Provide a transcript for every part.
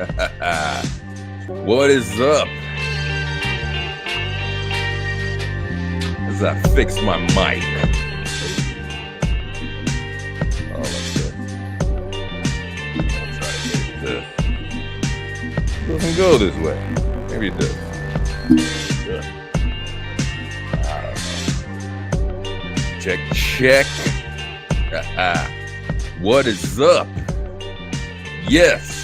What is up? As I fix my mic. Oh, like that. I'll try to get it. It doesn't go this way. Maybe it does. I don't know. Check. What is up? Yes.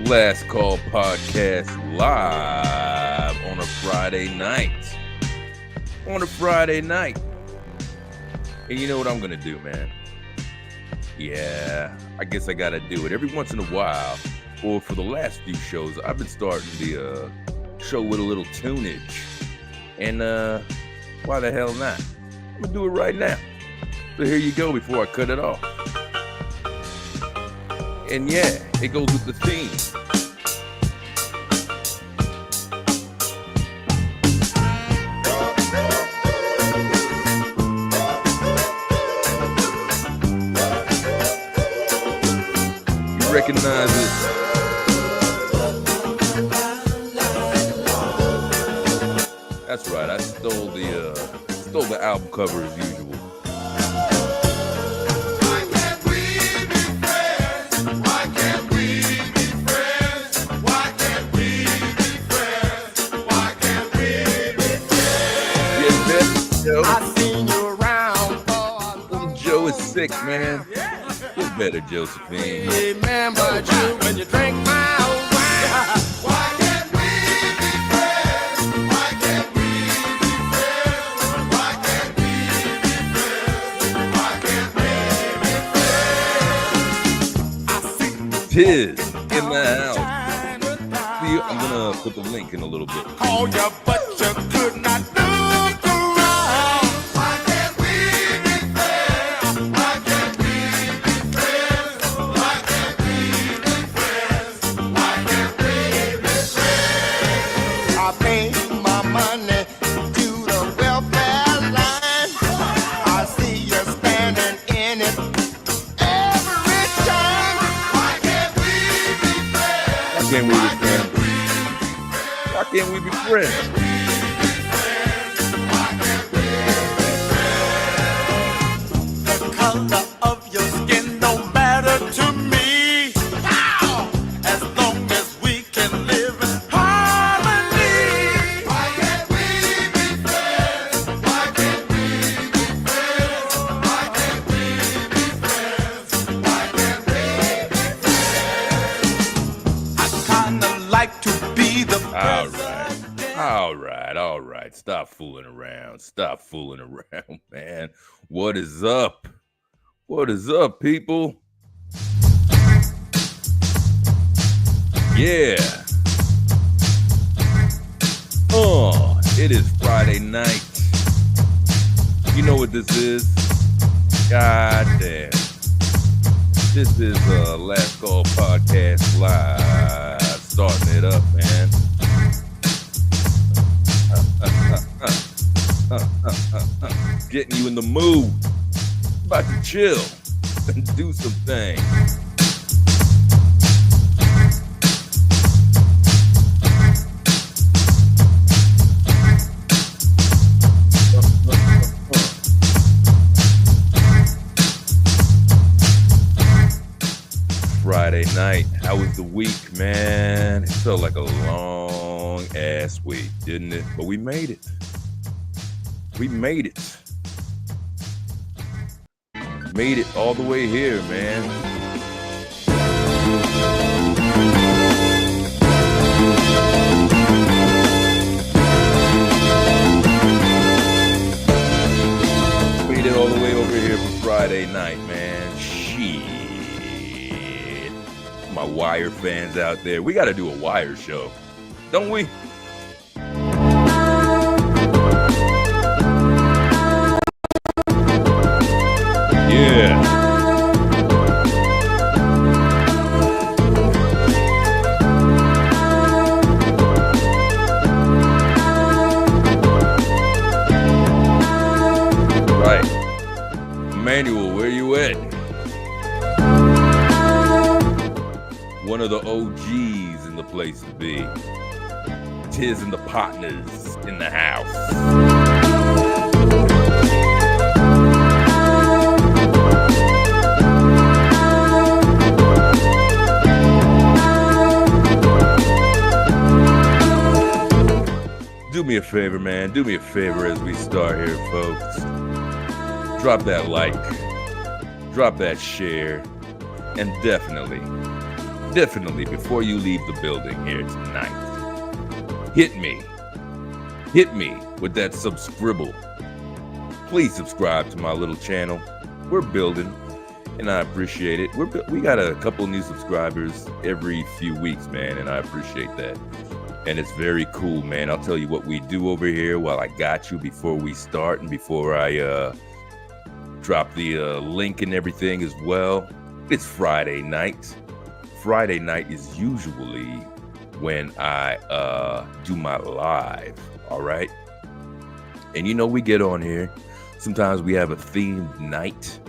Last Call Podcast live on a Friday night. And you know what I'm gonna do, man? Yeah, I guess I gotta do it every once in a while. Or for the last few shows, I've been starting the show with a little tunage. And why the hell not? I'm gonna do it right now. So here you go before I cut it off. And yeah, it goes with the theme. You recognize it? That's right. I stole the album cover as usual. I seen you around. Joe is sick, man. Feel better, Josephine. Remember you when you drink my wine. Why can't we be friends? Why can't we be friends? Why can't we be friends? Why can't we be friends? I see Tiz in the house. See, I'm gonna put the link in a little bit. Call you, but you could not do. Why can't we be friends? The color of your skin don't matter to me. As long as we can live in harmony. Why can't we be friends? Why can't we be friends? Why can't we be friends? Why can't we be friends? I kinda like to be the All right. Stop fooling around, man. What is up? What is up, people? Yeah. It is Friday night. You know what this is? God damn. This is Last Call Podcast live. Starting it up, man. Getting you in the mood. About to chill and do some things. Friday night. How was the week, man? It felt like a long ass week, didn't it? But we made it. Made it all the way here, man. Made it all the way over here for Friday night, man. Shit. My Wire fans out there, we got to do a Wire show, don't we? Yeah. Right. Emmanuel, where you at? One of the OGs in the place to be. Tiz and the partners in the house. Do me a favor, man. Do me a favor as we start here, folks. Drop that like, drop that share, and definitely, before you leave the building here tonight, hit me with that subscribble. Please subscribe to my little channel. We're building, and I appreciate it. We got a couple new subscribers every few weeks, man, and I appreciate that. And it's very cool, man. I'll tell you what we do over here while I got you before we start and before I drop the link and everything as well. It's Friday night. Friday night is usually when I do my live, all right? And you know, we get on here. Sometimes we have a themed night.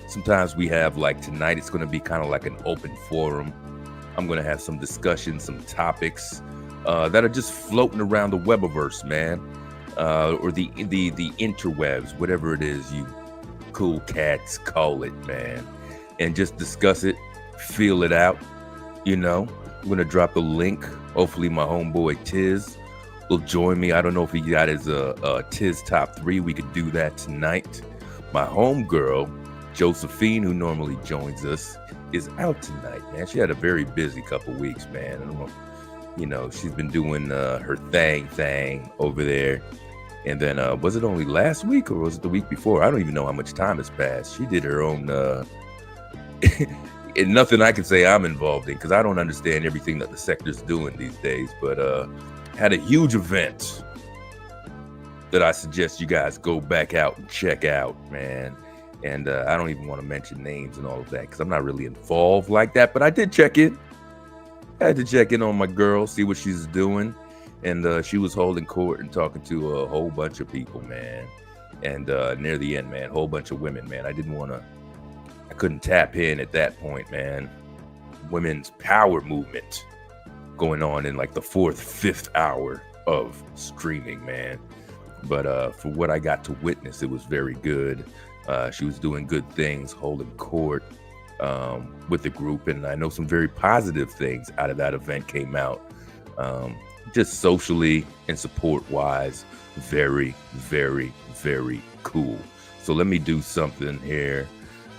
Sometimes we have, like tonight, it's going to be kind of like an open forum. I'm going to have some discussion, some topics that are just floating around the webiverse, man, or the interwebs, whatever it is you cool cats call it, man, and just discuss it, feel it out. You know, I'm gonna drop a link. Hopefully, my homeboy Tiz will join me. I don't know if he got his Tiz top 3. We could do that tonight. My homegirl Josephine, who normally joins us, is out tonight, man. She had a very busy couple weeks, man. I don't know. You know, she's been doing her thing over there. And then, was it only last week or was it the week before? I don't even know how much time has passed. She did her own, and nothing I can say I'm involved in because I don't understand everything that the sector's doing these days. But had a huge event that I suggest you guys go back out and check out, man. And I don't even want to mention names and all of that because I'm not really involved like that. But I did check in. I had to check in on my girl, see what she's doing. And she was holding court and talking to a whole bunch of people, man. And near the end, man, a whole bunch of women, man. I couldn't tap in at that point, man. Women's power movement going on in like the 4th, 5th hour of streaming, man. But for what I got to witness, it was very good. She was doing good things, holding court with the group, and I know some very positive things out of that event came out, just socially and support wise. Very, very, very cool. So let me do something here.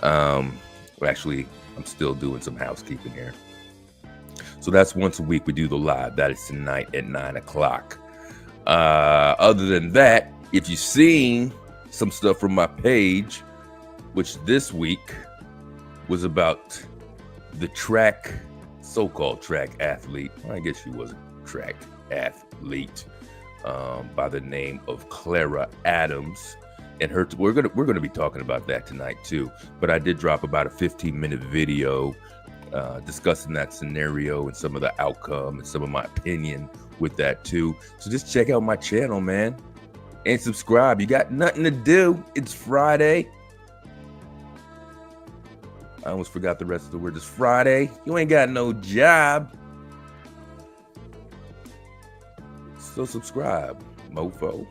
Actually, I'm still doing some housekeeping here. So that's once a week we do the live. That is tonight at 9 o'clock. Other than that, if you've seen some stuff from my page, which this week was about the so-called track athlete. Well, I guess she was a track athlete by the name of Clara Adams, and we're gonna be talking about that tonight too. But I did drop about a 15-minute video discussing that scenario and some of the outcome and some of my opinion with that too. So just check out my channel, man, and subscribe. You got nothing to do. It's Friday. I almost forgot the rest of the word. It's Friday. You ain't got no job. So subscribe, mofo.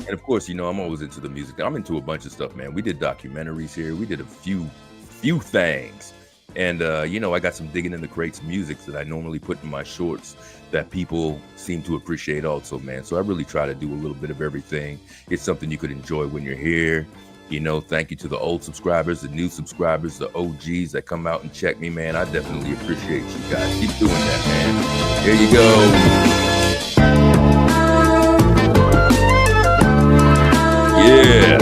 And of course, you know, I'm always into the music. I'm into a bunch of stuff, man. We did documentaries here. We did a few things. And, you know, I got some digging in the crates music that I normally put in my shorts that people seem to appreciate also, man. So I really try to do a little bit of everything. It's something you could enjoy when you're here. You know, thank you to the old subscribers, the new subscribers, the OGs that come out and check me, man. I definitely appreciate you guys. Keep doing that, man. Here you go. Yeah.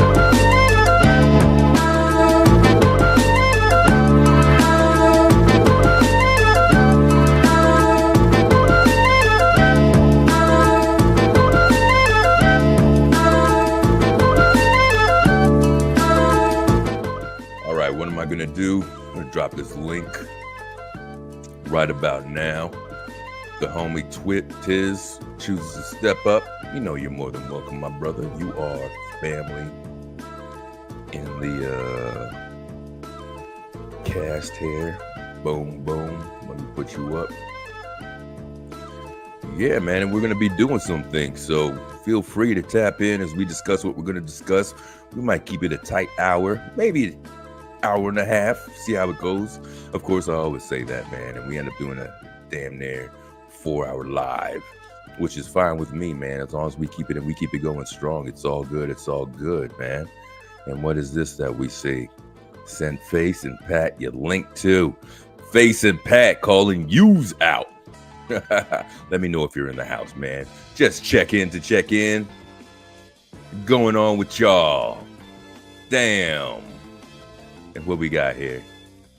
Gonna do, I'm gonna drop this link right about now. The homie Tiz chooses to step up. You know you're more than welcome, my brother. You are family in the cast here. Boom, boom. Let me put you up. Yeah, man, and we're going to be doing some things. So feel free to tap in as we discuss what we're going to discuss. We might keep it a tight hour, maybe hour and a half, see how it goes. Of course, I always say that, man, and we end up doing a damn near 4-hour live, which is fine with me, man. As long as we keep it and we keep it going strong, it's all good. It's all good, man. And what is this that we see? Send Face and Pat your link to. Face and Pat calling yous out. Let me know if you're in the house, man. Just check in to check in. Going on with y'all. Damn. And what we got here?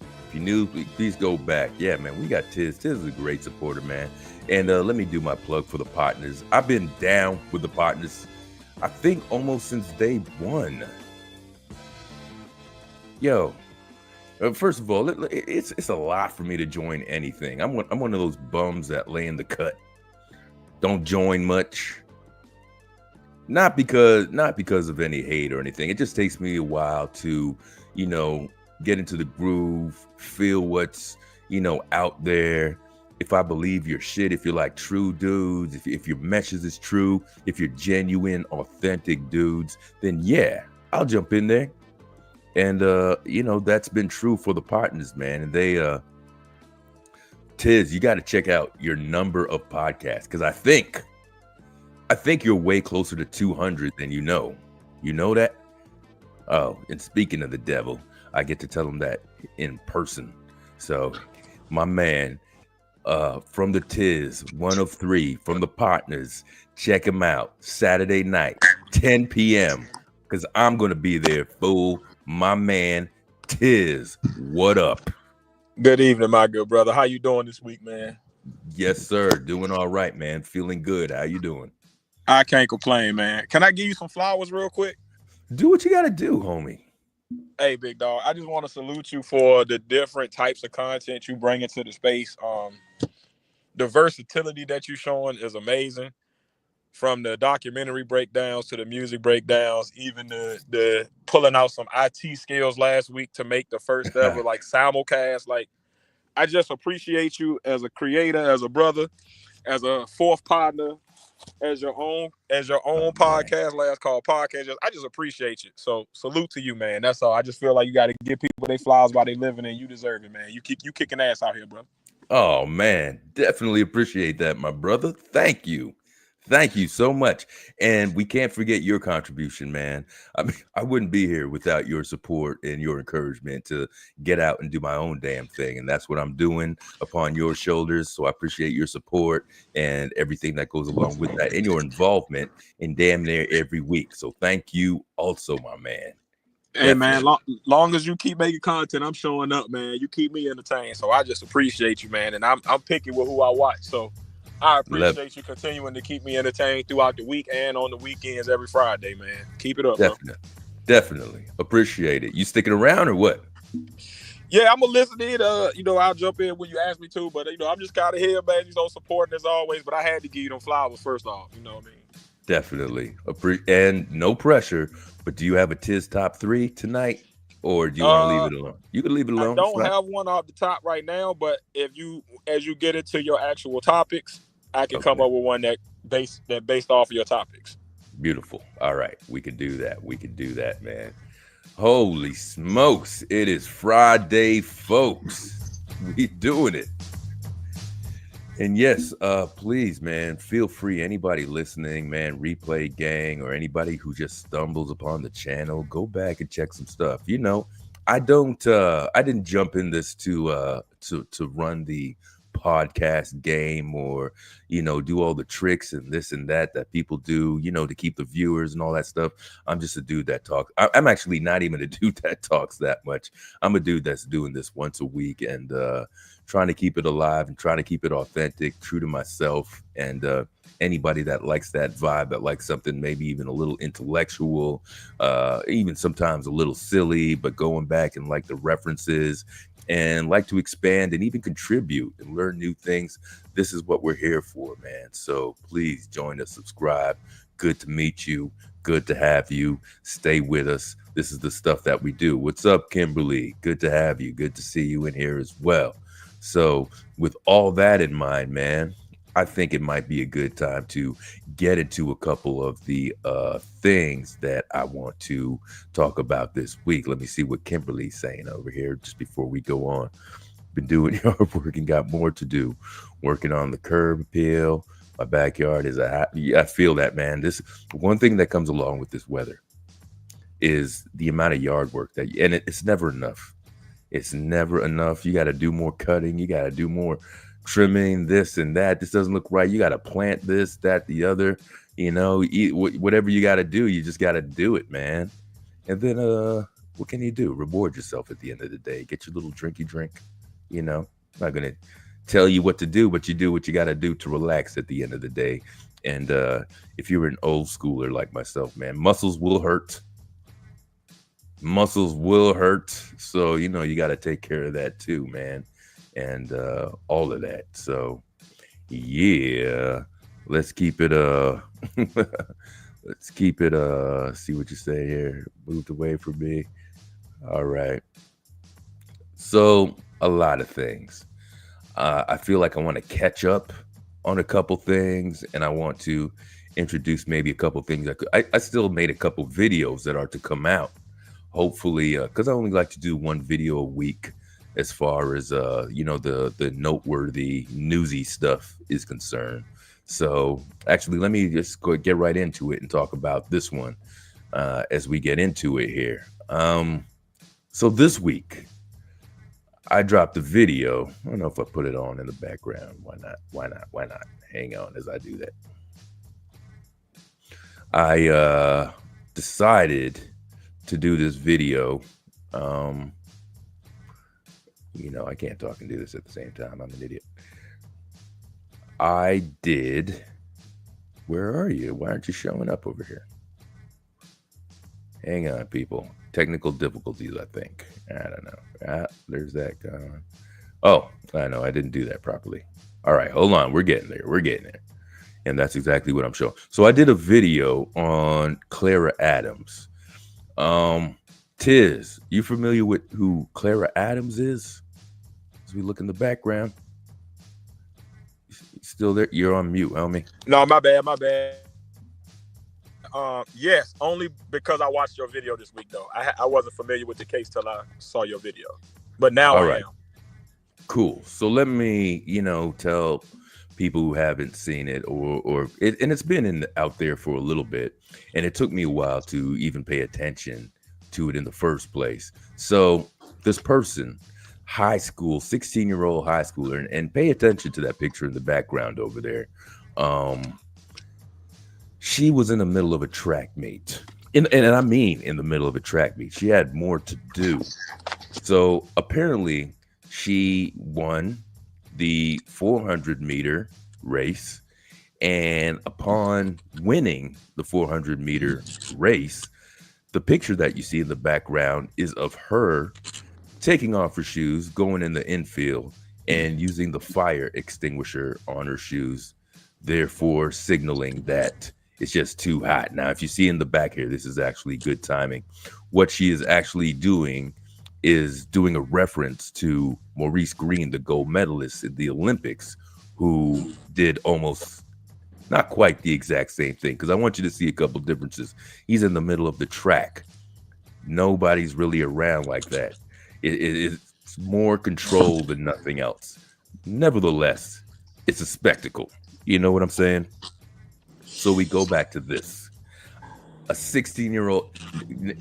If you new, please go back. Yeah, man, we got Tiz. Tiz is a great supporter, man. And let me do my plug for the partners. I've been down with the partners, I think, almost since day one. Yo, first of all, it's a lot for me to join anything. I'm one of those bums that lay in the cut. Don't join much. Not because of any hate or anything. It just takes me a while to, get into the groove, feel what's, out there. If I believe your shit, if you're like true dudes, if your message is true, if you're genuine, authentic dudes, then yeah, I'll jump in there. And, that's been true for the partners, man. And they, Tiz, you got to check out your number of podcasts. Because I think you're way closer to 200 than you know. You know that? Oh, and speaking of the devil, I get to tell him that in person. So, my man, from the Tiz, 1 of 3, from the partners, check him out. Saturday night, 10 p.m. Because I'm going to be there, fool. My man, Tiz, what up? Good evening, my good brother. How you doing this week, man? Yes, sir. Doing all right, man. Feeling good. How you doing? I can't complain, man. Can I give you some flowers real quick? Do what you got to do, homie. Hey, big dog. I just want to salute you for the different types of content you bring into the space. The versatility that you're showing is amazing. From the documentary breakdowns to the music breakdowns, even the pulling out some IT skills last week to make the first ever like simulcast. Like, I just appreciate you as a creator, as a brother, as a fourth partner, as your own podcast, last call podcast. I just appreciate you. So salute to you, man. That's all. I just feel like you got to give people their flowers while they living, and you deserve it, man. You kicking ass out here, bro. Oh man, definitely appreciate that, my brother. Thank you. Thank you so much. And we can't forget your contribution, man. I mean, I wouldn't be here without your support and your encouragement to get out and do my own damn thing. And that's what I'm doing upon your shoulders. So I appreciate your support and everything that goes along with that and your involvement in damn near every week. So thank you also, my man. Hey, man, long as you keep making content, I'm showing up, man. You keep me entertained. So I just appreciate you, man. And I'm picky with who I watch. So I appreciate you continuing to keep me entertained throughout the week and on the weekends every Friday, man. Keep it up, Definitely. Appreciate it. You sticking around or what? Yeah, I'm going to listen in. I'll jump in when you ask me to. But, I'm just kind of here, man, supporting as always. But I had to give you them flowers first off. You know what I mean? Definitely. And no pressure. But do you have a Tiz top 3 tonight? Or do you want to leave it alone? You can leave it alone. I don't have one off the top right now. But as you get into your actual topics, I can come up with one that based off of your topics. Beautiful. All right. We can do that, man. Holy smokes. It is Friday, folks. We doing it. And yes, please, man, feel free. Anybody listening, man, Replay Gang, or anybody who just stumbles upon the channel, go back and check some stuff. I didn't jump in this to run the podcast game or do all the tricks and this and that people do to keep the viewers and all that stuff. I'm just a dude that talks. I'm actually not even a dude that talks that much. I'm a dude that's doing this once a week and trying to keep it alive and trying to keep it authentic, true to myself. And anybody that likes that vibe, that likes something maybe even a little intellectual, even sometimes a little silly, but going back and like the references and like to expand and even contribute and learn new things, this is what we're here for, man. So please join us, subscribe. Good to meet you. Good to have you. Stay with us. This is the stuff that we do. What's up, Kimberly? Good to have you. Good to see you in here as well. So with all that in mind, man, I think it might be a good time to get into a couple of the things that I want to talk about this week. Let me see what Kimberly's saying over here just before we go on. Been doing yard work and got more to do. Working on the curb appeal. My backyard is I feel that, man. This one thing that comes along with this weather is the amount of yard work and it's never enough. It's never enough. You got to do more cutting. You got to do more trimming, this and that. This doesn't look right. You got to plant this, that, the other. Whatever you got to do, you just got to do it, man. And then, what can you do? Reward yourself at the end of the day. Get your little drinky drink. I'm not gonna tell you what to do, but you do what you got to do to relax at the end of the day. And if you're an old schooler like myself, man, muscles will hurt. So you got to take care of that too, man, and all of that. So yeah, let's keep it see what you say here. Moved away from me. All right. So a lot of things. I feel like I want to catch up on a couple things, and I want to introduce maybe a couple things. I still made a couple videos that are to come out. Hopefully, because I only like to do one video a week as far as the noteworthy newsy stuff is concerned. So actually, let me just get right into it and talk about this one as we get into it here. So this week, I dropped a video. I don't know if I put it on in the background. Why not? Hang on as I do that. I decided to do this video. I can't talk and do this at the same time. I'm an idiot. I did. Where are you? Why aren't you showing up over here? Hang on, people. Technical difficulties, I think. I don't know. There's that going. Oh, I know. I didn't do that properly. All right, hold on. We're getting there. And that's exactly what I'm showing. So I did a video on Clara Adams. Tiz, you familiar with who Clara Adams is? As we look in the background. Still there? You're on mute, homie. No, my bad. Yes, only because I watched your video this week, though. I wasn't familiar with the case till I saw your video, but now I am. Cool. So let me, tell people who haven't seen it and it's been out there for a little bit, and it took me a while to even pay attention to it in the first place. So this person, high school, 16-year-old high schooler, and pay attention to that picture in the background over there. She was in the middle of a track meet. And I mean in the middle of a track meet. She had more to do. So apparently she won the 400-meter race. And upon winning the 400-meter race, the picture that you see in the background is of her taking off her shoes, going in the infield, and using the fire extinguisher on her shoes, therefore signaling that it's just too hot. Now, if you see in the back here, this is actually good timing. What she is actually doing is doing a reference to Maurice Green, the gold medalist in the Olympics, who did almost not quite the exact same thing. Because I want you to see a couple differences. He's in the middle of the track. Nobody's really around like that. It's more control than nothing else. Nevertheless, it's a spectacle. You know what I'm saying? So we go back to this. A 16-year-old,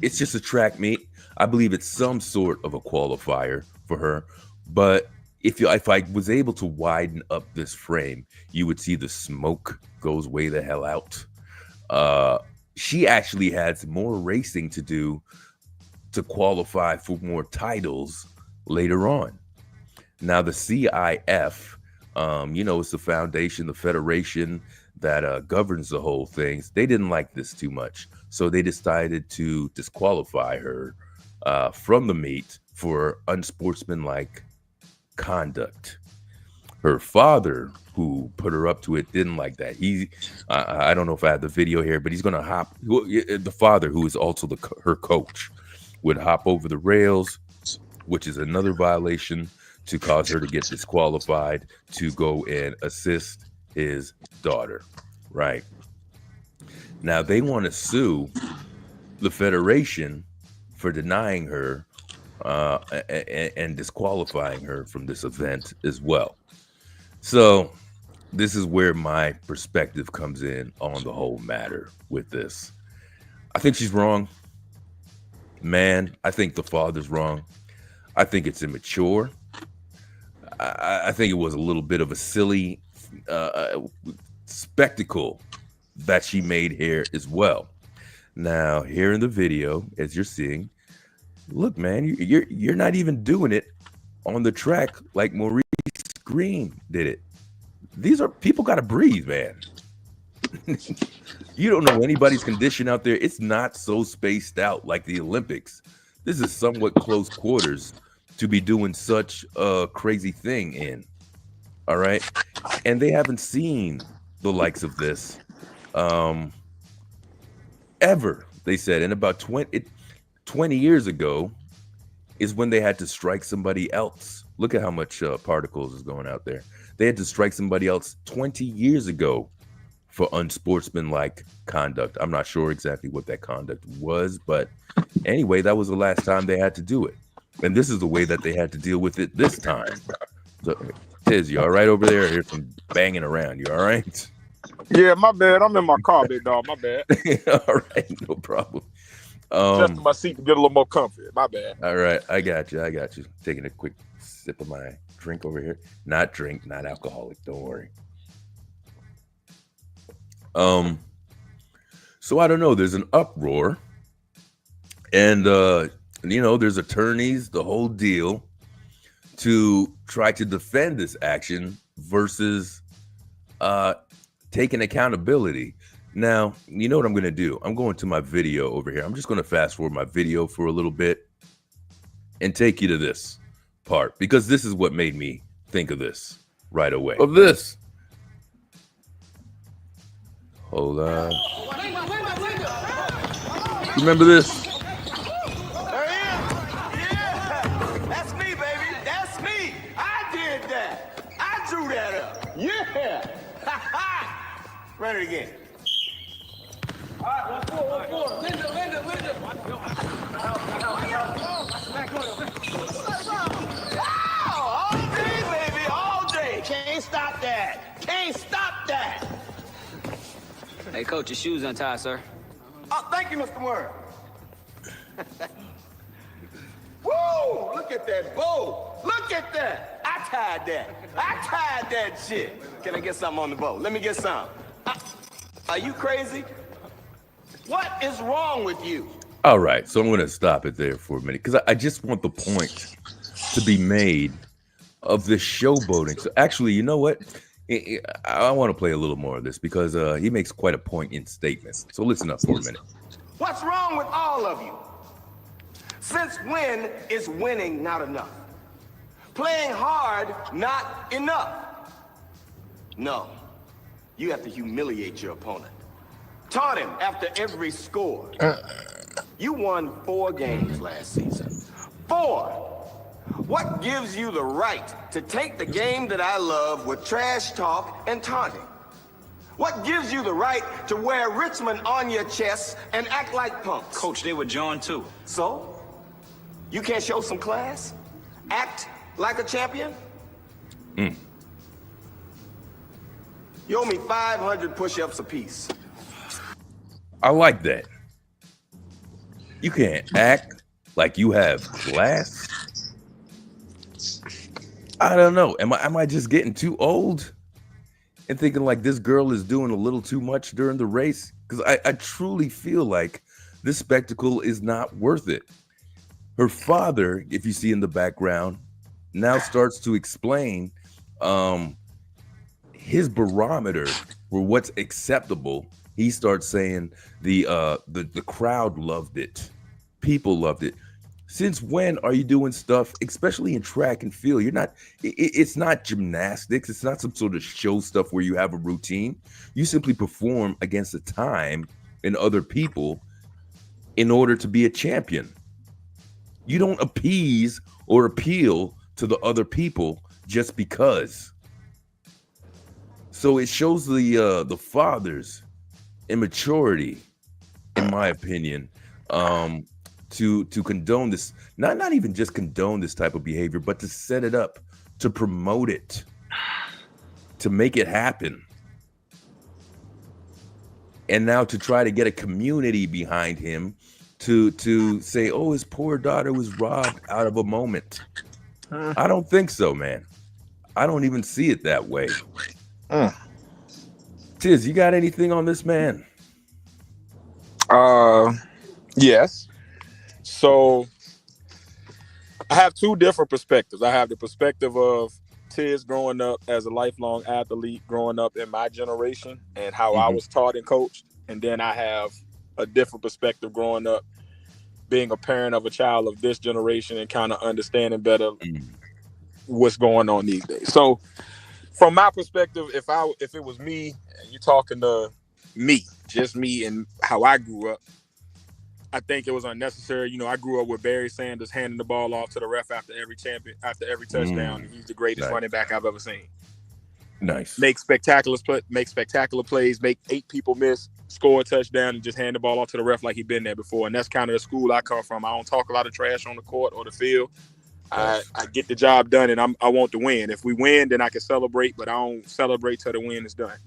it's just a track meet. I believe it's some sort of a qualifier for her. But if I was able to widen up this frame, you would see the smoke goes way the hell out. She actually has more racing to do to qualify for more titles later on. Now, the CIF, it's the foundation, the federation that governs the whole thing. They didn't like this too much. So they decided to disqualify her from the meet for unsportsmanlike conduct. Her father, who put her up to it, didn't like that. I don't know if I have the video here, but he's going to hop. The father, who is also her coach, would hop over the rails, which is another violation. to cause her to get disqualified to go and assist his daughter. Right. Now they want to sue the federation for denying her and disqualifying her from this event as well. So this is where my perspective comes in on the whole matter with this. I think she's wrong. Man, I think the father's wrong. I think it's immature. I think it was a little bit of a silly spectacle that she made here as well. Now, here in the video, as you're seeing, look, man, you're not even doing it on the track like Maurice Green did it. These are people got to breathe, man. You don't know anybody's condition out there. It's not so spaced out like the Olympics. This is somewhat close quarters to be doing such a crazy thing in. All right. And they haven't seen the likes of this ever. They said in about 20 years ago is when they had to strike somebody else. Look at how much particles is going out there. They had to strike somebody else 20 years ago for unsportsmanlike conduct. I'm not sure exactly what that conduct was, but anyway, that was the last time they had to do it. And this is the way that they had to deal with it this time. So, Tiz, you all right over there? I hear some banging around. You all right? Yeah, my bad. I'm in my car, big dog. My bad. All right, no problem. Adjusting my seat to get a little more comfy. My bad. All right, I got you. Taking a quick sip of my drink over here. Not alcoholic. Don't worry. So I don't know. There's an uproar, and there's attorneys, the whole deal, to try to defend this action versus taking accountability. Now, you know what I'm going to do? I'm going to my video over here. I'm just going to fast forward my video for a little bit and take you to this part, because this is what made me think of this right away. Of this. Hold on. Remember this? That's me, baby. That's me. I did that. I drew that up. Yeah. Run it again. All right, 1-4. Linda. Oh, all day, baby, all day. Can't stop that. Hey, coach, your shoes untied, sir. Oh, thank you, Mr. Warren. Woo! Look at that bow. Look at that. I tied that shit. Can I get something on the bow? Let me get some. Are you crazy? What is wrong with you? All right, so I'm going to stop it there for a minute, because I just want the point to be made of this showboating. So actually, you know what? I want to play a little more of this, because he makes quite a poignant statement. So listen up for a minute. What's wrong with all of you? Since when is winning not enough? Playing hard not enough? No. You have to humiliate your opponent. Taunt him after every score. You won 4 games last season. 4. What gives you the right to take the game that I love with trash talk and taunting? What gives you the right to wear Richmond on your chest and act like punks? Coach, they were John, too. So? You can't show some class? Act like a champion? You owe me 500 push-ups apiece. I like that. You can't act like you have class. I don't know. Am I just getting too old and thinking like this girl is doing a little too much during the race? Because I truly feel like this spectacle is not worth it. Her father, if you see in the background, now starts to explain his barometer for what's acceptable. He starts saying the crowd loved it. People loved it. Since when are you doing stuff, especially in track and field? You're not, it's not gymnastics. It's not some sort of show stuff where you have a routine. You simply perform against the time and other people in order to be a champion. You don't appease or appeal to the other people just because. So it shows the father's immaturity, in my opinion, to condone this, not even just condone this type of behavior, but to set it up, to promote it, to make it happen. And now to try to get a community behind him to say, oh, his poor daughter was robbed out of a moment. I don't think so, man. I don't even see it that way. Tiz, you got anything on this, man? Yes. So I have two different perspectives. I have the perspective of Tiz growing up as a lifelong athlete, growing up in my generation and how I was taught and coached. And then I have a different perspective growing up, being a parent of a child of this generation and kind of understanding better what's going on these days. So from my perspective, if it was me, and you're talking to me, just me and how I grew up, I think it was unnecessary. You know, I grew up with Barry Sanders handing the ball off to the ref after every touchdown. He's the greatest running back I've ever seen. Nice. Make spectacular plays, make 8 people miss, score a touchdown, and just hand the ball off to the ref like he'd been there before. And that's kind of the school I come from. I don't talk a lot of trash on the court or the field. I get the job done, and I want to win. If we win, then I can celebrate, but I don't celebrate till the win is done.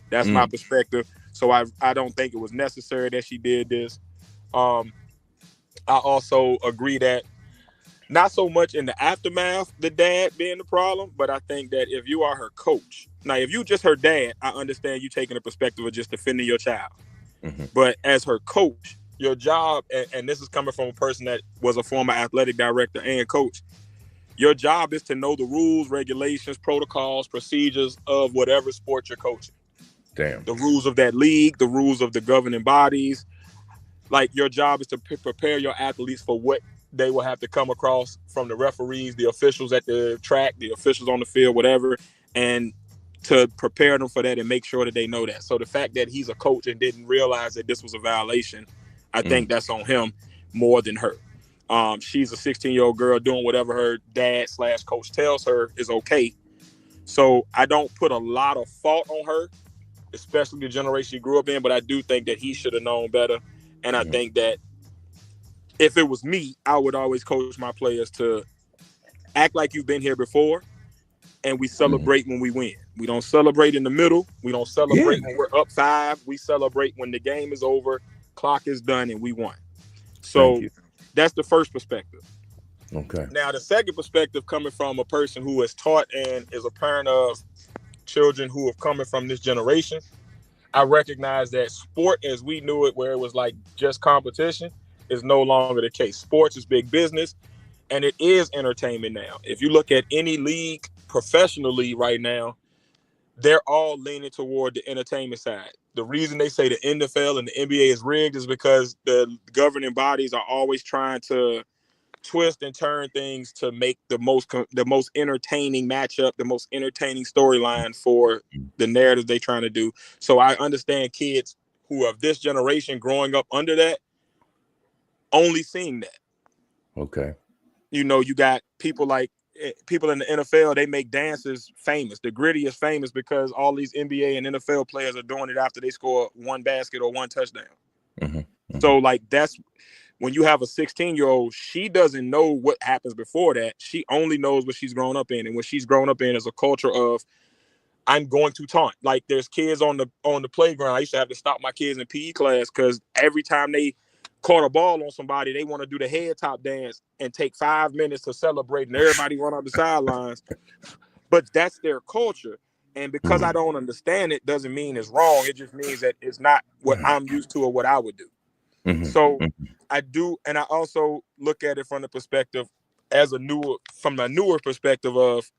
That's my perspective. So I don't think it was necessary that she did this. I also agree that not so much in the aftermath, the dad being the problem, but I think that if you are her coach, now if you just her dad, I understand you taking the perspective of just defending your child. But as her coach, your job, and this is coming from a person that was a former athletic director and coach, your job is to know the rules, regulations, protocols, procedures of whatever sport you're coaching. Damn. The rules of that league, the rules of the governing bodies. Like, your job is to prepare your athletes for what they will have to come across from the referees, the officials at the track, the officials on the field, whatever, and to prepare them for that and make sure that they know that. So the fact that he's a coach and didn't realize that this was a violation, I think that's on him more than her. She's a 16-year-old girl doing whatever her dad/coach tells her is okay. So I don't put a lot of fault on her, especially the generation she grew up in, but I do think that he should have known better. And I think that if it was me, I would always coach my players to act like you've been here before, and we celebrate when we win. We don't celebrate in the middle. We don't celebrate when we're up 5. We celebrate when the game is over, clock is done, and we won. So that's the first perspective. Okay. Now, the second perspective, coming from a person who is taught and is a parent of children who have coming from this generation, I recognize that sport as we knew it, where it was like just competition, is no longer the case. Sports is big business, and it is entertainment now. If you look at any league, professional league right now, they're all leaning toward the entertainment side. The reason they say the NFL and the NBA is rigged is because the governing bodies are always trying to twist and turn things to make the most entertaining matchup, the most entertaining storyline for the narrative they're trying to do. So I understand kids who are of this generation growing up under that, only seeing that. Okay. You know, you got people in the NFL, they make dancers famous. The Gritty is famous because all these NBA and NFL players are doing it after they score 1 basket or 1 touchdown. So, like, that's when you have a 16-year-old, she doesn't know what happens before that. She only knows what she's grown up in. And what she's grown up in is a culture of, I'm going to taunt. Like, there's kids on the playground. I used to have to stop my kids in PE class because every time they caught a ball on somebody, they want to do the head top dance and take 5 minutes to celebrate, and everybody run on the sidelines. But that's their culture. And because I don't understand it doesn't mean it's wrong. It just means that it's not what I'm used to or what I would do. So I do, and I also look at it from the perspective from a newer perspective of,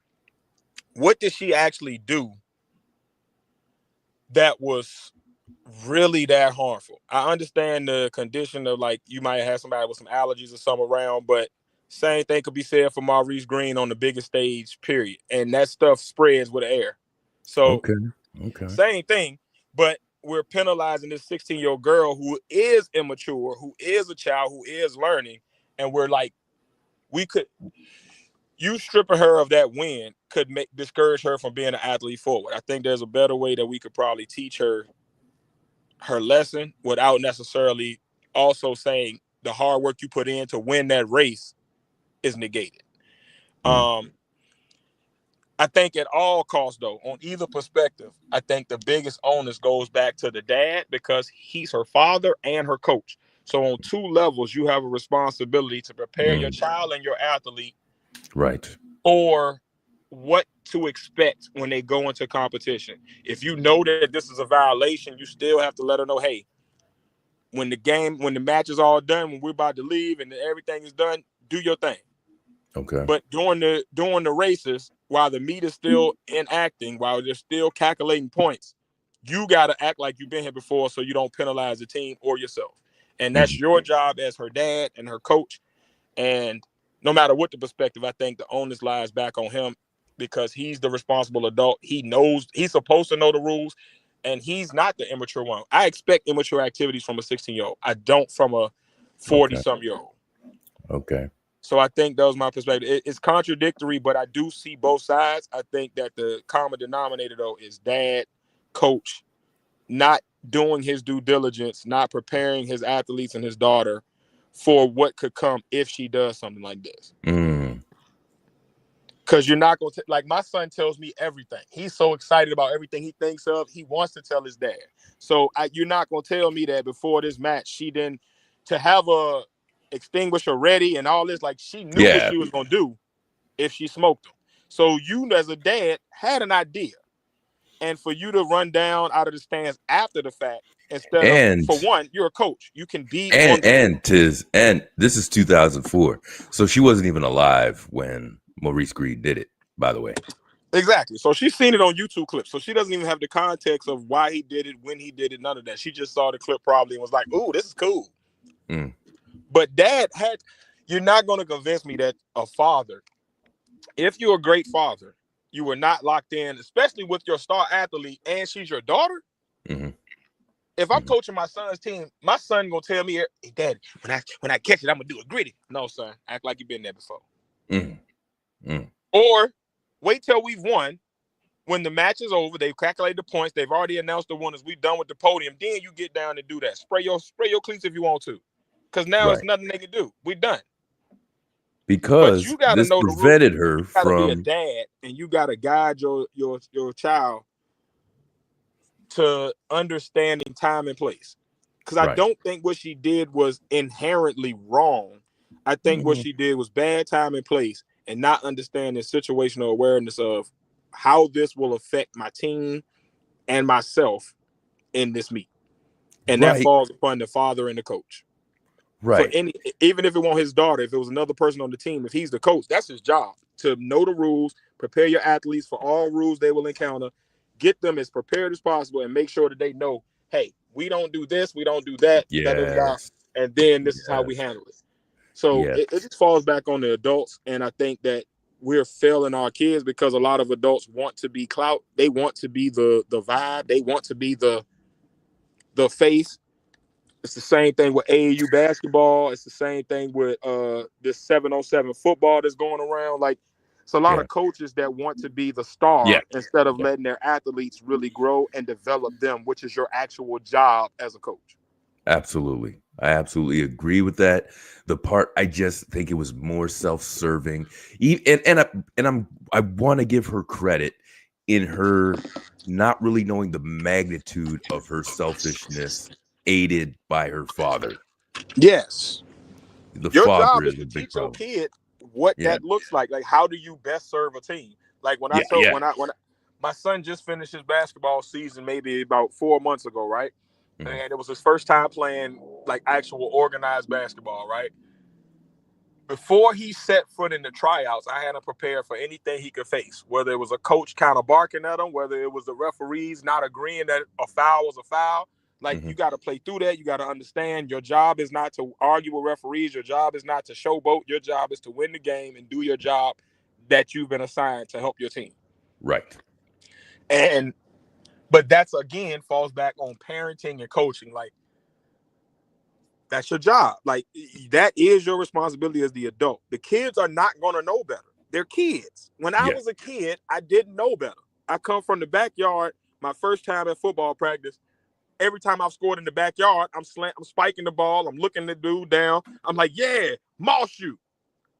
what did she actually do that was really that harmful? I understand the condition of, like, you might have somebody with some allergies or something around, but same thing could be said for Maurice Green on the biggest stage, period. And that stuff spreads with the air. So same thing, but we're penalizing this 16-year-old girl who is immature, who is a child, who is learning. And we're like, you stripping her of that win could discourage her from being an athlete forward. I think there's a better way that we could probably teach her lesson without necessarily also saying the hard work you put in to win that race is negated. I think at all costs, though, on either perspective, I think the biggest onus goes back to the dad because he's her father and her coach. So on two levels, you have a responsibility to prepare your child and your athlete Right. for what to expect when they go into competition. If you know that this is a violation, you still have to let her know, hey, when the match is all done, when we're about to leave and everything is done, do your thing. Okay. But during the races, while the meet is still enacting, while they're still calculating points, you got to act like you've been here before so you don't penalize the team or yourself. And that's your job as her dad and her coach. And no matter what the perspective, I think the onus lies back on him because he's the responsible adult. He knows he's supposed to know the rules, and he's not the immature one. I expect immature activities from a 16-year-old. I don't from a 40-something-year-old. Okay. So I think that was my perspective. It's contradictory, but I do see both sides. I think that the common denominator, though, is dad, coach, not doing his due diligence, not preparing his athletes and his daughter for what could come if she does something like this. Because you're not going to, like my son tells me everything. He's so excited about everything he thinks of. He wants to tell his dad. So you're not going to tell me that before this match, she didn't, to have a extinguisher ready and all this, like she knew what she was going to do if she smoked them. So you as a dad had an idea. And for you to run down out of the stands after the fact, instead of, for one, you're a coach. You can be and this is 2004. So she wasn't even alive when Maurice Greene did it, by the way. Exactly. So she's seen it on YouTube clips. So she doesn't even have the context of why he did it, when he did it, none of that. She just saw the clip probably and was like, ooh, this is cool. But dad you're not going to convince me that a father, if you're a great father, you were not locked in, especially with your star athlete and she's your daughter. If I'm coaching my son's team, my son going to tell me, hey, Daddy, when I catch it, I'm going to do it gritty. No, son, act like you've been there before. Or wait till we've won. When the match is over, they've calculated the points. They've already announced the winners. We've done with the podium. Then you get down and do that. Spray your cleats if you want to. Because now it's nothing they can do. We're done. Because you gotta this know prevented her you gotta from be a dad, and you got to guide your child to understanding time and place. Because I don't think what she did was inherently wrong. I think what she did was bad time and place and not understanding situational awareness of how this will affect my team and myself in this meet. And that falls upon the father and the coach. Right. So even if it wasn't his daughter, if it was another person on the team, if he's the coach, that's his job to know the rules, prepare your athletes for all rules they will encounter, get them as prepared as possible, and make sure that they know, hey, we don't do this, we don't do that, and then this is how we handle it. So it just falls back on the adults, and I think that we're failing our kids because a lot of adults want to be clout. They want to be the vibe. They want to be the face. It's the same thing with AAU basketball. It's the same thing with this 7-on-7 football that's going around. Like, it's a lot of coaches that want to be the star instead of letting their athletes really grow and develop them, which is your actual job as a coach. Absolutely. I absolutely agree with that. The part, I just think it was more self-serving. And I want to give her credit in her not really knowing the magnitude of her selfishness, aided by her father. Yes. Your job is to teach your kid what that looks like. Like, how do you best serve a team? Like when my son just finished his basketball season maybe about 4 months ago, right? And it was his first time playing like actual organized basketball, right? Before he set foot in the tryouts, I had him prepare for anything he could face, whether it was a coach kind of barking at him, whether it was the referees not agreeing that a foul was a foul. Like, you got to play through that. You got to understand your job is not to argue with referees. Your job is not to showboat. Your job is to win the game and do your job that you've been assigned to help your team. Right. But that's, again, falls back on parenting and coaching. Like, that's your job. Like, that is your responsibility as the adult. The kids are not going to know better. They're kids. When I Yeah. was a kid, I didn't know better. I come from the backyard. My first time at football practice, every time I've scored in the backyard, I'm spiking the ball. I'm looking the dude down. I'm like, yeah, moss you.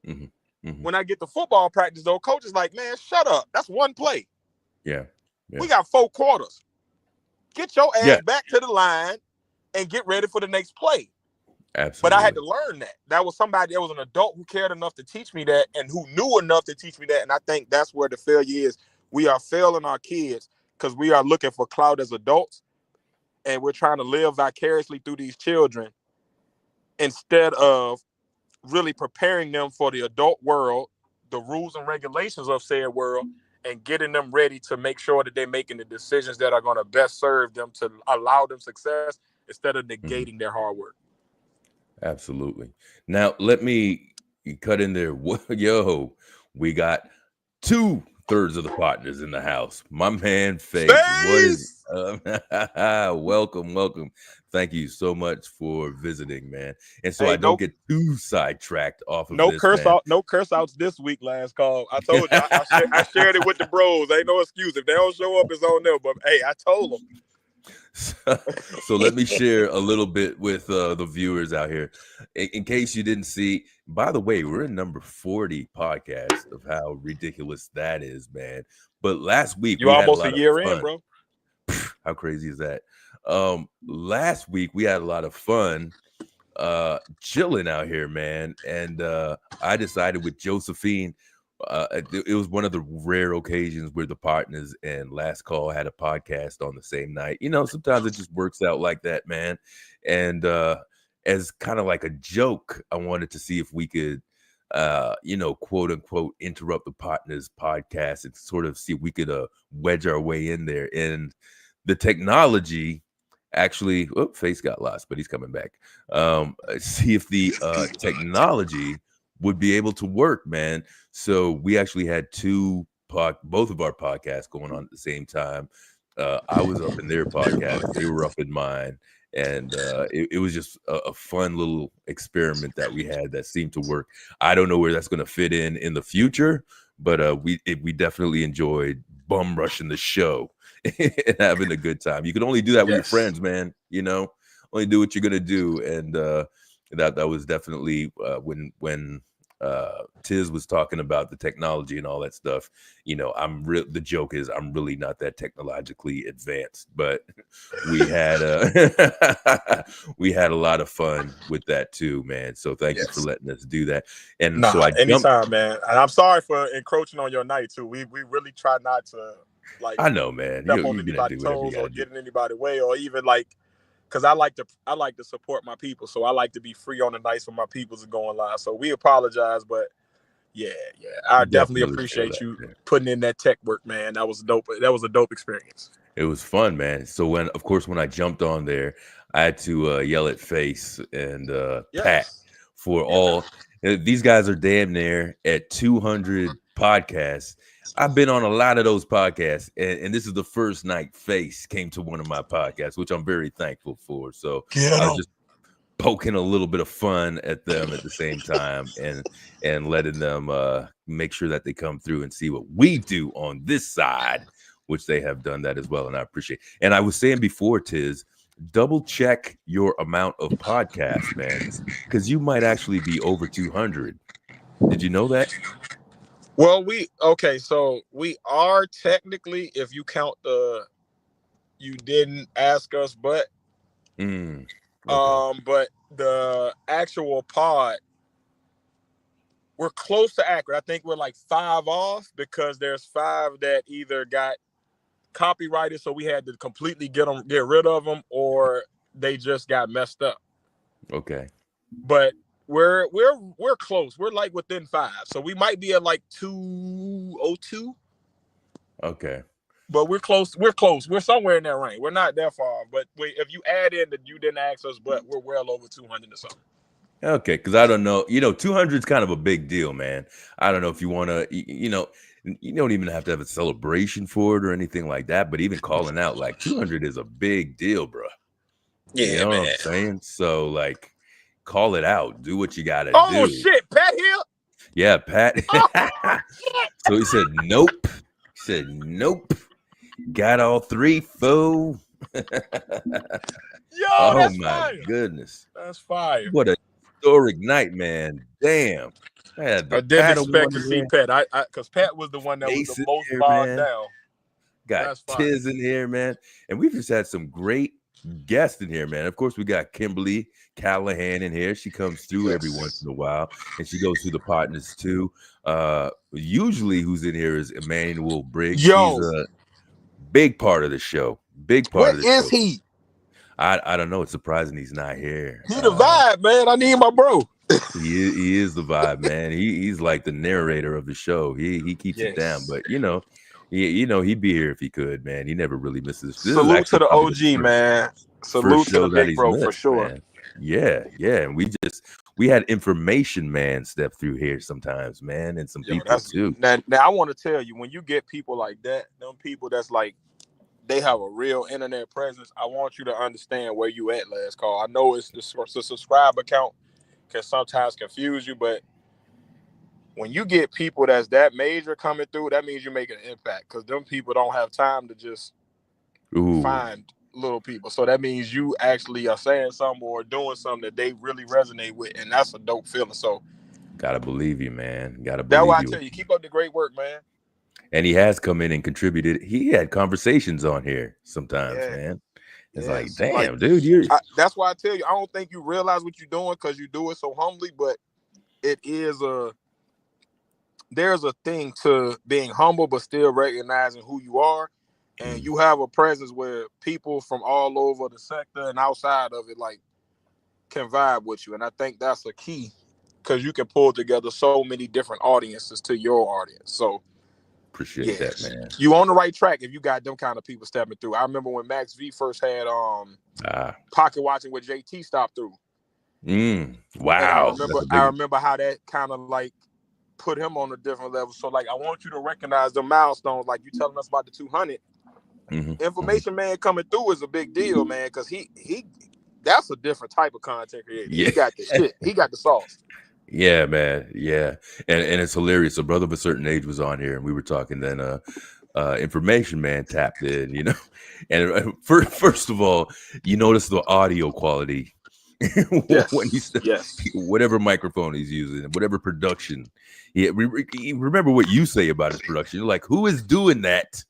Mm-hmm. Mm-hmm. When I get to football practice, though, coach is like, man, shut up. That's one play. Yeah. Yeah. We got 4 quarters. Get your ass Yeah. back to the line and get ready for the next play. Absolutely. But I had to learn that. That was somebody, there was an adult who cared enough to teach me that and who knew enough to teach me that. And I think that's where the failure is. We are failing our kids because we are looking for clout as adults, and we're trying to live vicariously through these children instead of really preparing them for the adult world, the rules and regulations of said world, and getting them ready to make sure that they're making the decisions that are going to best serve them to allow them success instead of negating their hard work. Absolutely. Now, let me cut in there. Yo, we got 2/3 of the partners in the house. My man, Faith. What is welcome. Thank you so much for visiting, man. And so Hey, I don't get too sidetracked off of No this, curse man. out, no curse outs this week. Last call. I told you. I shared it with the bros. Ain't no excuse. If they don't show up, it's on them. But hey, I told them. So let me share a little bit with the viewers out here. In case you didn't see, by the way, we're in number 40 podcast of how ridiculous that is, man. But last week You we had almost a lot a year of fun. in, bro. How crazy is that? Last week we had a lot of fun chilling out here, man. And I decided with Josephine, it was one of the rare occasions where the partners and Last Call had a podcast on the same night. You know, sometimes it just works out like that, man. And as kind of like a joke, I wanted to see if we could quote unquote interrupt the partners podcast and sort of see if we could wedge our way in there. And the technology actually, Face got lost, but he's coming back. See if the technology would be able to work, man. So we actually had both of our podcasts going on at the same time. I was up in their podcast, they were up in mine, and it was just a fun little experiment that we had that seemed to work. I don't know where that's going to fit in the future, but we definitely enjoyed bum rushing the show and having a good time. You can only do that with your friends, man. You know, only do what you're gonna do, and that was definitely when Tiz was talking about the technology and all that stuff. You know, the joke is I'm really not that technologically advanced, but we had we had a lot of fun with that too, man. So thank you for letting us do that. And so anytime, man. And I'm sorry for encroaching on your night too. We really try not to I know, man. Step on anybody's toes or get in anybody's way, or even because I like to support my people, so I like to be free on the nights when my people's are going live. So we apologize, but I definitely appreciate you putting in that tech work, man. That was dope. That was a dope experience. It was fun, man. So when I jumped on there, I had to yell at Face and Pat for all. These guys are damn near at 200 podcasts. I've been on a lot of those podcasts, and this is the first night Face came to one of my podcasts, which I'm very thankful for. So I was just poking a little bit of fun at them at the same time, and letting them make sure that they come through and see what we do on this side, which they have done that as well, and I appreciate. And I was saying before, Tiz, double check your amount of podcasts, man, because you might actually be over 200. Did you know that? Well, so we are technically, if you count you didn't ask us, but but the actual pod, we're close to accurate. I think we're like 5 off because there's 5 that either got copyrighted, so we had to completely get rid of them, or they just got messed up. Okay. But we're close. We're like within 5, so we might be at like 202. Okay. But we're close. We're somewhere in that range. We're not that far. But if you add in that you didn't ask us, but we're well over 200 or something. Okay, because I don't know. 200 is kind of a big deal, man. I don't know if you want to, you don't even have to have a celebration for it or anything like that. But even calling out like 200 is a big deal, bro. Yeah, you know man. what I'm saying? So like, call it out. Do what you gotta do. Oh shit, Pat here. Yeah, Pat. So he said, nope. He said, nope. Got all three, fool. Yo, Oh that's my fire. goodness. That's fire. What a historic night, man. Damn. I had the I didn't Pat expect to Award see in Pat. Because Pat was the one that was the Mason most here, bogged man. down. Got That's fine. Tiz in here, man. And we've just had some great guests in here, man. Of course, we got Kimberly Callahan in here. She comes through every once in a while, and she goes through the partners too. Usually who's in here is Emmanuel Briggs. Yo. He's a big part of the show. Big part Where of the is show. he? I don't know. It's surprising he's not here. He the vibe, man. I need my bro. He is the vibe, man. He's like the narrator of the show. He keeps it down, but he'd be here if he could, man. He never really misses. This is Salute to actually the probably OG, first- man. first Salute to show the that big he's bro for missed, sure. man. Yeah, and we had Information Man step through here sometimes, man, and some Yo, people too. Now I want to tell you, when you get people like that, them people that's like, they have a real internet presence, I want you to understand where you at, Last Call. I know it's the subscribe account can sometimes confuse you, but when you get people that's that major coming through, that means you're making an impact, because them people don't have time to just Ooh, find little people. So that means you actually are saying something or doing something that they really resonate with, and that's a dope feeling. So gotta believe you, man. Gotta that's why I believe tell you. you, keep up the great work, man. And he has come in and contributed. He had conversations on here sometimes, Yeah. man. It's Yes. like, damn, Like, dude, that's why I tell you, I don't think you realize what you're doing because you do it so humbly, but it is there's a thing to being humble but still recognizing who you are, and you have a presence where people from all over the sector and outside of it like can vibe with you, and I think that's a key, because you can pull together so many different audiences to your audience. So appreciate that, man. you on the right track if you got them kind of people stepping through. I remember when Max V first had Pocket Watching with JT stop through. Wow. And I remember how that kind of like put him on a different level. So like, I want you to recognize the milestones. Like you telling us about the 200. Information Man coming through is a big deal, man, because he that's a different type of content creator. Yeah. He got the shit. He got the sauce. Yeah, man. Yeah. And it's hilarious. A brother of a certain age was on here and we were talking then Information Man tapped in, you know. And first of all, you notice the audio quality when he's whatever microphone he's using, whatever production. Remember what you say about his production. You're like, who is doing that?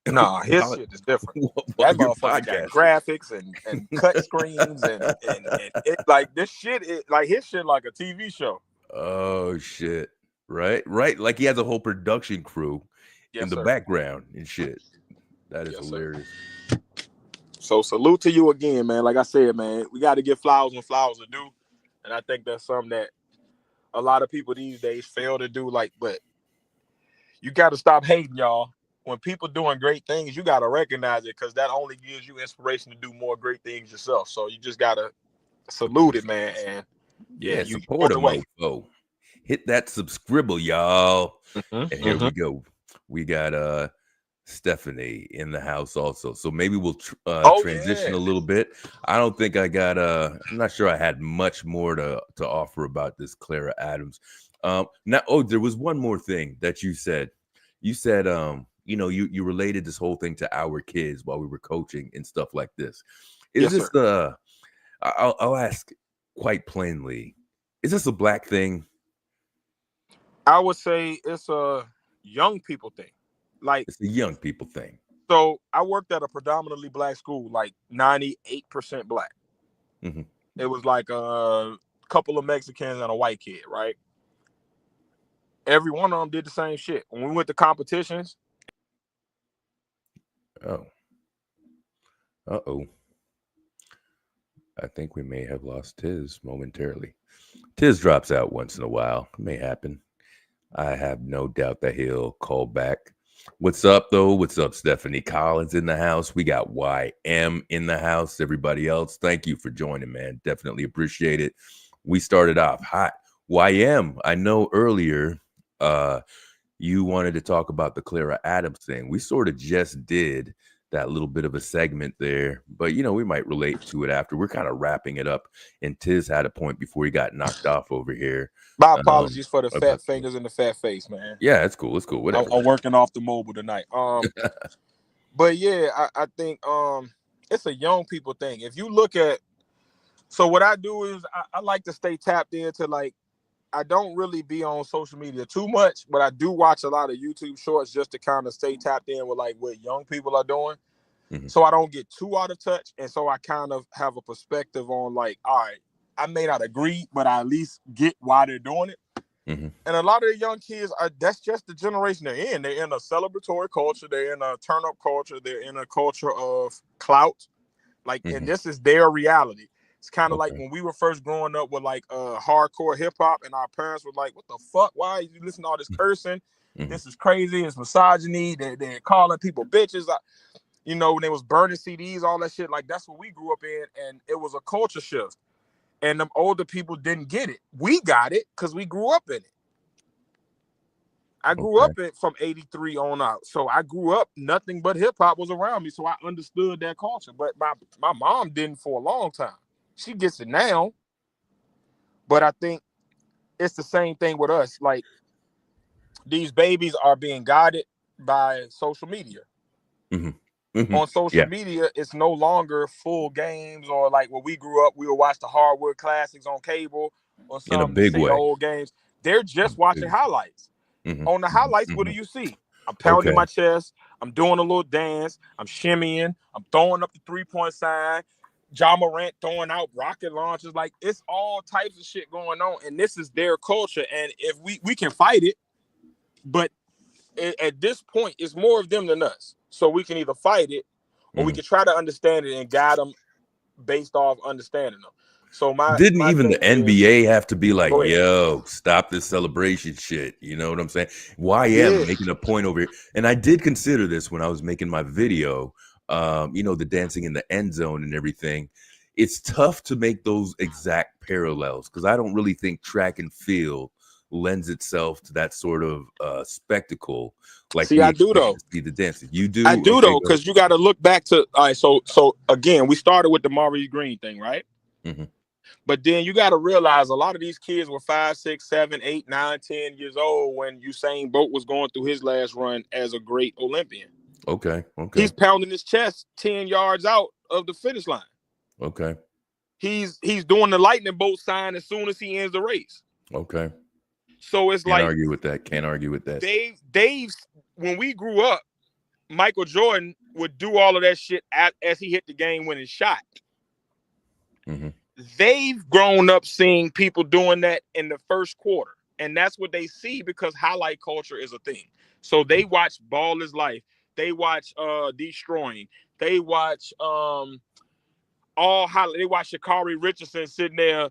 No, his shit is different. That motherfucker got graphics and cut screens and it, like this shit, like his shit like a TV show. Oh shit! Right. Like he has a whole production crew in the background and shit. That is hilarious. Sir. So salute to you again, man. Like I said, man, we got to give flowers when flowers are due, and I think that's something that a lot of people these days fail to do. Like, but you got to stop hating, y'all. When people doing great things, you got to recognize it, because that only gives you inspiration to do more great things yourself. So you just got to salute it, man. And you support him, mofo. Hit that subscribe, y'all. And here we go. We got Stephanie in the house also. So maybe we'll transition a little bit. I don't think I got I'm not sure I had much more to offer about this Clara Adams. There was one more thing that you said. You said you know, you related this whole thing to our kids while we were coaching and stuff like this. Is this I'll ask quite plainly, is this a black thing? I would say it's a young people thing. Like, it's a young people thing. So I worked at a predominantly black school, like 98% black. It was like a couple of Mexicans and a white kid, right? Every one of them did the same shit. When we went to competitions. I think we may have lost Tiz momentarily. Tiz drops out once in a while. It may happen. I have no doubt that he'll call back. What's up, though? What's up, Stephanie Collins in the house? We got YM in the house. Everybody else, thank you for joining, man. Definitely appreciate it. We started off hot. YM, I know earlier you wanted to talk about the Clara Adams thing. We sort of just did. that little bit of a segment there. But, we might relate to it after. We're kind of wrapping it up. And Tiz had a point before he got knocked off over here. My apologies for the about- fat fingers and the fat face, man. Yeah, it's cool. It's cool. Whatever. I'm working off the mobile tonight. But yeah, I think it's a young people thing. If you look at, so what I do is I like to stay tapped into, like, I don't really be on social media too much, but I do watch a lot of YouTube shorts just to kind of stay tapped in with like what young people are doing. Mhm. So I don't get too out of touch. And so I kind of have a perspective on like, all right, I may not agree, but I at least get why they're doing it. Mhm. And a lot of the young kids that's just the generation they're in. They're in a celebratory culture. They're in a turn up culture. They're in a culture of clout. Like, Mhm. and this is their reality. It's kind of like Okay. when we were first growing up with like hardcore hip hop, and our parents were like, "What the fuck? Why are you listening to all this cursing? Mhm. This is crazy. It's misogyny. They're calling people bitches." When they was burning CDs, all that shit. Like, that's what we grew up in, and it was a culture shift. And them older people didn't get it. We got it because we grew up in it. I grew up in from 83 on out. So I grew up, nothing but hip hop was around me. So I understood that culture. But my mom didn't for a long time. She gets it now. But I think it's the same thing with us. Like, these babies are being guided by social media. Mhm. On social Yeah. media, it's no longer full games, or like when we grew up, we would watch the hardwood classics on cable or In a something to big see the way. old games. They're just watching highlights. Mhm. On the highlights, what do Mhm. you see? I'm pounding Okay. my chest. I'm doing a little dance. I'm shimmying. I'm throwing up the 3-point sign. Ja Morant throwing out rocket launchers. Like, it's all types of shit going on. And this is their culture. And if we can fight it, but at this point, it's more of them than us. So we can either fight it or we Mhm. can try to understand it and guide them based off understanding them. So Didn't my even the thing is, NBA have to be like, go ahead. yo, stop this celebration shit? You know what I'm saying? Yeah. YM making a point over here. And I did consider this when I was making my video, the dancing in the end zone and everything. It's tough to make those exact parallels because I don't really think track and field lends itself to that sort of spectacle. Like, See, we I do expect though. to see the dancing. You do? I do Okay, though, go ahead. because you got to look back to, all right. So again, we started with the Maurice Green thing, right? Mhm. But then you got to realize a lot of these kids were 5, 6, 7, 8, 9, 10 years old when Usain Bolt was going through his last run as a great Olympian. Okay. He's pounding his chest 10 yards out of the finish line. Okay. He's doing the lightning bolt sign as soon as he ends the race. Okay. So it's Can't like argue with that. Can't argue with that. Dave's when we grew up, Michael Jordan would do all of that shit as he hit the game-winning shot. Mhm. They've grown up seeing people doing that in the first quarter, and that's what they see because highlight culture is a thing. So they watch Ball is Life. They watch Destroying. They watch they watch Sha'Carri Richardson sitting there,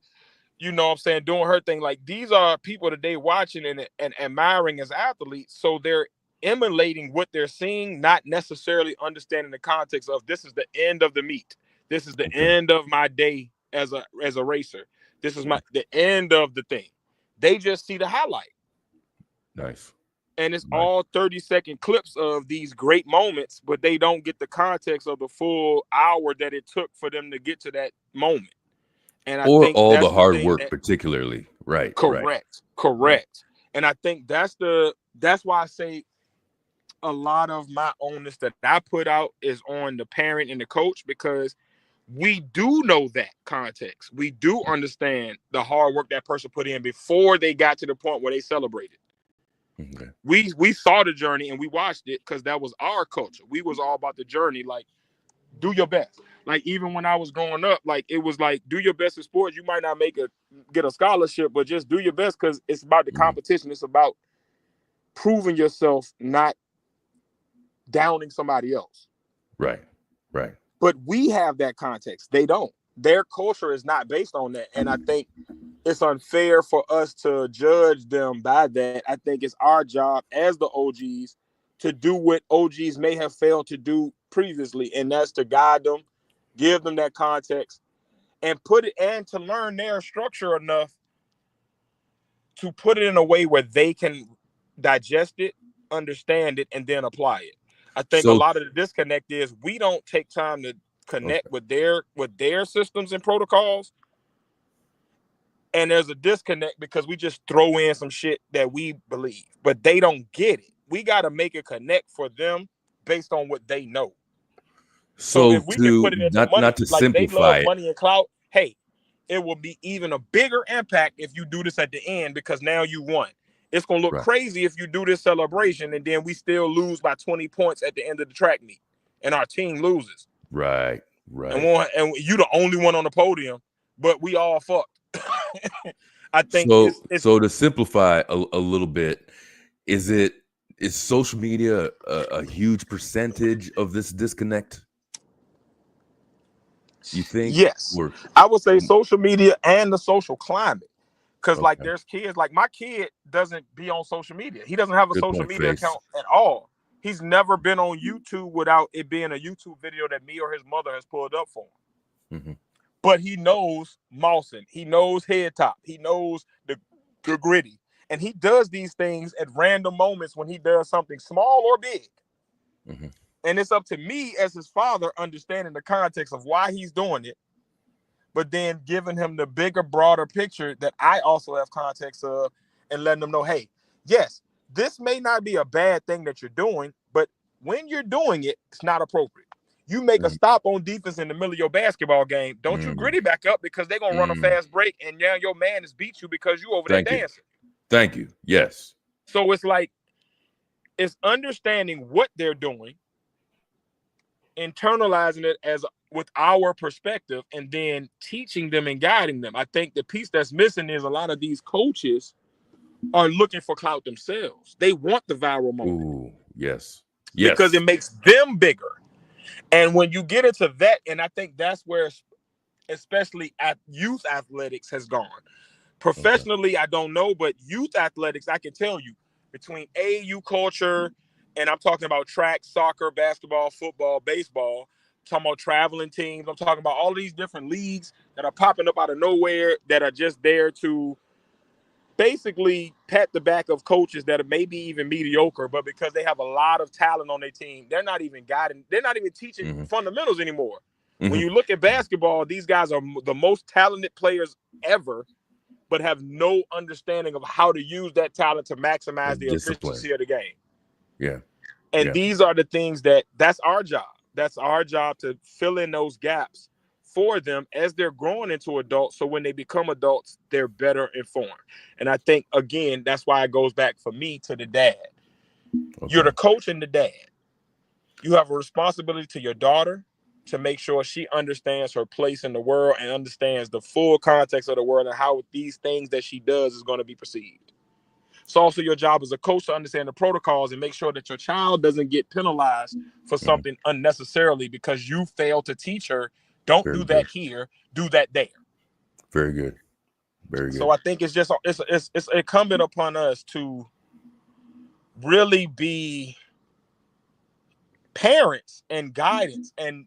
doing her thing. Like, these are people that they watching and admiring as athletes. So they're emulating what they're seeing, not necessarily understanding the context of this is the end of the meet. This is the end of my day as a racer. This is the end of the thing. They just see the highlight. Nice. And it's Nice. all 30-second clips of these great moments, but they don't get the context of the full hour that it took for them to get to that moment. And I Or think all that's the hard thing work, particularly. Right. correct. And I think that's why I say a lot of my onus that I put out is on the parent and the coach, because we do know that context. We do understand the hard work that person put in before they got to the point where they celebrated. Okay. We saw the journey and we watched it because that was our culture. We was all about the journey. Like, do your best. Like, even when I was growing up, like, it was like, do your best in sports. You might not get a scholarship, but just do your best because it's about the competition. It's about proving yourself, not downing somebody else. Right. But we have that context. They don't. Their culture is not based on that. And I think it's unfair for us to judge them by that. I think it's our job as the OGs to do what OGs may have failed to do previously, and that's to guide them, give them that context, and to learn their structure enough to put it in a way where they can digest it, understand it, and then apply it. I think a lot of the disconnect is we don't take time to connect with their systems and protocols. And there's a disconnect because we just throw in some shit that we believe, but they don't get it. We got to make it connect for them based on what they know. So if we can put it into money, not to like they simplify love it. money and clout, hey, it will be even a bigger impact if you do this at the end because now you won. It's going to look crazy if you do this celebration and then we still lose by 20 points at the end of the track meet and our team loses. Right. And you the only one on the podium, but we all fucked. I think so to simplify a little bit, is social media a huge percentage of this disconnect? You think? Yes. I would say social media and the social climate. Because like there's kids, like my kid doesn't be on social media. He doesn't have a social media account at all. He's never been on YouTube without it being a YouTube video that me or his mother has pulled up for him. Mm-hmm. But he knows Mawson. He knows Head Top. He knows the Gritty. And he does these things at random moments when he does something small or big. Mm-hmm. And it's up to me as his father understanding the context of why he's doing it, but then giving him the bigger, broader picture that I also have context of and letting them know, hey, yes, this may not be a bad thing that you're doing, but when you're doing it, it's not appropriate. You make a stop on defense in the middle of your basketball game. Don't you Gritty back up because they're going to run a fast break and now your man has beat you because you over there dancing. Thank you. Yes. So it's like, it's understanding what they're doing, internalizing it as with our perspective, and then teaching them and guiding them. I think the piece that's missing is a lot of these coaches are looking for clout themselves. They want the viral moment. Ooh, yes. Because it makes them bigger. And when you get into that, and I think that's where, especially at youth athletics, has gone. Professionally, I don't know, but youth athletics, I can tell you, between AAU culture, and I'm talking about track, soccer, basketball, football, baseball, I'm talking about traveling teams, I'm talking about all these different leagues that are popping up out of nowhere that are just there to basically pat the back of coaches that are maybe even mediocre, but because they have a lot of talent on their team, they're not even guiding, they're not even teaching fundamentals anymore. When you look at basketball, these guys are the most talented players ever, but have no understanding of how to use that talent to maximize the efficiency of the game. Yeah. And these are the things that's our job. That's our job to fill in those gaps for them as they're growing into adults. So when they become adults, they're better informed. And I think, again, that's why it goes back for me to the dad. You're the coach and the dad. You have a responsibility to your daughter to make sure she understands her place in the world and understands the full context of the world and how these things that she does is going to be perceived. It's also your job as a coach to understand the protocols and make sure that your child doesn't get penalized for something unnecessarily because you failed to teach her, don't do that here, do that there. Very good. Very good. So I think it's incumbent upon us to really be parents and guidance. And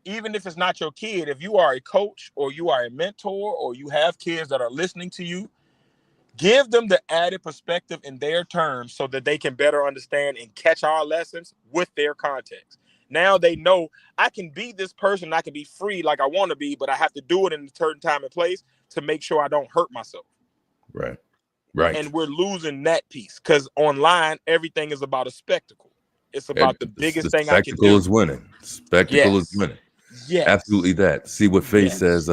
even if it's not your kid, if you are a coach or you are a mentor or you have kids that are listening to you, give them the added perspective in their terms so that they can better understand and catch our lessons with their context. Now they know I can be this person, I can be free like I want to be, but I have to do it in a certain time and place to make sure I don't hurt myself. Right. Right. And we're losing that piece because online, everything is about a spectacle. It's about the biggest thing I can do. Spectacle is winning. Spectacle is winning. Yes. Absolutely that. See what Faith says.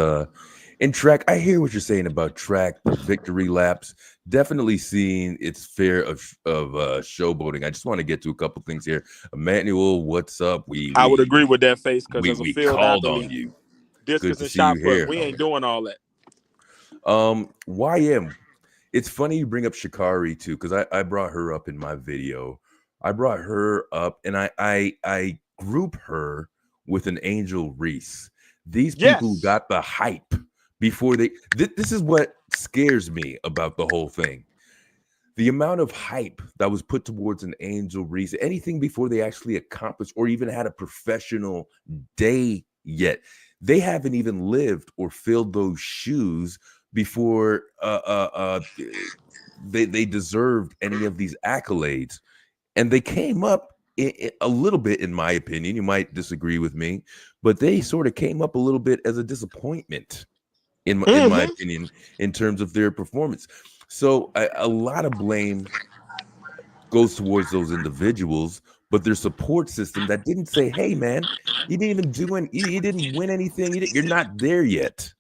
In track, I hear what you're saying about track, the victory laps. Definitely seeing its fair of showboating. I just want to get to a couple things here. Emmanuel, what's up? I would agree with that, Face, because we called on you. Discus and shot put. We ain't doing all that. YM. It's funny you bring up Sha'Carri too, because I brought her up in my video. I brought her up, and I group her with an Angel Reese. These people got the hype before they. This is what scares me about the whole thing. The amount of hype that was put towards an Angel Reese, anything before they actually accomplished or even had a professional day yet. They haven't even lived or filled those shoes before they deserved any of these accolades. And they came up a little bit, in my opinion. You might disagree with me, but they sort of came up a little bit as a disappointment, in my opinion, in terms of their performance. So a lot of blame goes towards those individuals, but their support system that didn't say, "Hey, man, you didn't even do any, you didn't win anything. You're not there yet.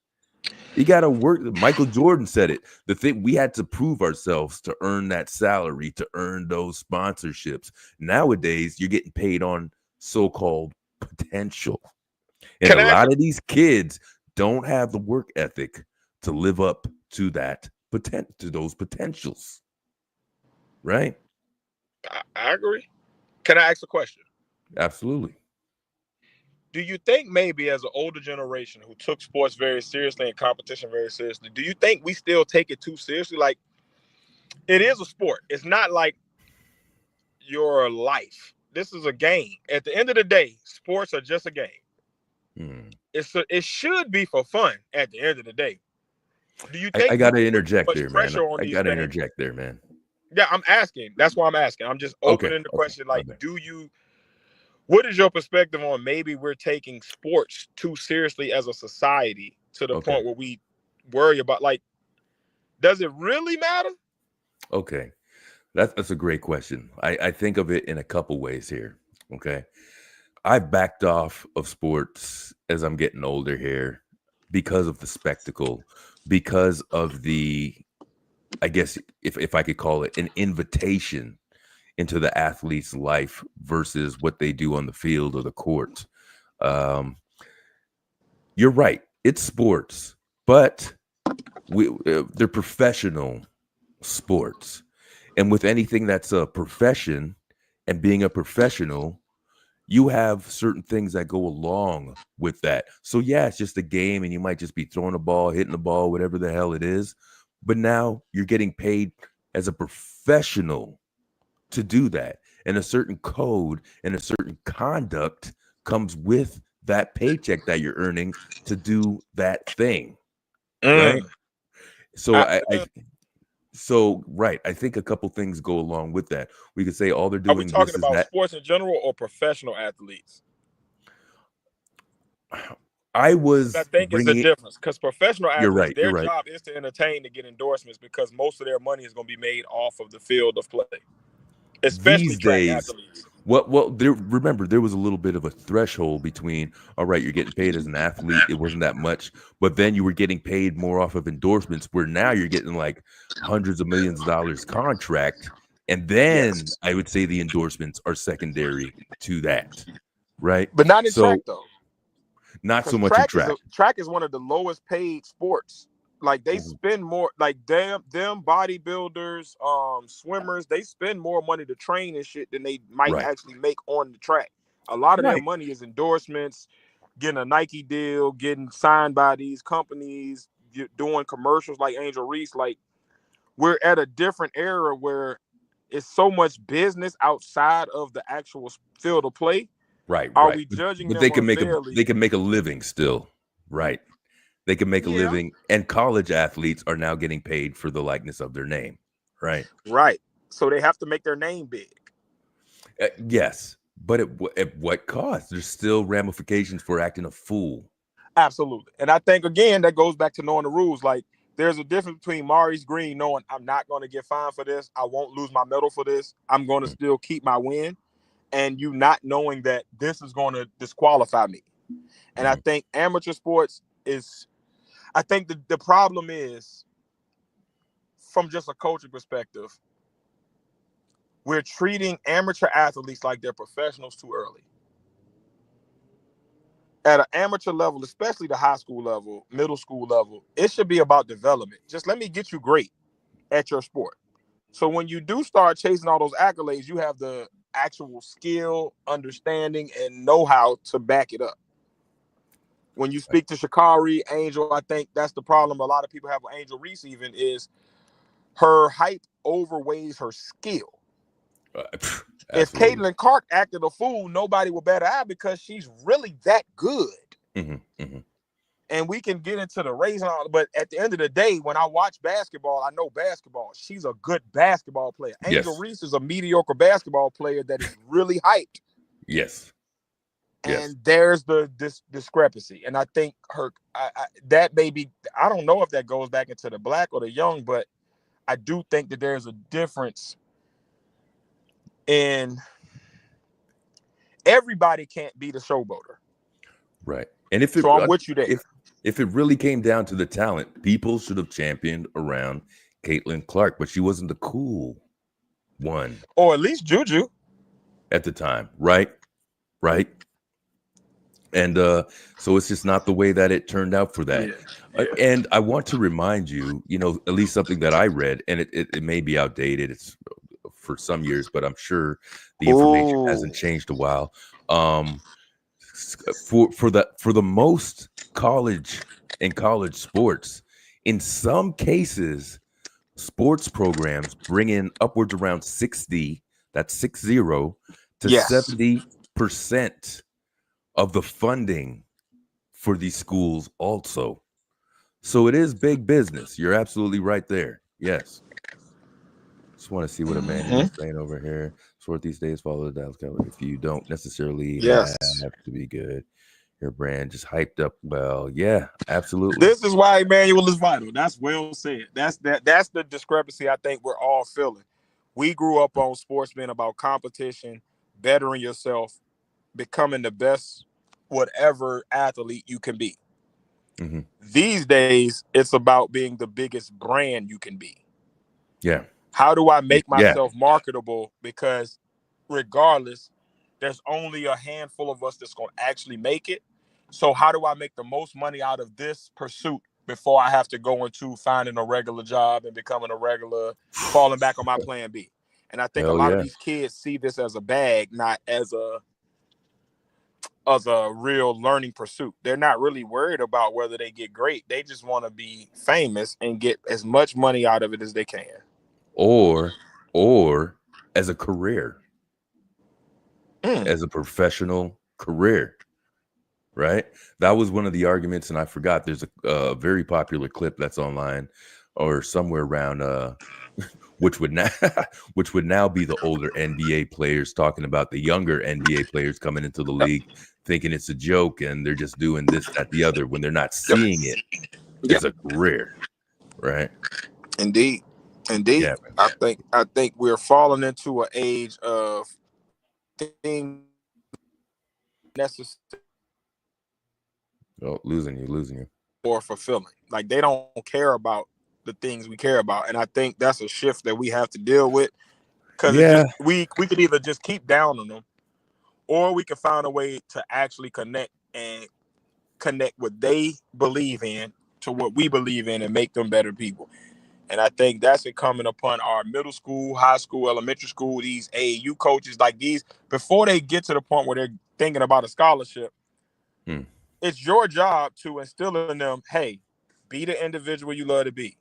You got to work." Michael Jordan said it. The thing, we had to prove ourselves to earn that salary, to earn those sponsorships. Nowadays, you're getting paid on so-called potential, and a lot of these kids don't have the work ethic to live up to that to those potentials, right? I agree. Can I ask a question? Absolutely. Do you think maybe as an older generation who took sports very seriously and competition very seriously, do you think we still take it too seriously? Like, it is a sport. It's not like your life. This is a game. At the end of the day, sports are just a game. It should be for fun at the end of the day. Do you think I got to interject there, man? I got to interject there, man. Yeah, I'm asking. That's why I'm asking. I'm just opening the question. Like, what is your perspective on maybe we're taking sports too seriously as a society to the point where we worry about, like, does it really matter? Okay. That's a great question. I think of it in a couple ways here. Okay. I backed off of sports as I'm getting older here because of the spectacle, because of the, I guess if I could call it, an invitation into the athlete's life versus what they do on the field or the court. You're right. It's sports, but they're professional sports. And with anything that's a profession and being a professional, you have certain things that go along with that. So yeah, it's just a game and you might just be throwing a ball, hitting the ball, whatever the hell it is. But now you're getting paid as a professional to do that. And a certain code and a certain conduct comes with that paycheck that you're earning to do that thing. Right. So I think a couple things go along with that. We could say all they're doing. Are we talking about sports in general or professional athletes? I think it's the difference, because professional athletes, their job is to entertain, to get endorsements, because most of their money is going to be made off of the field of play, especially these track days. athletes. Remember, there was a little bit of a threshold between, all right, you're getting paid as an athlete. It wasn't that much, but then you were getting paid more off of endorsements, where now you're getting like hundreds of millions of dollars contract. And then I would say the endorsements are secondary to that. Right. But not in track, though. Not so much in track. Track is one of the lowest paid sports. Like, they spend more, like them bodybuilders, swimmers, they spend more money to train and shit than they might actually make on the track. A lot of their money is endorsements, getting a Nike deal, getting signed by these companies, doing commercials like Angel Reese. Like, we're at a different era where it's so much business outside of the actual field of play. Right. Are we judging them unfairly? They can make a living still. Right. They can make a living, and college athletes are now getting paid for the likeness of their name. Right. Right. So they have to make their name big. Yes. But at what cost? There's still ramifications for acting a fool. Absolutely. And I think, again, that goes back to knowing the rules. Like, there's a difference between Maurice Green knowing I'm not going to get fined for this, I won't lose my medal for this, I'm going to still keep my win, and you not knowing that this is going to disqualify me. And I think amateur sports is, I think the problem is, from just a coaching perspective, we're treating amateur athletes like they're professionals too early. At an amateur level, especially the high school level, middle school level, it should be about development. Just let me get you great at your sport. So when you do start chasing all those accolades, you have the actual skill, understanding, and know-how to back it up. When you speak to Sha'Carri, Angel, I think that's the problem a lot of people have with Angel Reese even, is her hype overweighs her skill. If Caitlin Clark acted a fool, nobody would bat an eye because she's really that good. And we can get into the race and all, but at the end of the day, when I watch basketball, I know basketball. She's a good basketball player. Yes. Angel Reese is a mediocre basketball player that is really hyped. Yes. And there's the discrepancy. And I think that maybe, I don't know if that goes back into the black or the young, but I do think that there's a difference in everybody can't be the showboater. Right. And if it, So I'm with you there. If it really came down to the talent, people should have championed around Caitlin Clark, but she wasn't the cool one. Or at least Juju. At the time, right? Right. And so it's just not the way that it turned out for that. Yeah. And I want to remind you, at least something that I read, and it may be outdated. It's for some years, but I'm sure the information hasn't changed a while. For the most college sports, in some cases, sports programs bring in upwards around 60, that's 60 to 70% of the funding for these schools also. So it is big business. You're absolutely right there. Yes. Just want to see what Amanda is saying over here. Sport these days, follow the Dallas Cowboys. If you don't necessarily have to be good, your brand just hyped up. Well, yeah, absolutely. This is why Emmanuel is vital. That's well said. That's the discrepancy I think we're all feeling. We grew up on sports being about competition, bettering yourself, becoming the best whatever athlete you can be. Mm-hmm. These days, it's about being the biggest brand you can be. Yeah. How do I make myself marketable? Because regardless, there's only a handful of us that's going to actually make it. So how do I make the most money out of this pursuit before I have to go into finding a regular job and becoming a regular, falling back on my plan B? And I think a lot of these kids see this as a bag, not as a real learning pursuit. They're not really worried about whether they get great. They just want to be famous and get as much money out of it as they can. Or as a career, as a professional career, right? That was one of the arguments, and I forgot. There's a very popular clip that's online or somewhere around, which would now be the older NBA players talking about the younger NBA players coming into the league, thinking it's a joke, and they're just doing this, that, the other, when they're not seeing it as a career, right? Indeed. Yeah, I think we're falling into an age of things necessary. Oh, losing you. Or fulfilling. Like they don't care about the things we care about, and I think that's a shift that we have to deal with. Because we could either just keep down on them, or we could find a way to actually connect what they believe in to what we believe in and make them better people. And I think that's incumbent upon our middle school, high school, elementary school, these AAU coaches like these, before they get to the point where they're thinking about a scholarship. It's your job to instill in them, hey, be the individual you love to be.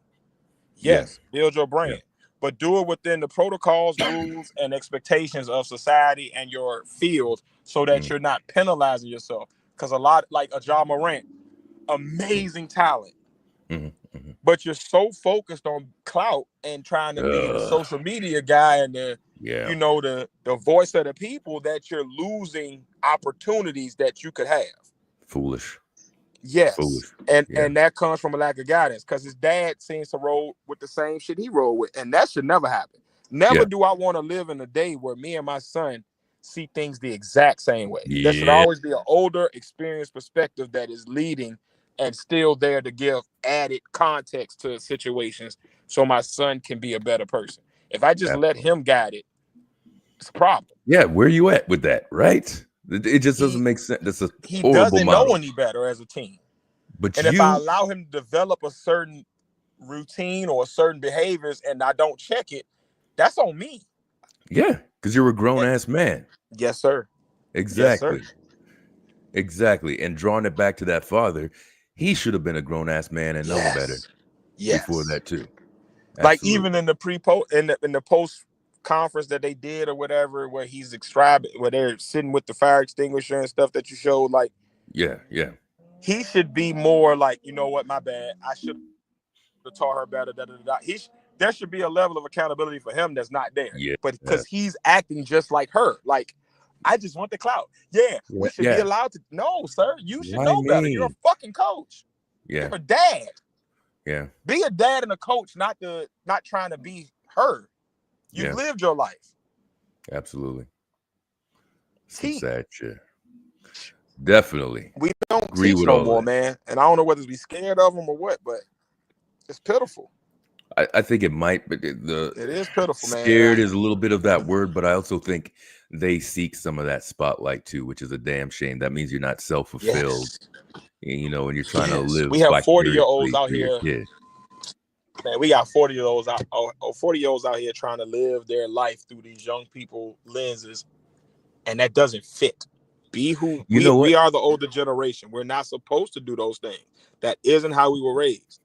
Yes, build your brand, but do it within the protocols, rules, and expectations of society and your field so that you're not penalizing yourself. Because a lot, like a Ja Morant, amazing talent. But you're so focused on clout and trying to be the social media guy and the voice of the people that you're losing opportunities that you could have. Foolish. Yes. Foolish. And that comes from a lack of guidance, because his dad seems to roll with the same shit he rolled with, and that should never happen. Never do I want to live in a day where me and my son see things the exact same way. There should always be an older, experienced perspective that is leading and still there to give added context to situations so my son can be a better person. If I just let him guide it, it's a problem. Yeah, where are you at with that, right? It just doesn't make sense. That's a he horrible doesn't model. know any better as a team. But if I allow him to develop a certain routine or certain behaviors and I don't check it, that's on me. Yeah, because you're a grown-ass man. Yes, sir. Exactly. Yes, sir. Exactly. And drawing it back to that father, he should have been a grown-ass man and known better before that too. Absolutely. Like even in the in the post conference that they did or whatever, where he's describing where they're sitting with the fire extinguisher and stuff that you showed, like he should be more like, you know what, my bad. I should have taught her better. Da, da, da, da. There should be a level of accountability for him that's not there. Yeah. But because he's acting just like her. Like, I just want the clout. Yeah, we should be allowed to. No, sir, you should know better. You're a fucking coach. Yeah. You're a dad. Yeah. Be a dad and a coach, not trying to be her. You've lived your life. Absolutely. Some sad shit. Definitely. We don't teach no more, man. And I don't know whether to be scared of them or what, but it's pitiful. I think it might, but it is pitiful, man. Scared is a little bit of that word, but I also think they seek some of that spotlight too, which is a damn shame. That means you're not self-fulfilled, you know, and you're trying to live. We have 40-year-olds out here. Man, we got 40-year-olds out here trying to live their life through these young people lenses, and that doesn't fit. Be who we are, the older generation. We're not supposed to do those things. That isn't how we were raised.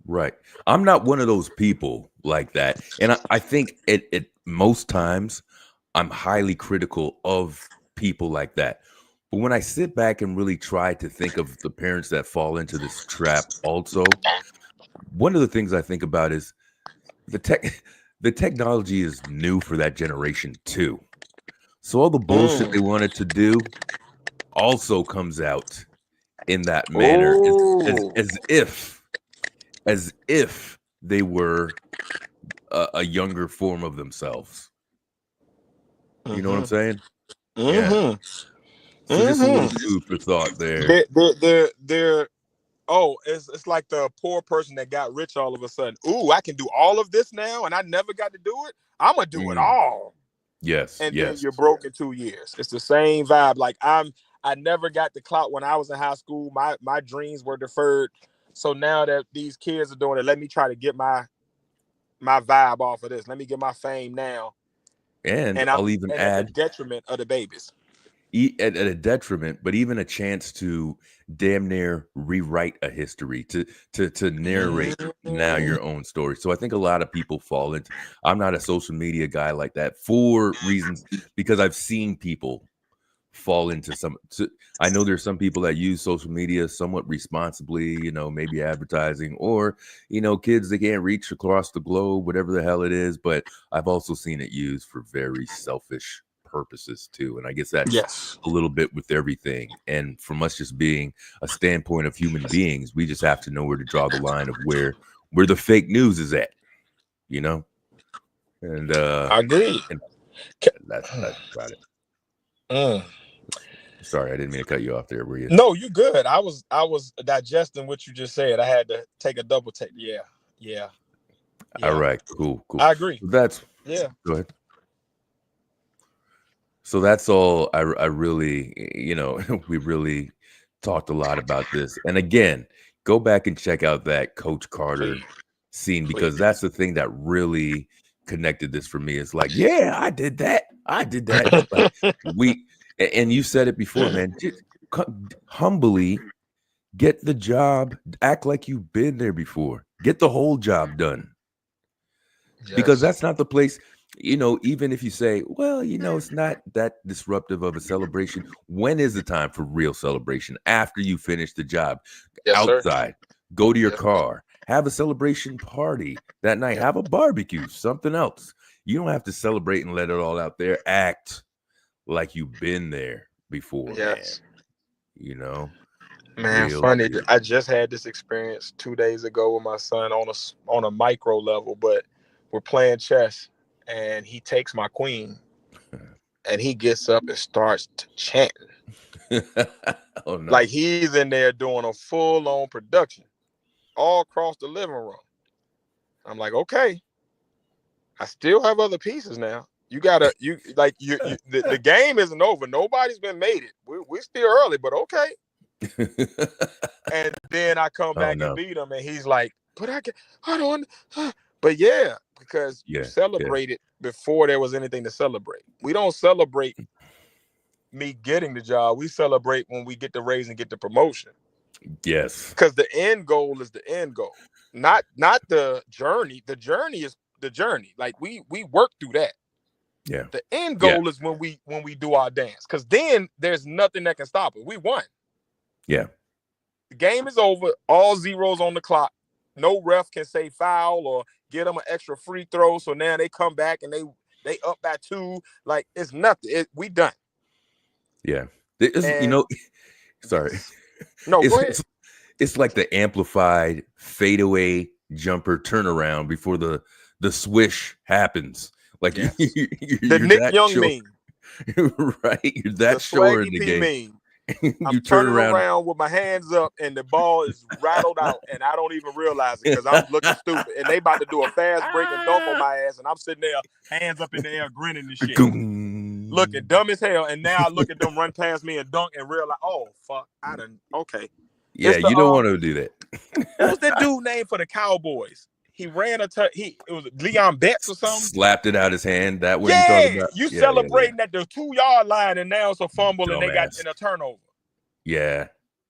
Right. I'm not one of those people like that. And I think at most times I'm highly critical of people like that. But when I sit back and really try to think of the parents that fall into this trap also, one of the things I think about is the technology is new for that generation too. So all the bullshit they wanted to do also comes out in that manner as if they were a younger form of themselves. You know what I'm saying? Yeah. So just a little food for thought there. It's like the poor person that got rich all of a sudden. Ooh, I can do all of this now, and I never got to do it. I'm gonna do it all. Yes. And then you're broke in 2 years. It's the same vibe. Like I never got the clout when I was in high school. My dreams were deferred. So now that these kids are doing it, let me try to get my vibe off of this. Let me get my fame now. And I'll even add at the detriment of the babies. At a detriment, but even a chance to damn near rewrite a history, to narrate now your own story. So I think a lot of people fall into. I'm not a social media guy like that for reasons, because I've seen people fall into I know there's some people that use social media somewhat responsibly, you know, maybe advertising, or, you know, kids that can't reach across the globe, whatever the hell it is. But I've also seen it used for very selfish purposes too. And I guess that's a little bit with everything. And from us just being a standpoint of human beings, we just have to know where to draw the line of where the fake news is at, you know? And I agree. And that's about it. Sorry, I didn't mean to cut you off there. Were you? No, you good. I was digesting what you just said. I had to take a double take. Yeah. All right. Cool. I agree. Go ahead. So that's all. I really, you know, we really talked a lot about this. And again, go back and check out that Coach Carter scene, because that's the thing that really connected this for me. It's like, yeah, I did that. Like, and you said it before, man. Just humbly get the job. Act like you've been there before. Get the whole job done. Because that's not the place. You know, even if you say, well, you know, it's not that disruptive of a celebration. When is the time for real celebration? After you finish the job. Outside, go to your car, have a celebration party that night, have a barbecue, something else. You don't have to celebrate and let it all out there. Act like you've been there before, man. You know? Man, funny. I just had this experience 2 days ago with my son on a micro level, but we're playing chess. And he takes my queen, and he gets up and starts chanting. Oh, no. Like he's in there doing a full-on production all across the living room. I'm like, okay, I still have other pieces now. The game isn't over. Nobody's been made it. We're still early, but okay. And then I come back and beat him, and he's like, but I don't. But yeah. Because you celebrated before there was anything to celebrate. We don't celebrate me getting the job. We celebrate when we get the raise and get the promotion. Yes. Because the end goal is the end goal, not the journey. The journey is the journey. Like we work through that. Yeah. The end goal is when we do our dance. Because then there's nothing that can stop it. We won. Yeah. The game is over. All zeros on the clock. No ref can say foul or get them an extra free throw. So now they come back and they up by 2. Like, it's nothing. We done. Yeah. Sorry. No, go ahead. It's like the amplified fadeaway jumper turnaround before the swish happens. Like, yes. you're Nick Young meme. Right? You're that sure in the game. Meme. You I'm turn turning around with my hands up and the ball is rattled out and I don't even realize it because I'm looking stupid and they about to do a fast break and dunk on my ass and I'm sitting there hands up in the air grinning and shit, looking dumb as hell. And now I look at them run past me and dunk and realize, oh fuck, I done Yeah, you don't want to do that. What was that dude name for the Cowboys? He ran it was Leon Betts or something. Slapped it out his hand. That what you talking about? You celebrating at the 2-yard line and now it's a fumble and they got in a turnover. Yeah.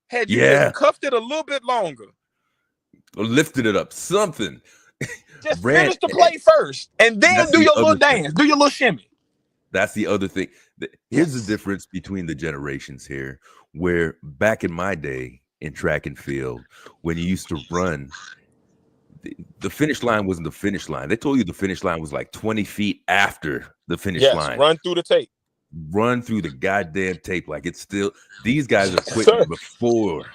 Had you just cuffed it a little bit longer, or lifted it up, something. Just finish the play first and then do your little dance, do your little shimmy. That's the other thing. Here's the difference between the generations here, where back in my day in track and field, when you used to run, the finish line wasn't the finish line. They told you the finish line was like 20 feet after the finish line. Run through the tape. Run through the goddamn tape like it's still. These guys are quitting before.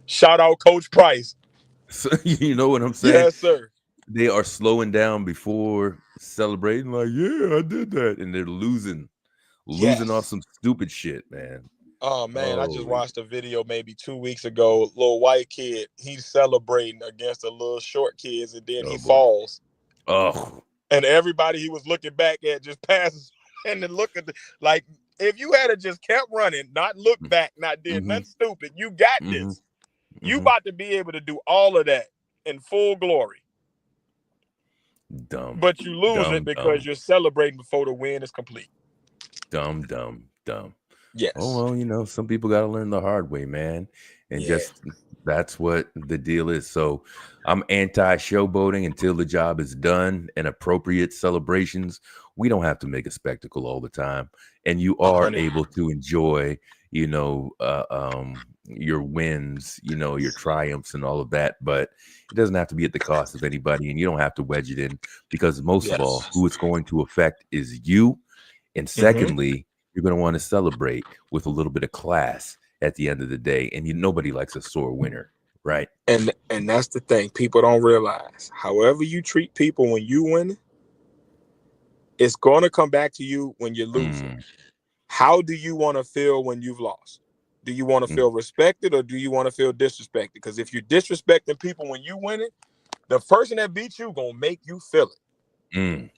Shout out Coach Price. So, you know what I'm saying? Yes, sir. They are slowing down before celebrating. Like, yeah, I did that, and they're losing off some stupid shit, man. Oh man, I just watched a video maybe 2 weeks ago. Little white kid, he's celebrating against the little short kids, and then he falls. Oh, and everybody he was looking back at just passes and then look at like if you had just kept running, not look back, not did nothing stupid, you got this. You about to be able to do all of that in full glory. Dumb. But you lose it because you're celebrating before the win is complete. Dumb. Yes. Oh, well, some people got to learn the hard way, man. And just that's what the deal is. So I'm anti-showboating until the job is done and appropriate celebrations. We don't have to make a spectacle all the time. And you are able to enjoy, your wins, your triumphs and all of that. But it doesn't have to be at the cost of anybody. And you don't have to wedge it in because most of all, who it's going to affect is you. And secondly, you're going to want to celebrate with a little bit of class at the end of the day. And nobody likes a sore winner, right? And that's the thing. People don't realize. However you treat people when you win, it's going to come back to you when you're losing. How do you want to feel when you've lost? Do you want to feel respected or do you want to feel disrespected? Because if you're disrespecting people when you win it, the person that beat you going to make you feel it.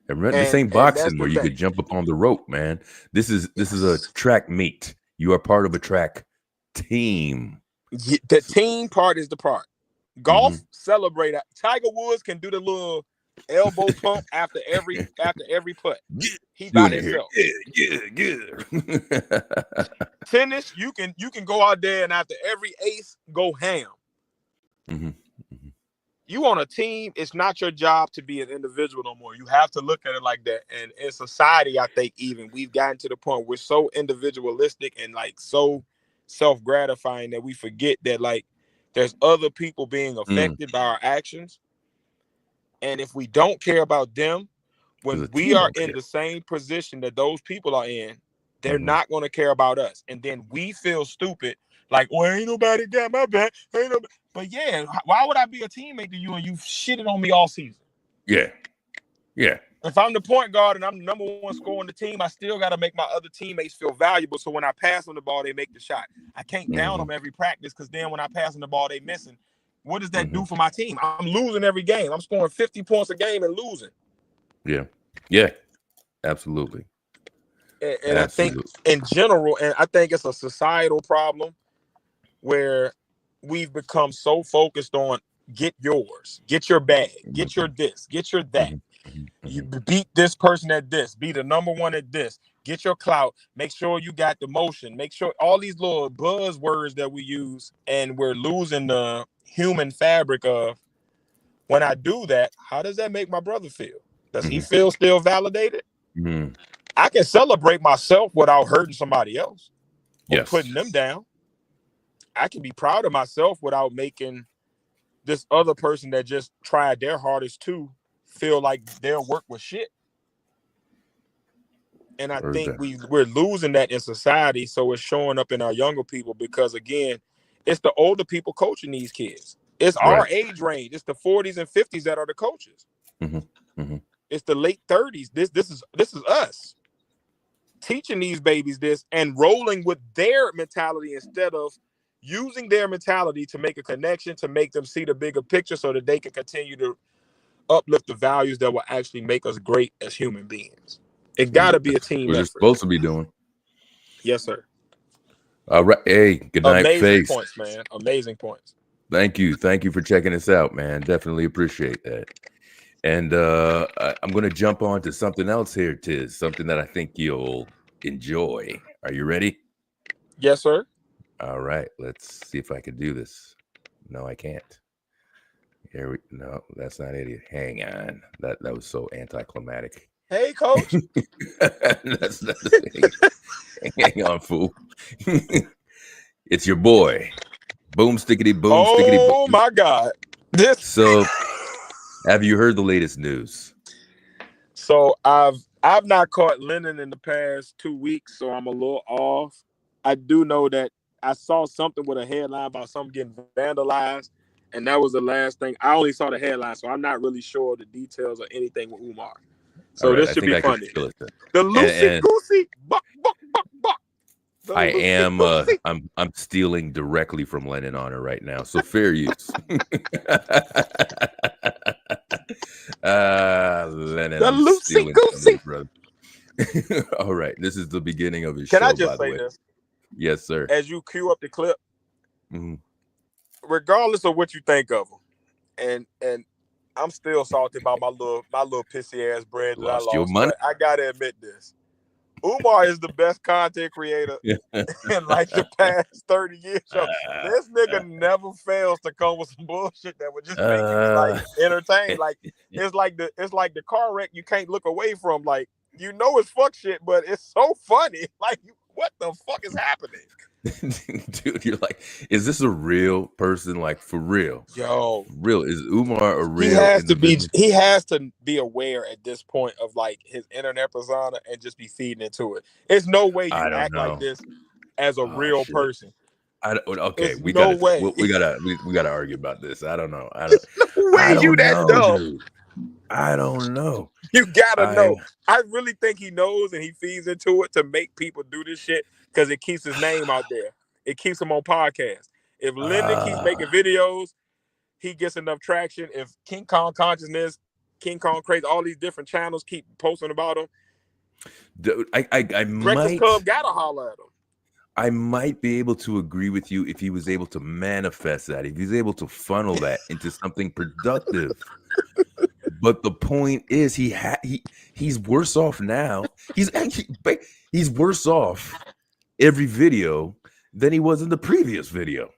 And this ain't boxing where you could jump up on the rope, man. This is a track meet. You are part of a track team. The team part is the part. Golf, celebrate. Tiger Woods can do the little elbow pump after every putt. He by himself. Yeah. Tennis, you can go out there and after every ace, go ham. You on a team, it's not your job to be an individual no more. You have to look at it like that. And in society, I think even we've gotten to the point we're so individualistic and like so self-gratifying that we forget that like there's other people being affected by our actions. And if we don't care about them, when we are in the same position that those people are in, they're not going to care about us. And then we feel stupid. Like, well, ain't nobody got my back. But yeah, why would I be a teammate to you and you shitted on me all season? Yeah. If I'm the point guard and I'm the number one scorer on the team, I still got to make my other teammates feel valuable. So when I pass them the ball, they make the shot. I can't down them every practice because then when I pass them the ball, they missing. What does that do for my team? I'm losing every game. I'm scoring 50 points a game and losing. Yeah, absolutely. And I think in general, and I think it's a societal problem where we've become so focused on get yours, get your bag, get your this, get your that. You beat this person at this, be the number one at this, get your clout, make sure you got the motion, make sure all these little buzzwords that we use, and we're losing the human fabric of when I do that, how does that make my brother feel? Does he feel still validated? I can celebrate myself without hurting somebody else or putting them down. I can be proud of myself without making this other person that just tried their hardest to feel like their work was shit. And I think we're losing that in society. So it's showing up in our younger people because, again, it's the older people coaching these kids. It's our age range. It's the 40s and 50s that are the coaches. It's the late 30s. This is us teaching these babies this and rolling with their mentality instead of using their mentality to make a connection, to make them see the bigger picture so that they can continue to uplift the values that will actually make us great as human beings. It got to be a team We're effort. supposed to be doing. Yes, sir. All right. Hey, good night, Amazing Face. points, man. Amazing points. Thank you. Thank you for checking us out, man. Definitely appreciate that. And I'm going to jump on to something else here, Tiz, something that I think you'll enjoy. Are you ready? Yes, sir. All right. Let's see if I can do this. No, I can't. No, that's not it. Hang on. That was so anticlimactic. Hey, coach. That's not the thing. Hang on, fool. It's your boy. Boom, stickity, boom, stickity, boom. Oh, my God. So, have you heard the latest news? So, I've not caught Lennon in the past 2 weeks, so I'm a little off. I do know that I saw something with a headline about something getting vandalized, and that was the last thing. I only saw the headline, so I'm not really sure of the details or anything with Umar. So this should be funny. The loosey goosey, buck, buck, buck, buck. I am. I'm stealing directly from Lennon Honor right now, so fair use. Lennon, the loosey goosey, brother. All right, this is the beginning of his show. Can I just say this? Yes, sir. As you cue up the clip, regardless of what you think of him, and I'm still salty about my little pissy ass bread that Lost I lost. your money. I gotta admit this. Umar is the best content creator in like the past 30 years. So this nigga never fails to come with some bullshit that would just make you like entertained. Like it's like the car wreck you can't look away from. Like, you know it's fuck shit, but it's so funny. Like, what the fuck is happening? Dude, you're like, is this a real person? Like, for real? Yo, real, is Umar a real? He has to be aware at this point of like his internet persona and just be feeding into it. There's no way you act like this as a real person. Okay, There's we no gotta argue about this. I don't know. There's no way you that dumb. Dude. I don't know. You gotta know. I really think he knows and he feeds into it to make people do this shit because it keeps his name out there. It keeps him on podcasts. If Lyndon keeps making videos, he gets enough traction. If King Kong Consciousness, King Kong Crazy, all these different channels keep posting about him, dude, I Breakfast Club gotta holler at him. I might be able to agree with you if he was able to manifest that, if he's able to funnel that into something productive. But the point is, he's worse off now. He's worse off every video than he was in the previous video.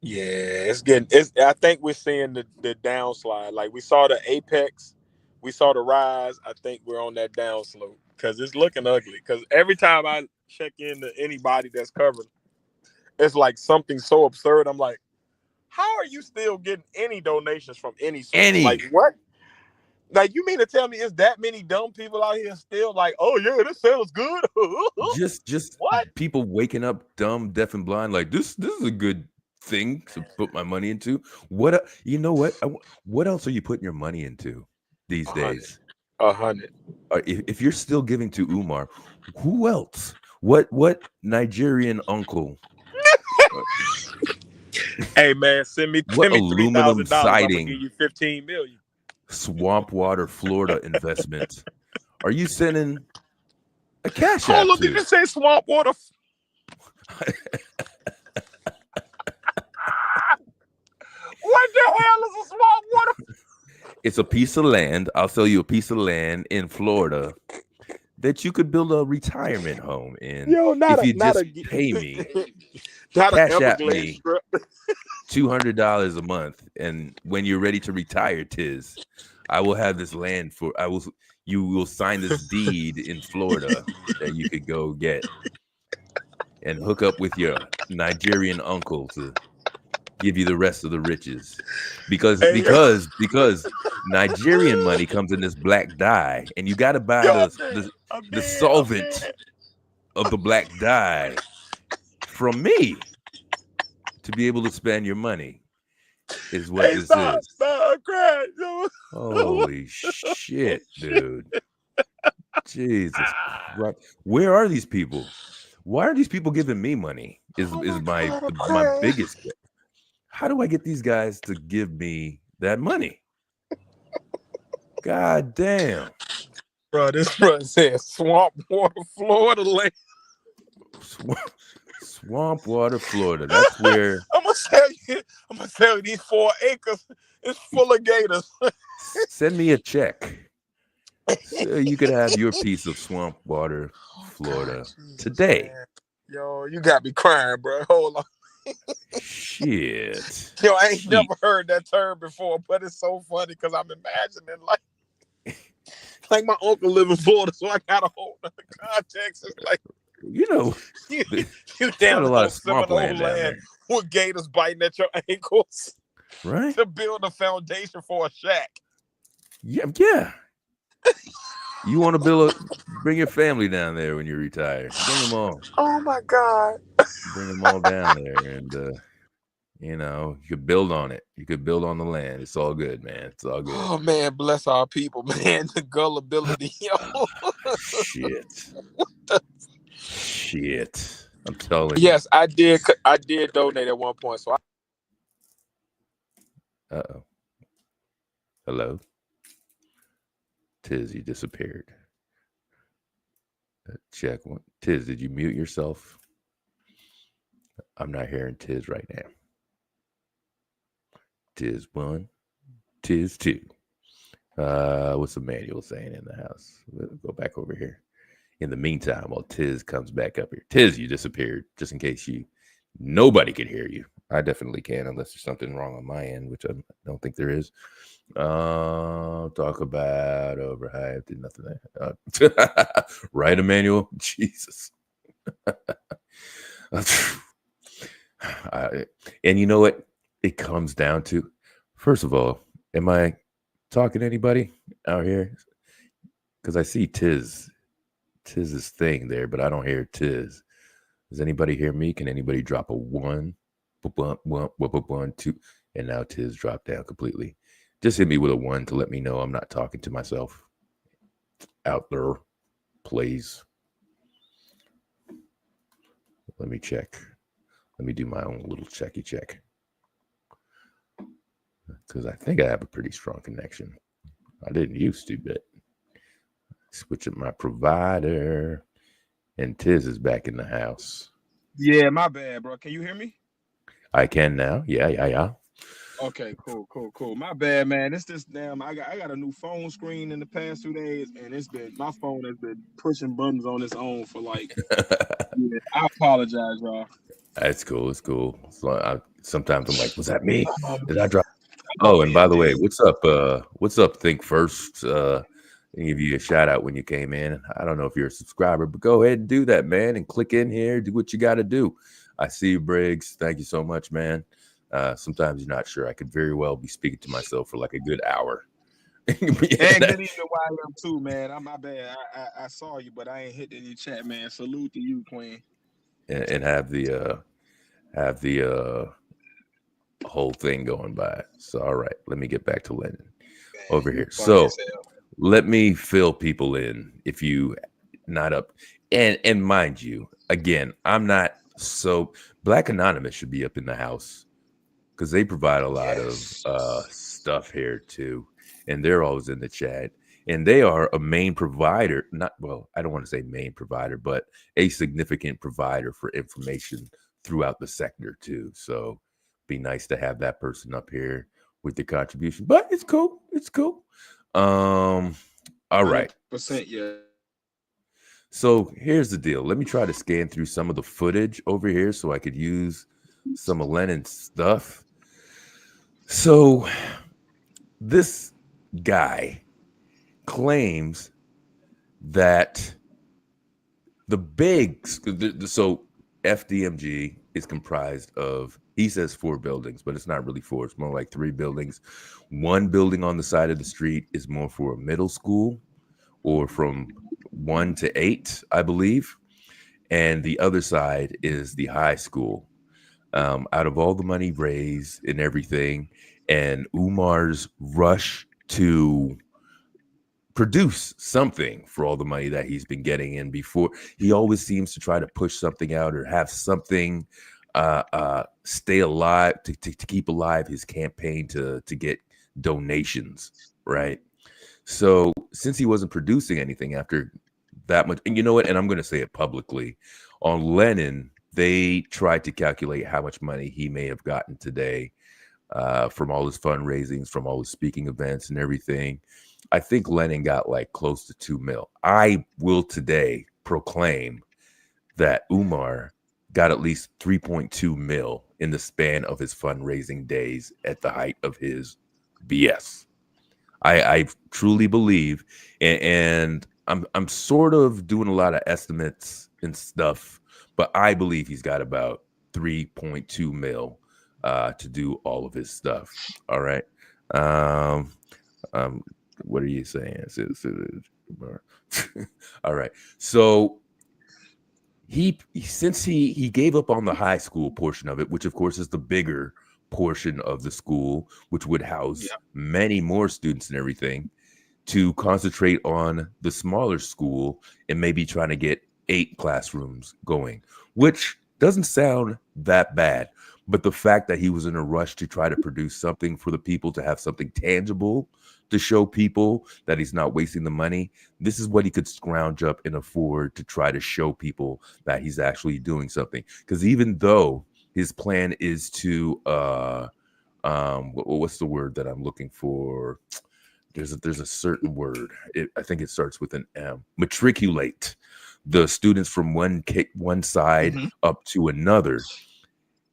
Yeah, I think we're seeing the downslide. Like, we saw the apex, we saw the rise. I think we're on that downslope because it's looking ugly. Because every time I check into anybody that's covered, it's like something so absurd. I'm like, how are you still getting any donations from any source? Like, what? Like, you mean to tell me it's that many dumb people out here still like, oh yeah, this sounds good? just what? People waking up dumb, deaf, and blind like this is a good thing to put my money into. What you know what? What else are you putting your money into these days? 100. If you're still giving to Umar, who else? What Nigerian uncle? Hey man, send me aluminum $3,000. siding? I'm gonna give you $15 million. Swamp Water, Florida investment. Are you sending a cash app? Hold on, did you say Swamp Water? What the hell is a Swamp Water? It's a piece of land. I'll sell you a piece of land in Florida that you could build a retirement home in. Yo, pay me, cash app me $200 a month, and when you're ready to retire, Tiz, I will have this land you will sign this deed in Florida that you could go get, and hook up with your Nigerian uncle to give you the rest of the riches, because Nigerian money comes in this black dye, and you got to buy the solvent of the black dye from me to be able to spend your money. Is what this is. Stop crying, yo. Holy shit, dude! Jesus Christ. Where are these people? Why are these people giving me money? Is my biggest. How do I get these guys to give me that money? God damn. Bro, this bro said Swamp Water, Florida land. Swamp Water, Florida. That's where I'm gonna tell you these 4 acres is full of gators. send me a check so you could have your piece of Swamp Water, Florida today. Man. Yo, you got me crying, bro. Hold on. Shit. Yo, I ain't never heard that term before, but it's so funny because I'm imagining like my uncle live in Florida, so I got a whole other context. It's like, you down a lot of Seminole swampland down there, with gators biting at your ankles right? to build a foundation for a shack. Yeah. You want to bring your family down there when you retire. Bring them all. Oh my God. Bring them all down there, and you could build on it. You could build on the land. It's all good, man. It's all good. Oh man, bless our people, man. The gullibility, yo. Shit. I'm telling you. Yes, I did donate at one point. So Uh-oh. Hello? Tiz, you disappeared. Check one. Tiz, did you mute yourself? I'm not hearing Tiz right now. Tiz 1, Tiz 2. What's Emmanuel saying in the house? We'll go back over here. In the meantime, while Tiz comes back up here. Tiz, you disappeared. Just in case nobody can hear you. I definitely can, unless there's something wrong on my end, which I don't think there is. Talk about overhyped and nothing there. Right, Emmanuel? Jesus. And you know what? It comes down to, first of all, am I talking to anybody out here? Because I see Tiz's thing there, but I don't hear Tiz. Does anybody hear me? Can anybody drop a 1, 1, 2? And now Tiz dropped down completely. Just hit me with a 1 to let me know I'm not talking to myself out there, please. Let me check. Let me do my own little check. Because I think I have a pretty strong connection. I didn't used to, but switch up my provider. And Tiz is back in the house. Yeah, my bad, bro. Can you hear me? I can now. Yeah. Okay, cool. My bad, man. It's this damn. I got a new phone screen in the past 2 days, and my phone has been pushing buttons on its own for like. Yeah, I apologize, y'all. It's cool. So sometimes I'm like, was that me? Did I drop? Oh, and by the way, what's up? What's up? Think First. Give you a shout out when you came in. I don't know if you're a subscriber, but go ahead and do that, man, and click in here. Do what you got to do. I see you, Briggs. Thank you so much, man. Sometimes you're not sure. I could very well be speaking to myself for like a good hour. And good evening, YM too, man. I'm my bad. I saw you, but I ain't hit any chat, man. Salute to you, Queen. And have the whole thing going by. So all right, let me get back to Lennon over here. So let me fill people in if you not up. And mind you, again, I'm not so Black Anonymous should be up in the house because they provide a lot of stuff here too. And they're always in the chat. And they are a main provider, I don't want to say main provider, but a significant provider for information throughout the sector too. So be nice to have that person up here with the contribution. But it's cool. All right. % yeah. So here's the deal. Let me try to scan through some of the footage over here so I could use some of Lennon's stuff. So this guy claims that FDMG is comprised of, he says 4 buildings, but it's not really 4. It's more like 3 buildings. One building on the side of the street is more for a middle school or from 1 to 8, I believe. And the other side is the high school. Out of all the money raised and everything, and Umar's rush to produce something for all the money that he's been getting in before, he always seems to try to push something out or have something stay alive, to keep alive his campaign to get donations, right? So since he wasn't producing anything after that much, and you know what, and I'm going to say it publicly, on Lenin, they tried to calculate how much money he may have gotten today from all his fundraisings, from all his speaking events and everything. I think Lenin got like close to 2 mil. I will today proclaim that Umar got at least 3.2 mil in the span of his fundraising days at the height of his BS. I truly believe, and I'm sort of doing a lot of estimates and stuff, but I believe he's got about 3.2 mil to do all of his stuff. All right. What are you saying? All right. So since he gave up on the high school portion of it, which of course is the bigger portion of the school, which would house many more students and everything, to concentrate on the smaller school and maybe trying to get 8 classrooms going, which doesn't sound that bad. But the fact that he was in a rush to try to produce something for the people, to have something tangible to show people that he's not wasting the money, this is what he could scrounge up and afford to try to show people that he's actually doing something. Because even though his plan is to what's the word that I'm looking for? There's a certain word. I think it starts with an M. Matriculate the students from one side up to another.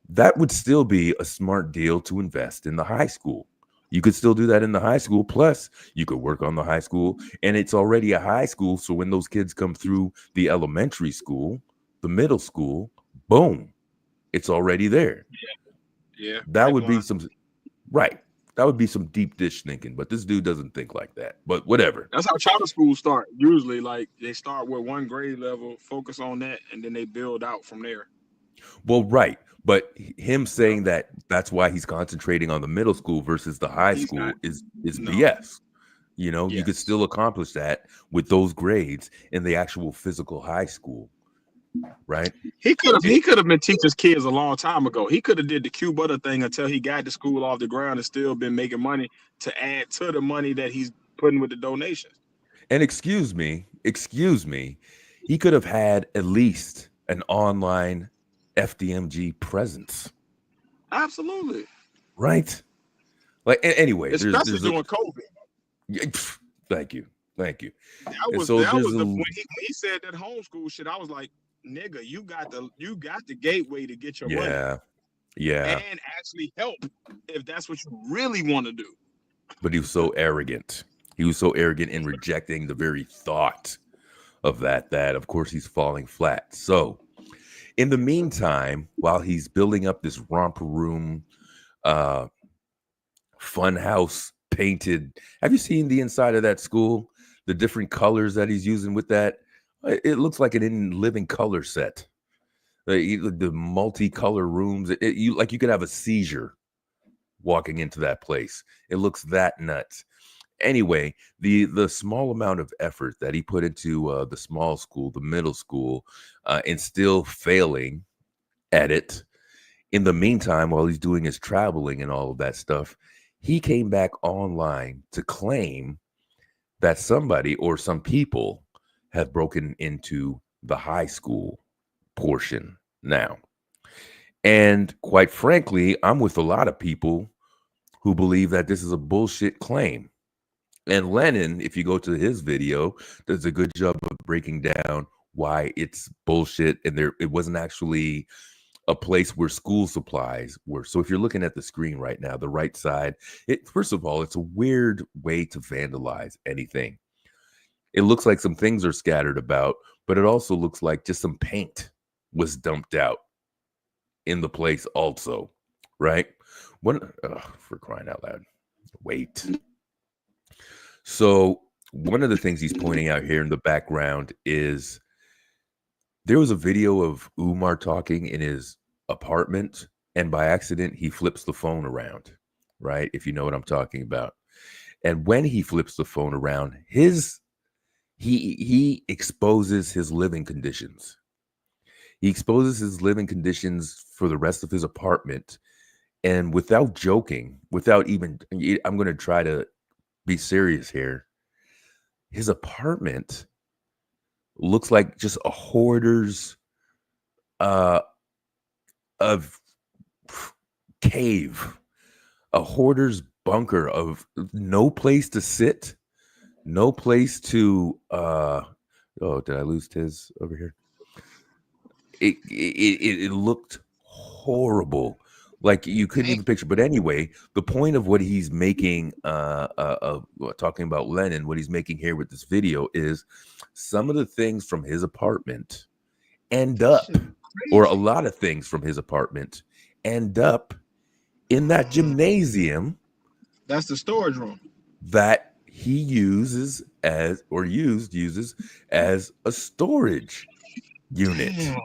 That would still be a smart deal to invest in the high school. You could still do that in the high school. Plus, you could work on the high school, and it's already a high school. So when those kids come through the elementary school, the middle school, boom, it's already there. Yeah. That would be That would be some deep dish thinking, but this dude doesn't think like that. But whatever. That's how charter schools start. Usually, like, they start with one grade level, focus on that, and then they build out from there. Well, right. But him saying that that's why he's concentrating on the middle school versus the high school is BS. You know, you could still accomplish that with those grades in the actual physical high school, right? He could have been teaching kids a long time ago. He could have did the Q Butter thing until he got the school off the ground and still been making money to add to the money that he's putting with the donations. And excuse me, he could have had at least an online FDMG presence. Absolutely. Right? Like, anyway, especially during COVID. Thank you. That was when he said that homeschool shit. I was like, nigga, you got the gateway to get your money. Yeah. And actually help if that's what you really want to do. But he was so arrogant. He was so arrogant in rejecting the very thought of that of course he's falling flat. So in the meantime, while he's building up this romper room, fun house painted, have you seen the inside of that school? The different colors that he's using with that, it looks like an in living color set. The multicolor rooms, you could have a seizure walking into that place. It looks that nuts. Anyway, the small amount of effort that he put into the small school, the middle school, and still failing at it. In the meantime, while he's doing his traveling and all of that stuff, he came back online to claim that somebody or some people have broken into the high school portion now. And quite frankly, I'm with a lot of people who believe that this is a bullshit claim. And Lenin, if you go to his video, does a good job of breaking down why it's bullshit, and it wasn't actually a place where school supplies were. So if you're looking at the screen right now, the right side, first of all, it's a weird way to vandalize anything. It looks like some things are scattered about, but it also looks like just some paint was dumped out in the place also, right? For crying out loud. Wait. So one of the things he's pointing out here in the background is there was a video of Umar talking in his apartment, and by accident, he flips the phone around, right? If you know what I'm talking about. And when he flips the phone around, he exposes his living conditions. He exposes his living conditions for the rest of his apartment. And without joking, I'm going to try to be serious here. His apartment looks like just a hoarder's of cave, a hoarder's bunker of no place to sit, no place to did I lose Tiz over here? It looked horrible. Like you couldn't even picture. But anyway, the point of what he's making, talking about Lennon, what he's making here with this video is some of the things from his apartment end up, or a lot of things from his apartment end up in that gymnasium. That's the storage room that he uses as a storage unit. Damn.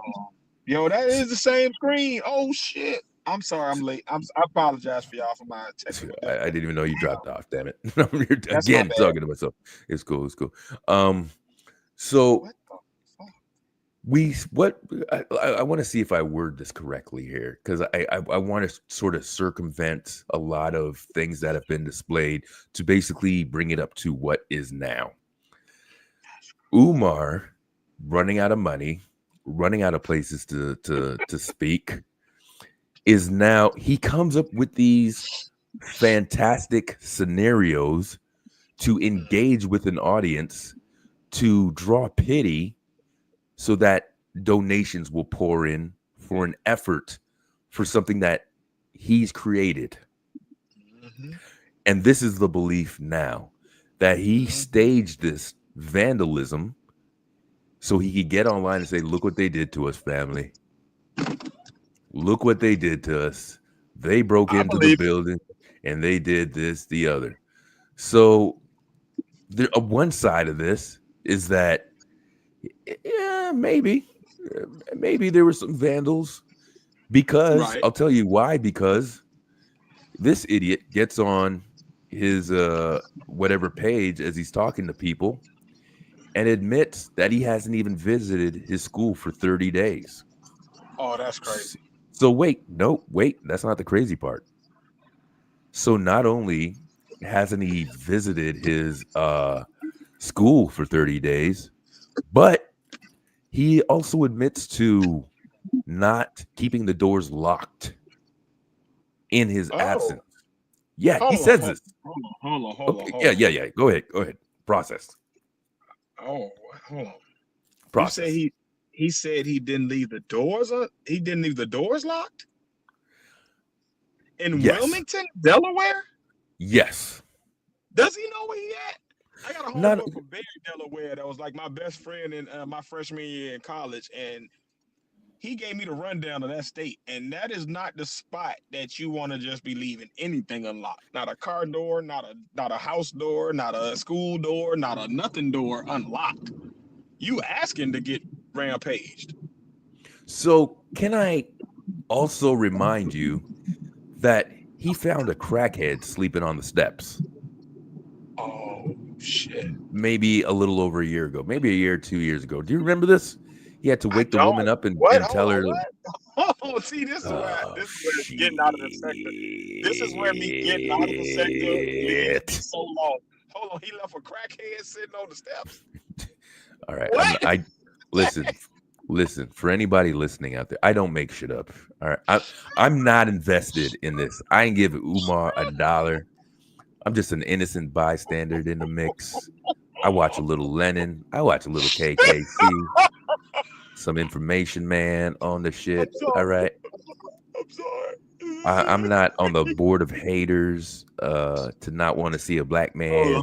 Yo, that is the same screen. Oh shit. I'm sorry, I'm late. I apologize for y'all for my technical. I didn't even know you dropped off. Damn it! I'm here again talking to myself. It's cool. It's cool. So I want to see if I word this correctly here, because I want to sort of circumvent a lot of things that have been displayed to basically bring it up to what is now. Umar running out of money, running out of places to speak. Is now he comes up with these fantastic scenarios to engage with an audience, to draw pity so that donations will pour in for an effort for something that he's created. Mm-hmm. And this is the belief now that he staged this vandalism so he could get online and say, look what they did to us, family. Look what they did to us. They broke into the building and they did this, the other. So one side of this is that, yeah, maybe there were some vandals, because I'll tell you why, because this idiot gets on his whatever page as he's talking to people and admits that he hasn't even visited his school for 30 days. Oh, that's crazy. So wait, that's not the crazy part. So not only hasn't he visited his school for 30 days, but he also admits to not keeping the doors locked in his absence. Yeah, he says this. Hold on. Yeah. Go ahead. Process. Oh, hold on. Process. You say he said he didn't leave the doors he didn't leave the doors locked? In Wilmington, Delaware? Yes. Does he know where he at? I got a homeboy from Barry, Delaware that was like my best friend in my freshman year in college, and he gave me the rundown of that state, and that is not the spot that you want to just be leaving anything unlocked. Not a car door, not a house door, not a school door, not a nothing door unlocked. You asking to get rampaged. So can I also remind you that he found a crackhead sleeping on the steps? Oh shit. Maybe a little over a year ago, maybe a year or 2 years ago. Do you remember this? He had to wake the woman up and tell her. Oh, see, this is where it's getting out of the sector. This is where me getting out of the sector is so long. Hold on, he left a crackhead sitting on the steps. All right, I listen. For anybody listening out there, I don't make shit up. All right, I'm not invested in this. I ain't give Umar $1. I'm just an innocent bystander in the mix. I watch a little Lennon. I watch a little KKC. Some Information Man on the shit. All right. I'm sorry. I'm not on the board of haters to not want to see a black man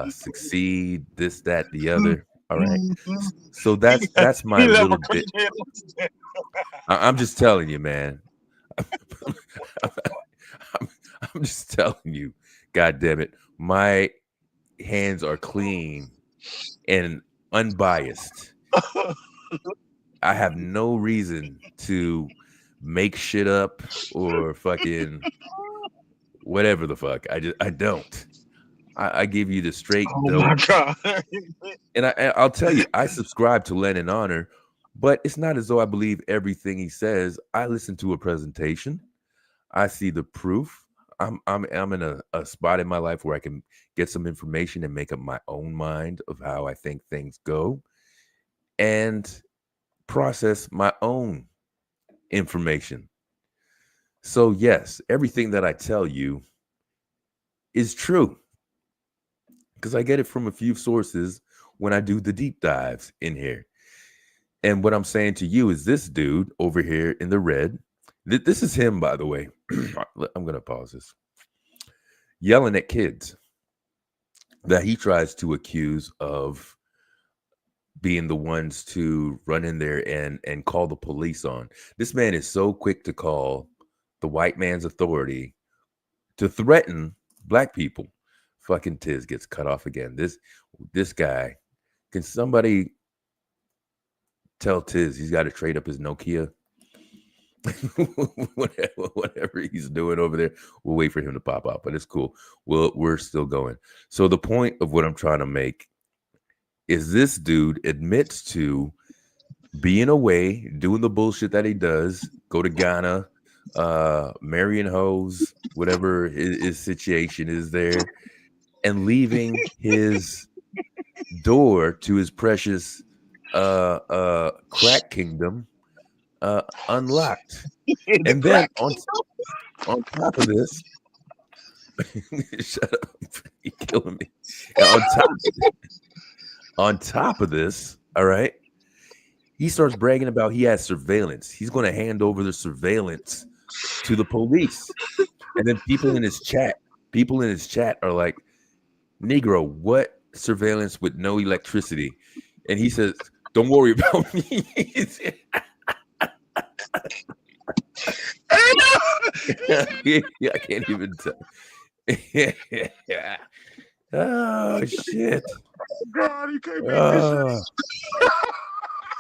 succeed, this, that, the other. All right. So that's my He left little a bit. crackhead. I'm just telling you, man. I'm just telling you. God damn it. My hands are clean and unbiased. I have no reason to make shit up or fucking whatever the fuck. I don't. I give you the straight Oh dope. my God. And I'll tell you, I subscribe to Len and Honor, but it's not as though I believe everything he says. I listen to a presentation. I see the proof. I'm in a spot in my life where I can get some information and make up my own mind of how I think things go and process my own information. So yes, everything that I tell you is true because I get it from a few sources when I do the deep dives in here. And what I'm saying to you is this dude over here in the red, this is him, by the way. I'm going to pause this. Yelling at kids that he tries to accuse of being the ones to run in there and call the police on. This man is so quick to call the white man's authority to threaten black people. Fucking Tiz gets cut off again. This guy, can somebody tell Tiz he's got to trade up his Nokia? whatever he's doing over there, we'll wait for him to pop out, but it's cool. We're still going. So the point of what I'm trying to make is this dude admits to being away, doing the bullshit that he does, go to Ghana, marrying hoes, whatever his situation is there, and leaving his door to his precious crack kingdom unlocked. And then on top of this, shut up, you're killing me. And on top of this, all right, he starts bragging about he has surveillance. He's going to hand over the surveillance to the police. And then people in his chat are like, Negro, what surveillance with no electricity? And he says, don't worry about me. Yeah, I can't even tell. Oh shit! God, you can't make this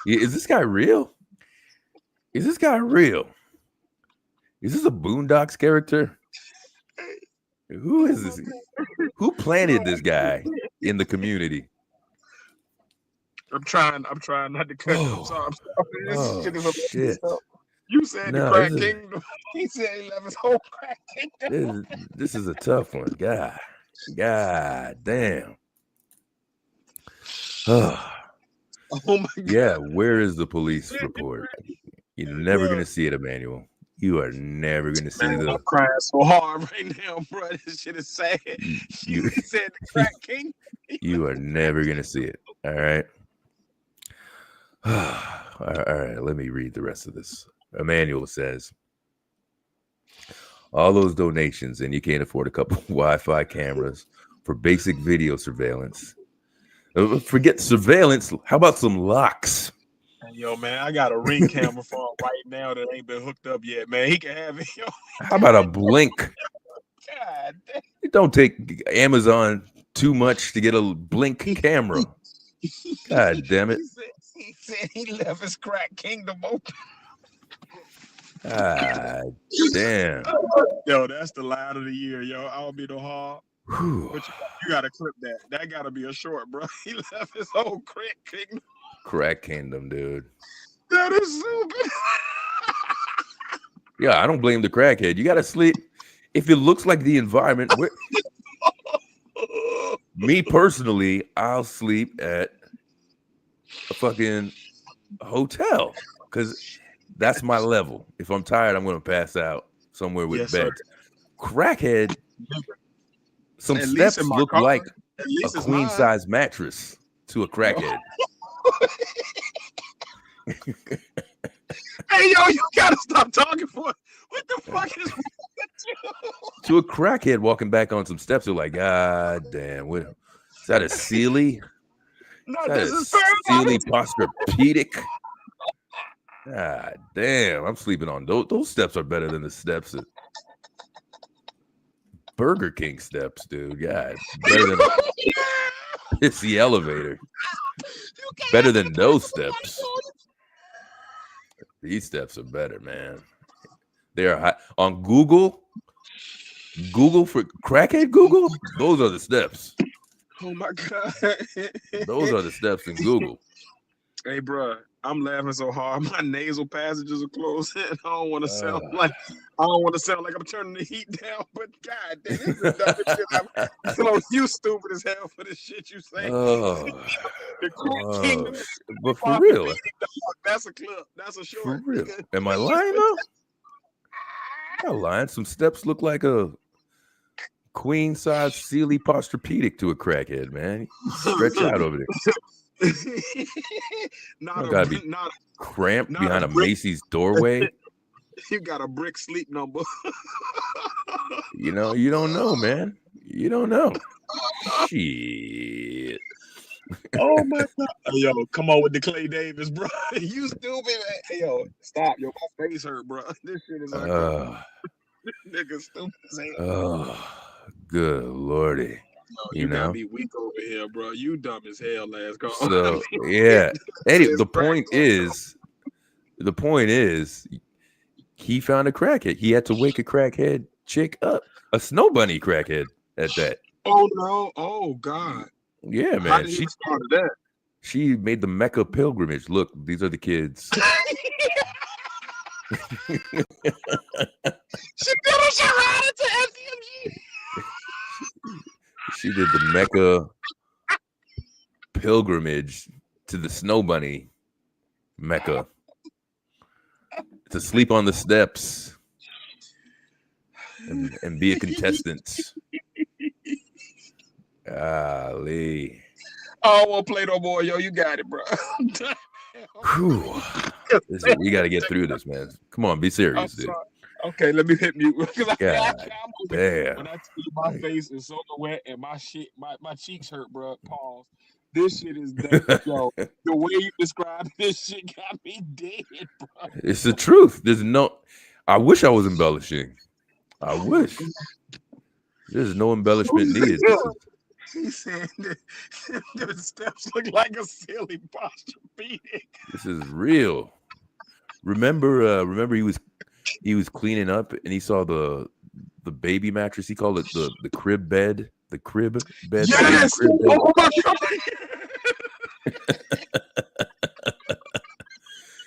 shit. Is this guy real? Is this guy real? Is this a Boondocks character? Who is this? Who planted this guy in the community? I'm trying not to cut you. I'm sorry. This shit is a shit. You said No, the crack this is- kingdom. He said he left his whole crack kingdom. This is a tough one. God damn. Oh my God. Yeah, where is the police report? You're never gonna see it, Emmanuel. You are never gonna see Man, the. I'm crying so hard right now, bro. This shit is sad. You- He said the crack king. You are never gonna see it. All right. All right. Let me read the rest of this. Emmanuel says, all those donations, and you can't afford a couple Wi-Fi cameras for basic video surveillance. Forget surveillance. How about some locks? Yo, man, I got a Ring camera for him right now that ain't been hooked up yet, man. He can have it. Yo, How about a blink? God damn. It don't take Amazon too much to get a blink camera. God damn it. He said he left his crack kingdom open. God damn. Yo, that's the line of the year, yo. I'll be no hard. Whew. But you gotta clip that. That gotta be a short, bro. He left his whole crack kingdom. Crack kingdom, dude. That is stupid. Yeah, I don't blame the crackhead. You gotta sleep. If it looks like the environment, me personally, I'll sleep at a fucking hotel because that's my level. If I'm tired, I'm gonna pass out somewhere with Yes, sir. beds. Crackhead, some At least steps in my look car, like At a least it's mine. queen size mattress to a crackhead. Hey, yo, you gotta stop talking for it. What the fuck is wrong with you? To a crackhead walking back on some steps, they're like, God damn, what is that, a Sealy? No, That this is is Sealy Posturepedic. God damn, I'm sleeping on those. Those steps are better than the steps at Burger King steps, dude. God, better than a pissy elevator. Better than those steps. These steps are better, man. They are high. On Google for crackhead Google. Those are the steps. Oh my God. Those are the steps in Google. Hey, bro, I'm laughing so hard. My nasal passages are closed. I don't want to sound like I'm turning the heat down. But God, damn, this is the dumbest shit ever. So you stupid as hell for the shit you say. The Crack Kingdom. But for real, That's a clip. That's a short. for real. nigga. Am I lying though? I'm not lying. Some steps look like a queen size Sealy Posturepedic to a crackhead, man. You stretch out over there. Not Gotta be not cramped not behind a a brick. Macy's doorway. you got a brick sleep number. You know, you don't know, man. You don't know. Shit. Oh my God. Hey, yo, come on with the Clay Davis, bro. You stupid, man. Hey, yo, stop. Yo, my face hurt, bro. This shit is like this nigga stupid as hell. Oh, good lordy. Yo, You gotta know. be weak over here, bro. You dumb as hell, last call. So yeah. Anyway, It's the point is, he found a crackhead. He had to wake a crackhead chick up, a snow bunny crackhead at that. Oh no! Oh God! Yeah, How man. did he start that? She made the Mecca pilgrimage. Look, these are the kids. She finished her ride to FCMG. She did the Mecca pilgrimage to the snow bunny Mecca to sleep on the steps and be a contestant. Golly. Oh, I won't play no more, yo. You got it, bro. Whew. We got to get through this, man. Come on, be I'm serious, dude. sorry. Okay, let me hit mute. God damn. When I tell you my face is so wet and my cheeks hurt, bro. Pause. This shit is dead, yo. The way you describe this shit got me dead, bro. It's the truth. I wish I was embellishing. I wish. There's no embellishment needed. He said the steps look like a silly posturepedic. This is real. Remember he was cleaning up and he saw the baby mattress. He called it the crib bed. The crib bed. Yes! Crib bed. Oh my God.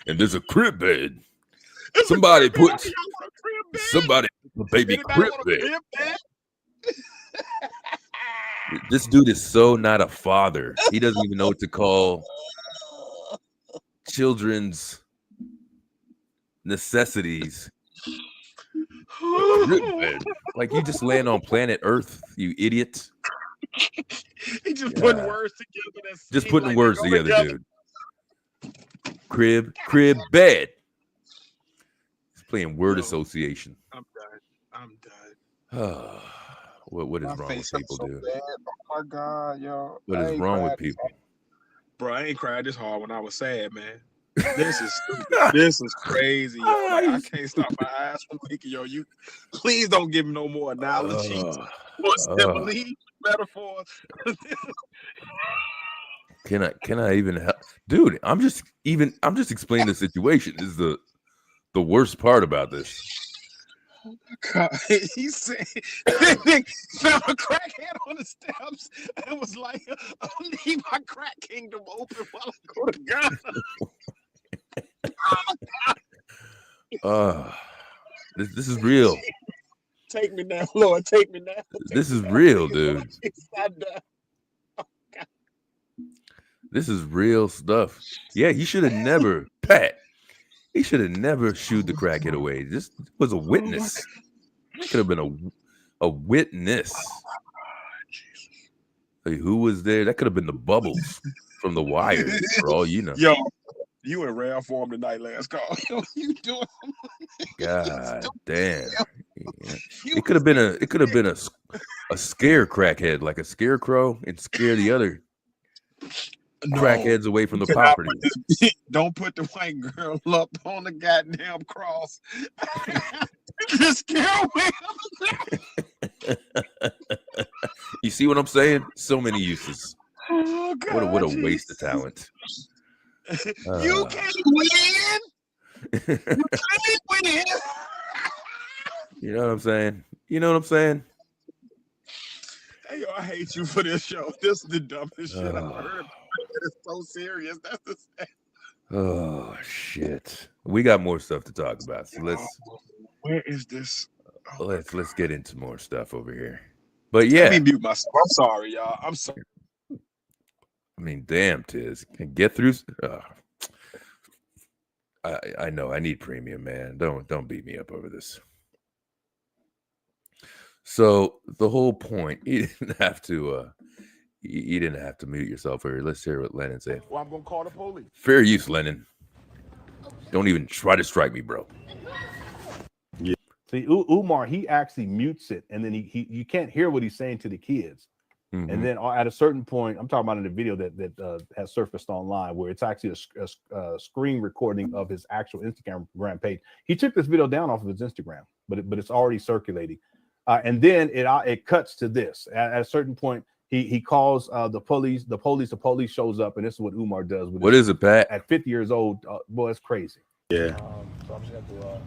And there's a crib bed. Somebody put a baby crib bed. This dude is so not a father. He doesn't even know what to call children's necessities. Like you just land on planet Earth, you idiot. He just putting words together. Just putting words together, dude. Crib, bed. He's playing word association. I'm done. What is My wrong face with hurts people, so dude? bad. Oh my God, yo. What is wrong with people? Bro, I ain't cried this hard when I was sad, man. This is stupid. This is crazy, yo. Like, I can't stop my eyes from leaking, yo. You please don't give me no more analogies or similes, metaphors. Can I even help? Dude, I'm just explaining the situation. This is the worst part about this. Oh my God. He said they found a crackhead on the steps and was like, I'll leave my crack kingdom open while I go to God. This is real. Take me now, Lord. Take me now. This is real, dude. This is real stuff. Yeah, he should have never, Pat. He should have never shooed the crackhead away. This was a witness. It could have been a witness. Hey, who was there? That could have been the bubbles from The Wire, for all you know. Yo, you in rare form tonight, last call. You doing? God damn. Yeah. It could have been a scare crackhead, like a scarecrow, and scare the other crackheads away from the Cannot property. Don't put the white girl up on the goddamn cross. Just kill me. You see what I'm saying? So many uses. Oh, God, What a waste of talent. You can't win. You can't win. You know what I'm saying? You know what I'm saying? Hey, yo, I hate you for this show. This is the dumbest shit I've heard. It's so serious. That's the Oh shit. We got more stuff to talk about. So where is this? let's get into more stuff over here. But Let yeah, me mute myself. I'm sorry, y'all. I'm sorry. I mean, damn, Tiz, can get through. I know I need premium, man. Don't beat me up over this. So the whole point, you didn't have to mute yourself here. Let's hear what Lennon said. Well, I'm gonna call the police. Fair use, Lennon. Don't even try to strike me, bro. See, Umar, he actually mutes it, and then he you can't hear what he's saying to the kids. Mhm. And then at a certain point, I'm talking about in the video that has surfaced online, where it's actually a screen recording of his actual Instagram page. He took this video down off of his Instagram, but it's already circulating. And then it cuts to this. At a certain point, he calls the police. The police shows up, and this is what Umar does. What is it, Pat? At 50 years old, boy, it's crazy. Yeah. So I'm just gonna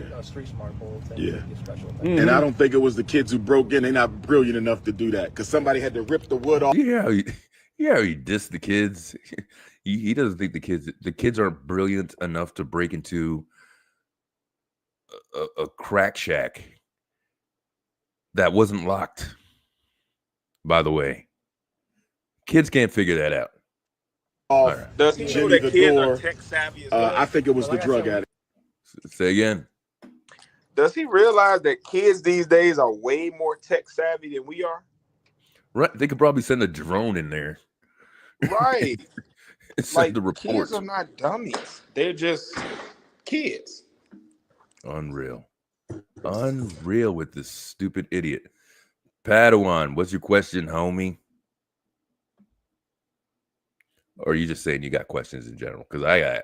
do street smart bull thing. Yeah. Get special. And I don't think it was the kids who broke in. They're not brilliant enough to do that because somebody had to rip the wood off. Yeah, he dissed the kids. He doesn't think the kids aren't brilliant enough to break into a crack shack that wasn't locked. By the way, kids can't figure that out. Right. Does he know Jimmy that kids are door. tech savvy as well? I think it was the drug addict. Say again. Does he realize that kids these days are way more tech savvy than we are? Right, they could probably send a drone in there. Right. Send Like the reports. kids are not dummies. They're just kids. Unreal with this stupid idiot. Padawan, what's your question, homie? Or are you just saying you got questions in general? Because I got a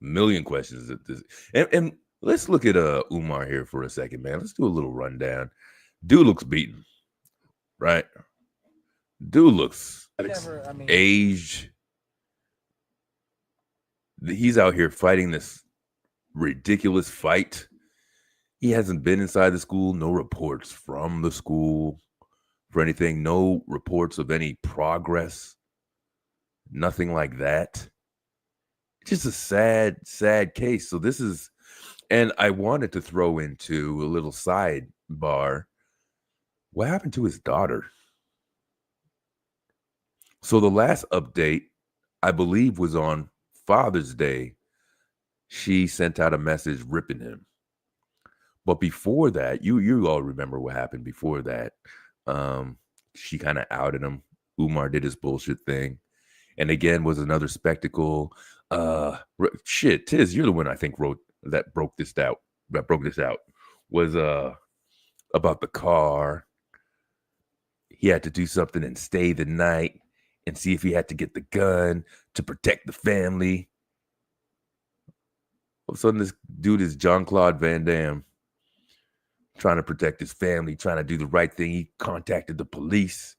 million questions at this. And let's look at Umar here for a second, man. Let's do a little rundown. Dude looks beaten, right? Dude looks aged. He's out here fighting this ridiculous fight. He hasn't been inside the school. No reports from the school for anything. No reports of any progress. Nothing like that. Just a sad case. So this is, and I wanted to throw into a little sidebar. What happened to his daughter? So the last update, I believe, was on Father's Day. She sent out a message ripping him. But before that, you all remember what happened before that. She kind of outed him. Umar did his bullshit thing. And again, was another spectacle. Shit, Tiz, you're the one I think broke this out. Was about the car. He had to do something and stay the night and see if he had to get the gun to protect the family. All of a sudden, this dude is Jean-Claude Van Damme, trying to protect his family, trying to do the right thing. He contacted the police,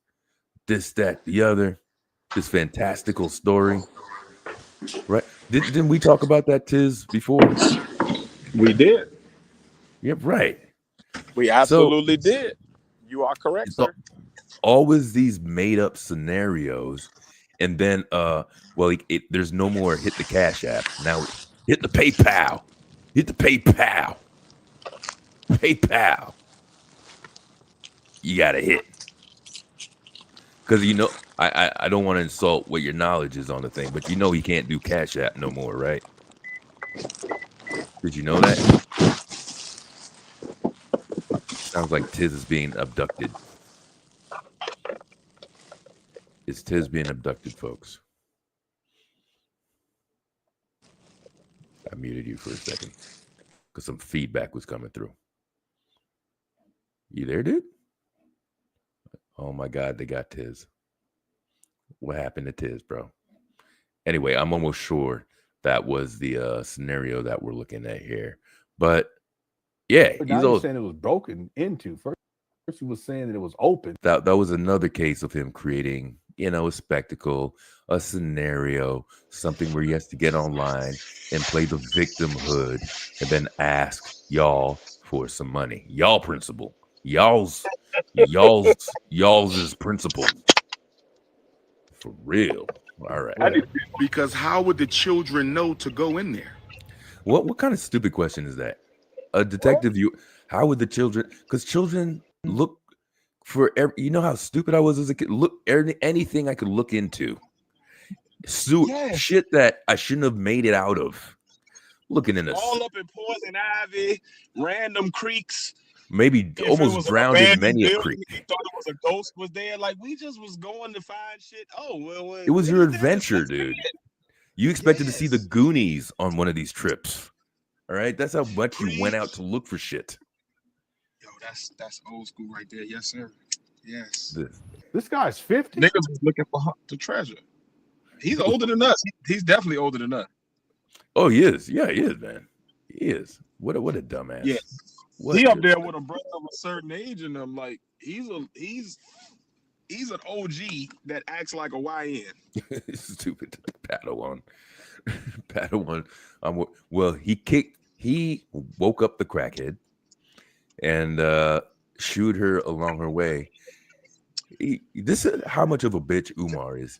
this, that, the other. This fantastical story, right? Didn't we talk about that, Tiz, before? We did. Yep, right. We absolutely did. You are correct, sir. Always these made up scenarios, and then there's no more hit the Cash App. Now hit the PayPal. Hit the PayPal. PayPal. You gotta hit. Because I don't want to insult what your knowledge is on the thing, but he can't do Cash App no more, right? Did you know that? Sounds like Tiz is being abducted. Is Tiz being abducted, folks? I muted you for a second because some feedback was coming through. You there, dude? Oh my God, they got Tiz. What happened to Tiz, bro? Anyway, I'm almost sure that was the scenario that we're looking at here. But yeah, But now you're saying it was broken into. First he was saying that it was open. That was another case of him creating, a spectacle, a scenario, something where he has to get online and play the victimhood and then ask y'all for some money. Y'all principle. Y'all's is principle. For real. All right. Because how would the children know to go in there? What kind of stupid question is that? A detective, how would the children, because children look for you know how stupid I was as a kid. Look, anything I could look into, shit that I shouldn't have made it out of. Looking in all up in poison ivy, random creeks. Maybe almost drowned in many a creek. He thought it was a ghost was there. Like we just was going to find shit. Oh well, it was your adventure, dude. You expected to see the Goonies on one of these trips. All right, that's how much you went out to look for shit. Yo, that's old school right there. Yes, sir. Yes. This guy's 50. Niggas was looking for the treasure. He's older than us. He's definitely older than us. Oh, he is. Yeah, he is, man. He is. What a dumbass. Yeah. He up there with a brother of a certain age in them. Like he's an OG that acts like a YN. Stupid Padawan. Padawan. Well, he woke up the crackhead and shooed her along her way. This is how much of a bitch Umar is.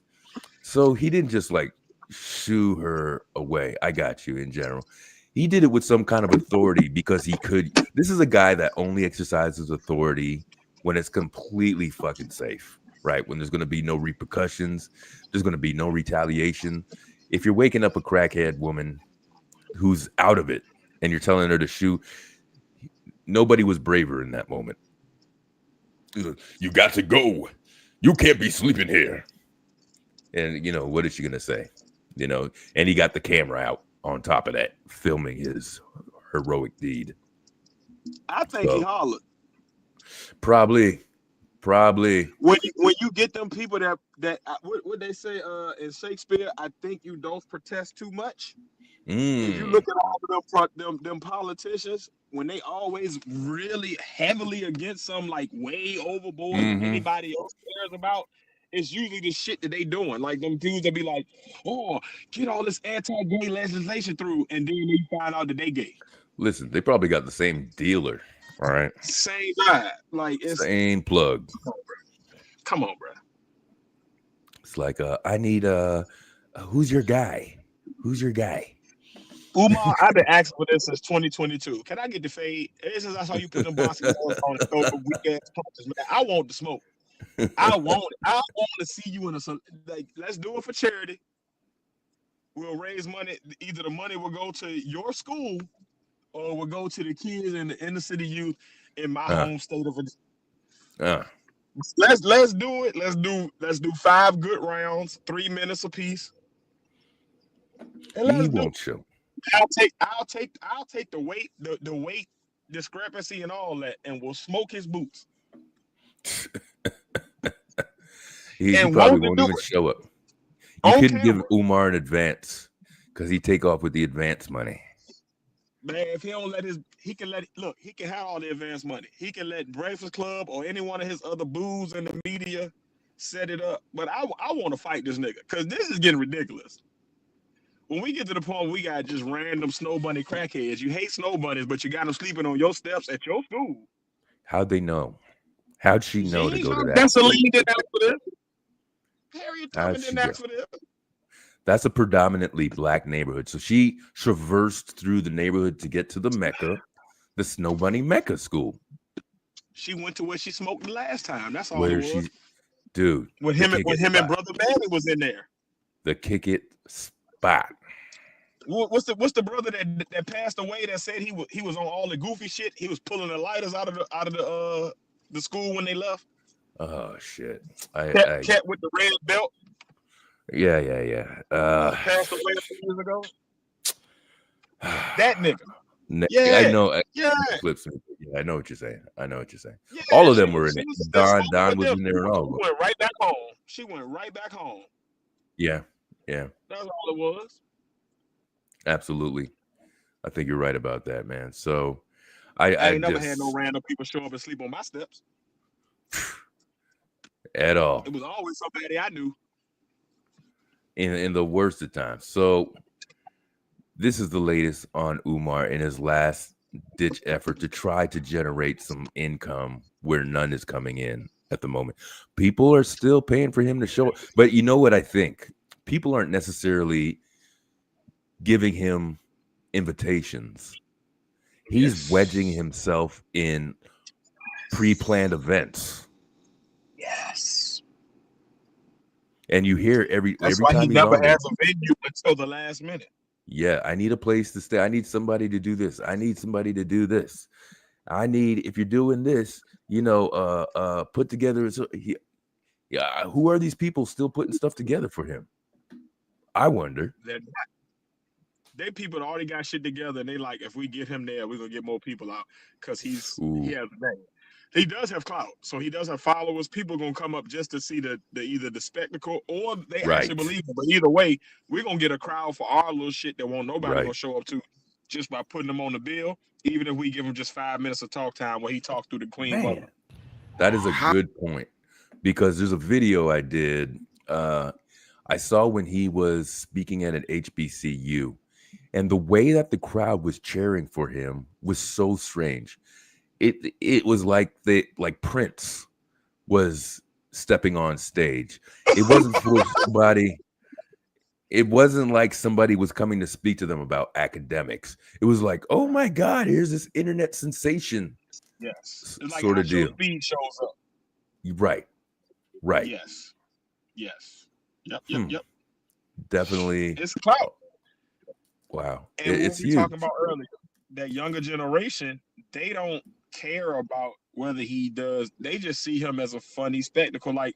So he didn't just like shoo her away. I got you in general. He did it with some kind of authority because he could. This is a guy that only exercises authority when it's completely fucking safe, right? When there's going to be no repercussions, there's going to be no retaliation. If you're waking up a crackhead woman who's out of it and you're telling her to shoot, nobody was braver in that moment. You got to go. You can't be sleeping here. And, what is she going to say? And he got the camera out on top of that, filming his heroic deed. I think he hollered. Probably. When you get them people that what they say in Shakespeare, I think you don't protest too much. If you look at all of them politicians, when they always really heavily against some like way overboard than anybody else cares about, it's usually the shit that they doing. Like them dudes that be like, oh, get all this anti-gay legislation through, and then you find out that they gay. Listen, they probably got the same dealer. All right. Same guy. Like it's same plug. Come on, bro. It's like I need who's your guy? Who's your guy? Umar, I've been asking for this since 2022. Can I get the fade? Ever since I saw you put them boxes on and throw the weak ass punches, man. I want the smoke. I want to see you in like. Let's do it for charity. We'll raise money. Either the money will go to your school, or will go to the kids and the inner city youth in my home state of Virginia. Let's do it. Let's do 5 good rounds, 3 minutes apiece. And he won't show. I'll take the weight discrepancy and all that, and we'll smoke his boots. He probably won't even show up. You couldn't give Umar an advance because he take off with the advance money. Man, if he don't he can have all the advance money. He can let Breakfast Club or any one of his other boos in the media set it up. But I want to fight this nigga because this is getting ridiculous. When we get to the point where we got just random snow bunny crackheads, you hate snow bunnies, but you got them sleeping on your steps at your school. How'd they know? How'd she know to go to that? That's a lead didn't ask for this. Harriet Tubman didn't ask for this. That's a predominantly black neighborhood. So she traversed through the neighborhood to get to the Mecca, the Snow Bunny Mecca school. She went to where she smoked the last time. That's all it was. Dude. When him and Brother Manny was in there. The Kick It spot. What's the brother that passed away that said he was on all the goofy shit? He was pulling the lighters out of the school when they left. Oh shit! Cat with the red belt. Yeah. Passed away a few years ago. That nigga. Yeah, I know. Yeah. Flips. Yeah, I know what you're saying. Yeah, all of them were in it. Don was in there and all. She went right back home. Yeah. Yeah, That's all it was. absolutely. I think you're right about that, man. So I I ain't never had no just random people show up and sleep on my steps. at all It was always somebody I knew. in the worst of times. So this is the latest on Umar in his last ditch effort to try to generate some income where none is coming in at the moment. People are still paying for him to show up. But you know what I think? People aren't necessarily giving him invitations. He's wedging himself in pre-planned events. Yes. And you hear every That's every why he time he's never on there, has a venue until the last minute. yeah, I need a place to stay. I need somebody to do this. I need somebody to do this. I need, if you're doing this, put together. Yeah, who are these people still putting stuff together for him? I wonder. They people already got shit together, and they like, if we get him there, we're gonna get more people out because he has a name. He does have clout, so he does have followers. People gonna come up just to see the either the spectacle or they actually believe it. But either way, we're gonna get a crowd for our little shit that won't nobody gonna show up to just by putting him on the bill. Even if we give him just 5 minutes of talk time where he talked through the Queen Mother. That is a good point, because there's a video I did. I saw when he was speaking at an HBCU, and the way that the crowd was cheering for him was so strange. It was like Prince was stepping on stage. It wasn't for somebody. It wasn't like somebody was coming to speak to them about academics. It was like, oh my God, here's this internet sensation. Yes, it's like sort of deal. Speed shows up. Right. Yes. Yep. Definitely. It's clout. Wow. And It's we huge. talking about earlier, that younger generation, they don't care about whether he does. They just see him as a funny spectacle. Like,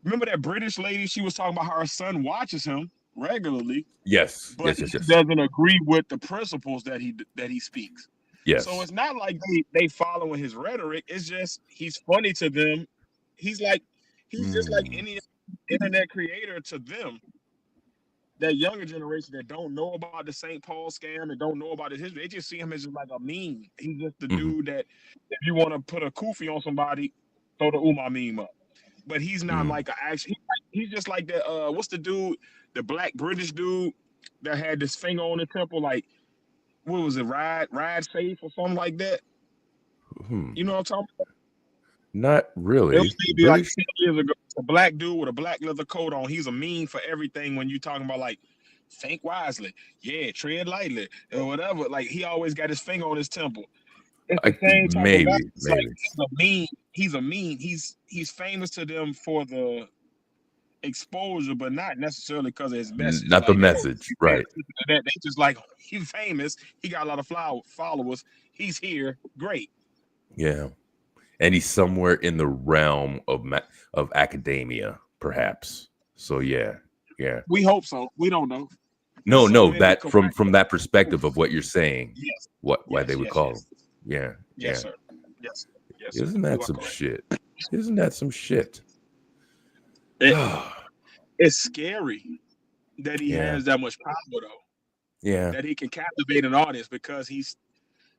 remember that British lady? She was talking about how her son watches him regularly. Yes. But Yes. he doesn't agree with the principles that he speaks. Yes. So it's not like they following his rhetoric. It's just he's funny to them. He's just like any internet creator to them. That younger generation that don't know about the St. Paul scam and don't know about his history, they just see him as just like a meme. He's just the dude that if you want to put a kufi on somebody, throw the Umar meme up. But he's not like he's just like that. What's the dude, the black British dude that had this finger on the temple, like what was it, ride safe or something like that? You know what I'm talking about? Not really. It was maybe like 10 years ago. A black dude with a black leather coat on. He's a meme for everything when you talking about like think wisely, tread lightly, or whatever. Like he always got his finger on his temple. It's the same type of guy. It's like he's a meme. He's famous to them for the exposure, but not necessarily because of his message. Not the message, right? They just like, he's famous. He got a lot of followers. He's here. Great. Yeah. And he's somewhere in the realm of academia, perhaps. So yeah. We hope so. We don't know. No, that from that perspective of what you're saying. Yes. Why they would call him. Yeah. Yes, sir. Yes. Isn't that some shit? Isn't that some shit? It's scary that he has that much power, though. Yeah. That he can captivate an audience, because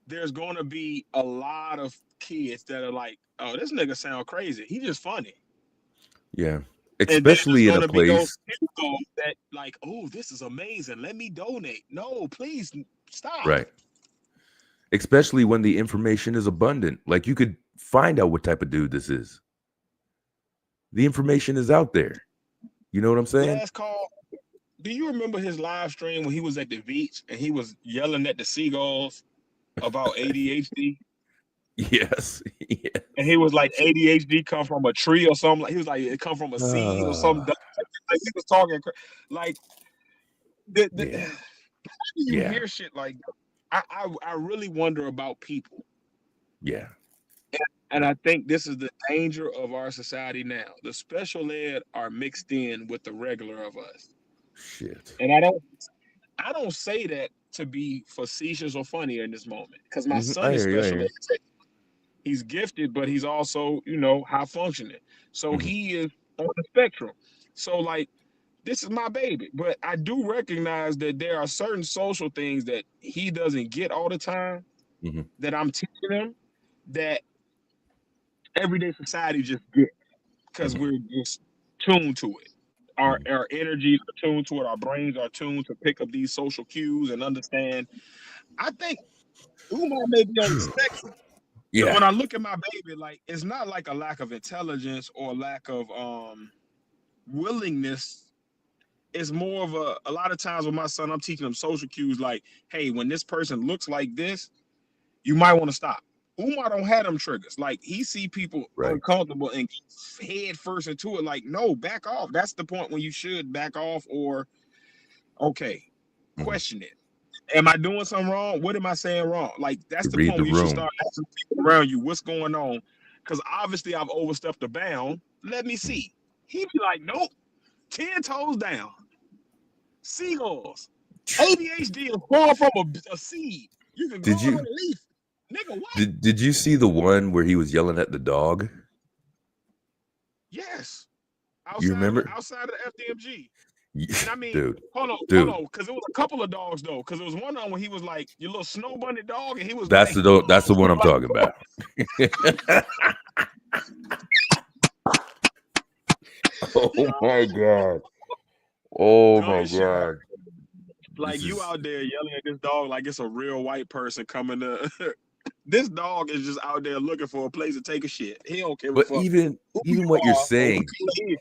there's going to be a lot of kids that are like, oh, this nigga sound crazy. He's just funny. Yeah. Especially in a place that like, oh, this is amazing. Let me donate. No, please stop. Right. Especially when the information is abundant. Like, you could find out what type of dude this is. The information is out there. You know what I'm saying? Last call. Do you remember his live stream when he was at the beach and he was yelling at the seagulls about ADHD? Yes. Yeah. And he was like, ADHD come from a tree or something. Like, he was like, it come from a seed or something. Like, he was talking like you hear shit like that. I really wonder about people. Yeah. And I think this is the danger of our society now. The special ed are mixed in with the regular of us. Shit. And I don't say that to be facetious or funny in this moment, because my son is special ed. He's gifted, but he's also, high functioning. So he is on the spectrum. So like this is my baby. But I do recognize that there are certain social things that he doesn't get all the time Mhm. that I'm teaching him that everyday society just gets because Mhm. we're just tuned to it. Our energies are tuned to it. Our brains are tuned to pick up these social cues and understand. I think Umar may be on the spectrum. Yeah. When I look at my baby, like it's not like a lack of intelligence or lack of willingness. It's more of a lot of times with my son, I'm teaching him social cues like, hey, when this person looks like this, you might want to stop. Umar don't have them triggers. Like he see people Right. uncomfortable and head first into it. Like, no, back off. That's the point when you should back off or okay, Mhm. question it. Am I doing something wrong? What am I saying wrong? Like that's To the read point the where you should room. start asking people around you what's going on. Because obviously I've overstepped the bound. Let me see. He'd be like, nope, 10 toes down. Seagulls. ADHD is born from a seed. You can grow Did it you- on a leaf. Nigga, what? Did you see the one where he was yelling at the dog? Yes. You remember? Outside of the FDMG. And I mean, Dude, hold dude. on, because it was a couple of dogs though. Because it was one of them when he was like, your little snow bunny dog, and he was That's like, the one I'm talking about. Oh my god. Oh my Dumb shit. god. like This you is- out there yelling at this dog like it's a real white person coming to. This dog is just out there looking for a place to take a shit. He don't give a But fuck. even who you what you're are or saying, who you is.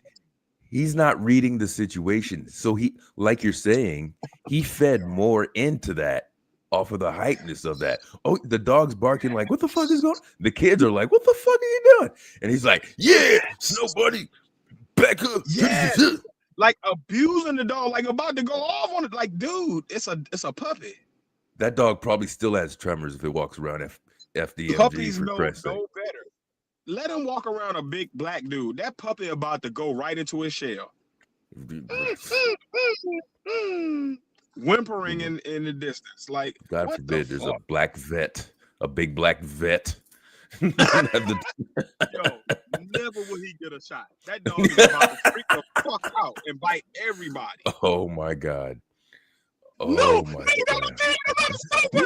he's not reading the situation. So he, like you're saying, he fed more into that off of the hypeness of that. Oh, the dog's barking like, what the fuck is going on? The kids are like, what the fuck are you doing? And he's like, yeah, Snow Bunny, back up. Yes. Like abusing the dog, like about to go off on it. Like, dude, it's a puppy. That dog probably still has tremors if it walks around FDMG Puppies for know Christ's sake. no better. Let him walk around a big black dude. That puppy about to go right into his shell. Whimpering in the distance. Like, God what forbid the there's fuck? a black vet, a big black vet. Yo, never will he get a shot. That dog is about to freak the fuck out and bite everybody. Oh my god. Oh No, my nigga, god. no.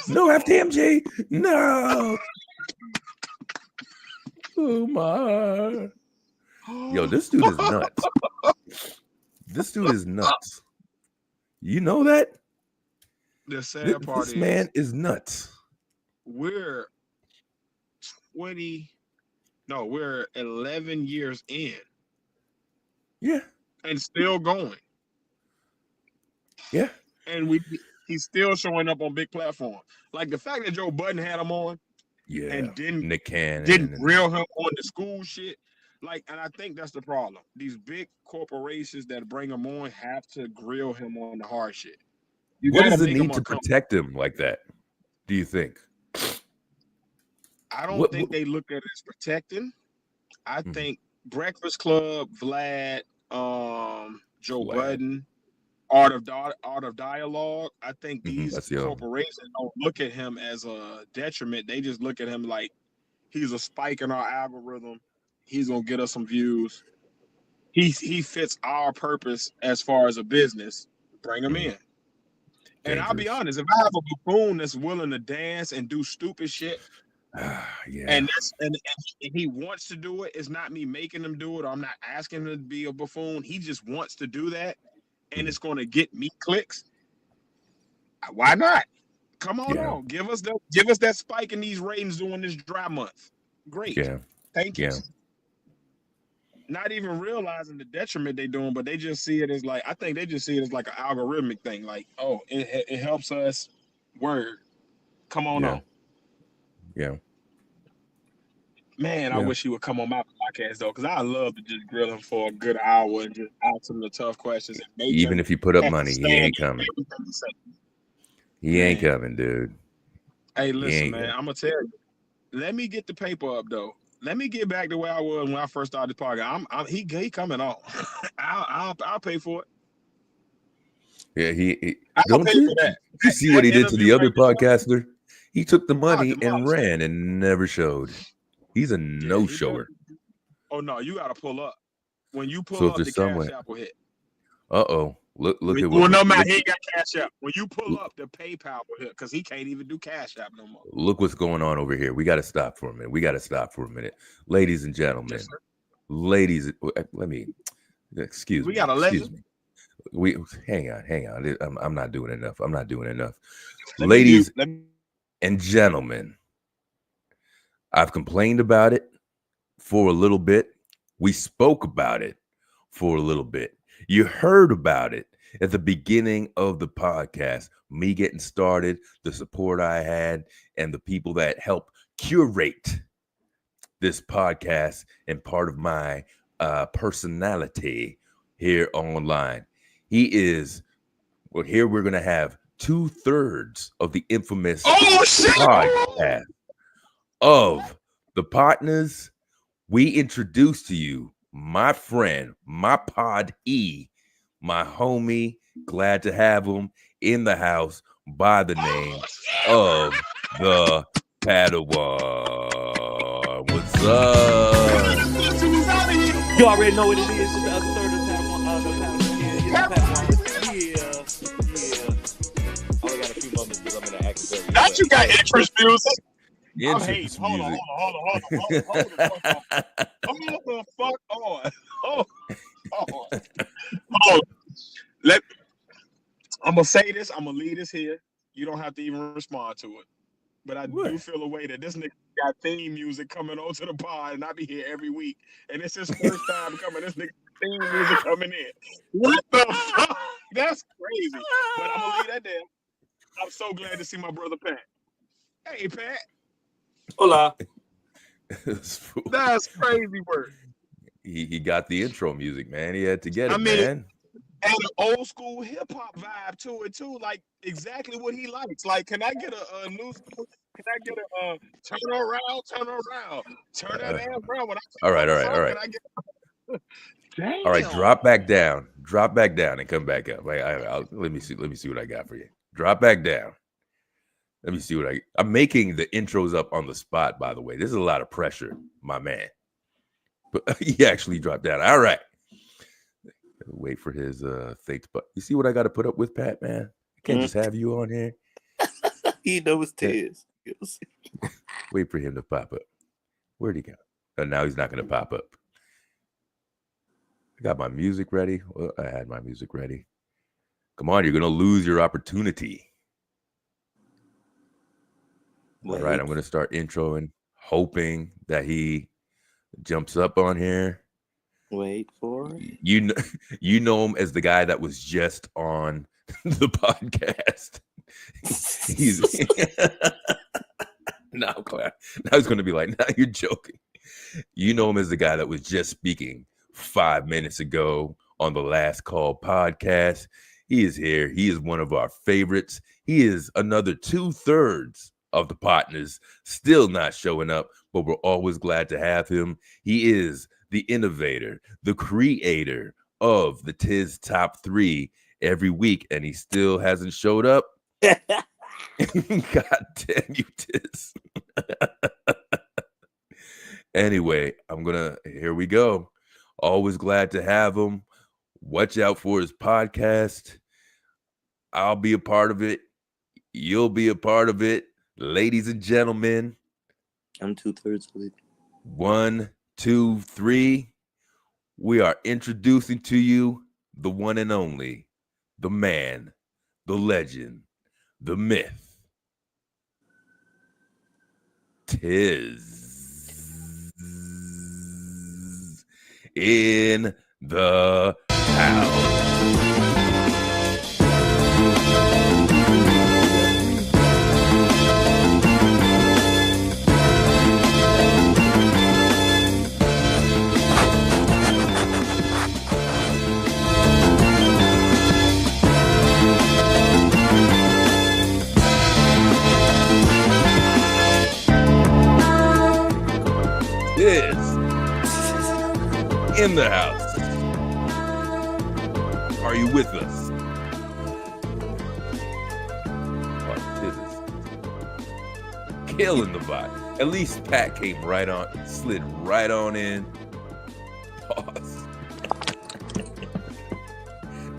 No FDMG. No. Oh my. Yo, this dude is nuts. This dude is nuts. You know that? The sad part This is man is nuts. we're 11 years in Yeah. and still going. Yeah. And he's still showing up on big platforms. Like the fact that Joe Budden had him on Yeah. and didn't Nick Cannon. grill him on the school shit. Like, and I think that's the problem. These big corporations that bring him on have to grill him on the hard shit. You What gotta is the make him need to uncomfortable. protect him like that? Do you think? I don't What- think they look at it as protecting. I Mhm. think Breakfast Club, Vlad, Joe Vlad. Budden, Art of Dialogue. I think Mhm, these that's the other one. corporations don't look at him as a detriment. They just look at him like he's a spike in our algorithm. He's gonna get us some views. He fits our purpose as far as a business. Bring him Mhm. in. And I'll be Dangerous. honest, if I have a buffoon that's willing to dance and do stupid shit, Yeah. and he wants to do it, it's not me making him do it, or I'm not asking him to be a buffoon. He just wants to do that, and it's going to get me clicks. Why not? Come on, Yeah. on. Give us that spike in these ratings during this dry month. Great. Yeah. Thank you. Yeah. Not even realizing the detriment they're doing, but they just see it as like, I think they just see it as like an algorithmic thing. Like, oh, it helps us. Word. Come on Yeah. on. Yeah. Man, I Yeah. wish he would come on my podcast though, because I love to just grill him for a good hour and just ask him the tough questions and make Even him if you put up have to money, he stand ain't on coming. everything he say. He ain't Man. coming, dude. Hey, listen, ain't man, gonna- I'm gonna tell you. Let me get the paper up though. Let me get back to where I was when I first started the podcast. He coming on. I'll pay for it. Yeah, he I'll don't pay you, for that. you see what he did to the interview other right there. podcaster? He took the money and demolish him. ran and never showed. He's a no-shower. Oh no, you gotta pull up. When you pull So if up, the there's Cash somewhere, App will hit. look at Well, what no matter, look, he ain't got Cash App. When you pull up, the PayPal will hit because he can't even do Cash App no more. look what's going on over here. We got to stop for a minute. Ladies and gentlemen, Yes, sir. ladies, let me excuse We me, got a excuse legend. me. We hang on. I'm not doing enough. Let me Ladies mute. Let me. and gentlemen, I've complained about it for a little bit. We spoke about it for a little bit. You heard about it at the beginning of the podcast, me getting started, the support I had, and the people that helped curate this podcast and part of my personality here online. He is, well, here we're going to have 2/3 of the infamous podcast of the partners. We introduce to you my friend, my pod E, my homie, glad to have him in the house by the name of the Padawan. What's up? You already know what it is. It's the other third of the Padawan. Yeah. I only got a few moments because I'm in the academic. Not you got interest music. Interest Hold on. music. Hold the fuck on. Hold on. I'm gonna say this. I'm gonna leave this here. You don't have to even respond to it. But I do feel a way that this nigga got theme music coming onto the pod, and I be here every week. And it's his first time coming. This nigga theme music coming in. What the fuck? That's crazy. But I'm gonna leave that there. I'm so glad to see my brother Pat. Hey, Pat. Hola. That's crazy work. He got the intro music, man. He had to get it, I mean, man. And an old school hip hop vibe to it too, like exactly what he likes. Like, can I get a new? Can I get a turn around, turn that ass around? When I All right. Can I get Damn. All right, drop back down and come back up. Let me see what I got for you. Drop back down. Let me see what I'm making the intros up on the spot, by the way. This is a lot of pressure, my man. But he actually dropped down. All right. Wait for his things. But you see what I got to put up with, Pat, man? I can't just have you on here. He knows tears. Wait for him to pop up. Where'd he go? Oh, now he's not going to pop up. I got my music ready. Well, I had my music ready. Come on, you're going to lose your opportunity. All right, I'm going to start introing, hoping that he jumps up on here. Wait for it. You know him as the guy that was just on the podcast. He's now it's going to be like, now you're joking. You know him as the guy that was just speaking 5 minutes ago on the Last Call podcast. He is here. He is one of our favorites. He is another 2/3 of the partners still not showing up, but we're always glad to have him. He is the innovator, the creator of the Tiz Top 3 every week, and he still hasn't showed up. God damn you, Tiz. Anyway, here we go. Always glad to have him. Watch out for his podcast. I'll be a part of it. You'll be a part of it. Ladies and gentlemen, I'm 2/3 of it. 1, 2, 3. We are introducing to you the one and only, the man, the legend, the myth, Tiz in the house. Tiz in the house. Are you with us? Oh, Tiz is killing the vibe. At least Pat came right on, slid right on in. Pause.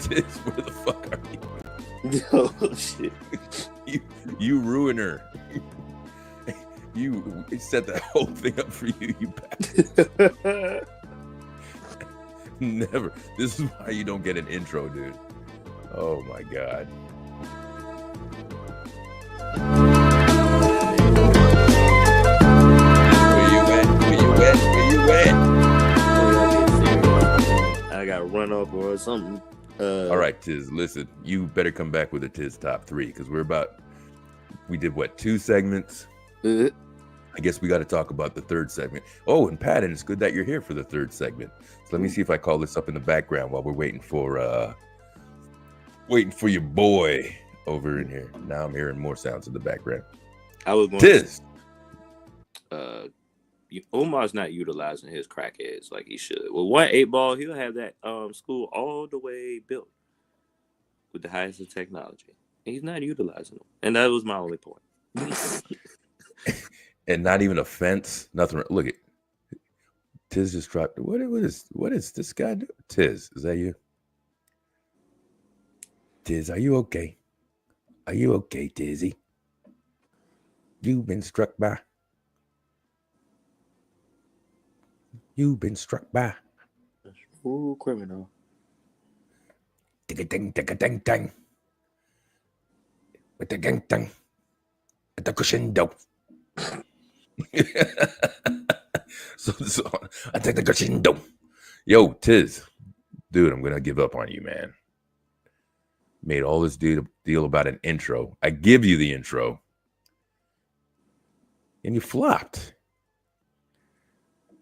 Tiz, where the fuck are you? Oh shit. You ruiner. You set that whole thing up for you, you bastard. Never. This is why you don't get an intro, dude. Oh my god. Where you at? I gotta run off or something. All right, Tiz, listen, you better come back with a Tiz top 3 because we did what, 2 segments? I guess we got to talk about the 3rd segment. Oh, and Patton, it's good that you're here for the 3rd segment. So let me see if I call this up in the background while we're waiting for your boy over in here. Now I'm hearing more sounds in the background. I was going Tiz. Omar's not utilizing his crackheads like he should. Well, 1-8-ball, he'll have that school all the way built with the highest of technology. And he's not utilizing them. And that was my only point. And not even a fence, nothing. Look at Tiz just dropped. What is this guy doing? Tiz, is that you? Tiz, are you okay? Are you okay, Tizzy? You've been struck by. You've been struck by. Ooh, criminal. Ding, ding, ding. With the gang ding. With the crescendo. so I take the crescendo. Yo, Tiz. Dude, I'm gonna give up on you, man. Made all this deal about an intro. I give you the intro. And you flopped.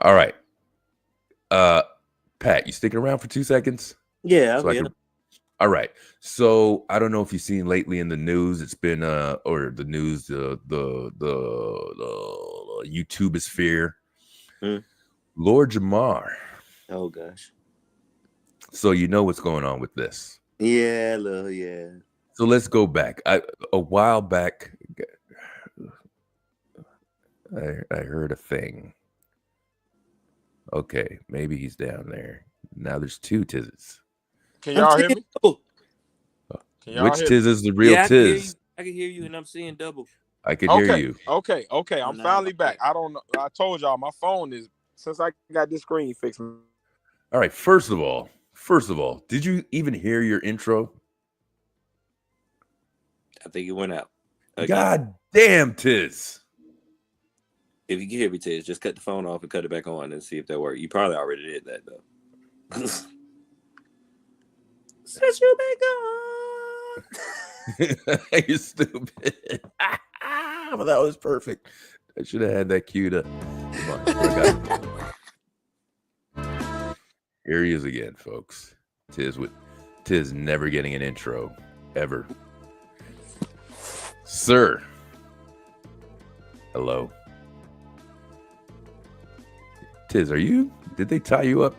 All right. Pat, you sticking around for 2 seconds? Yeah, all right. So I don't know if you've seen lately in the news. It's been or the news, the YouTubeosphere. Lord Jamar. Oh gosh. So you know what's going on with this. Yeah, yeah. So let's go back. A while back, I heard a thing. Okay, maybe he's down there. Now there's 2 Tizes. Can y'all hear me? Which Tiz is the real Tiz? I can hear you, and I'm seeing double. I can hear you. Okay. I'm finally back. I don't know. I told y'all my phone is, since I got this screen fixed. All right. First of all, did you even hear your intro? I think it went out. Okay. God damn, Tiz. If you can hear me, Tiz, just cut the phone off and cut it back on and see if that worked. You probably already did that, though. Set you back on. You stupid. But that was perfect. I should have had that queued up. Come on. Here he is again, folks. Tiz never getting an intro ever. Sir. Hello. Tiz, did they tie you up?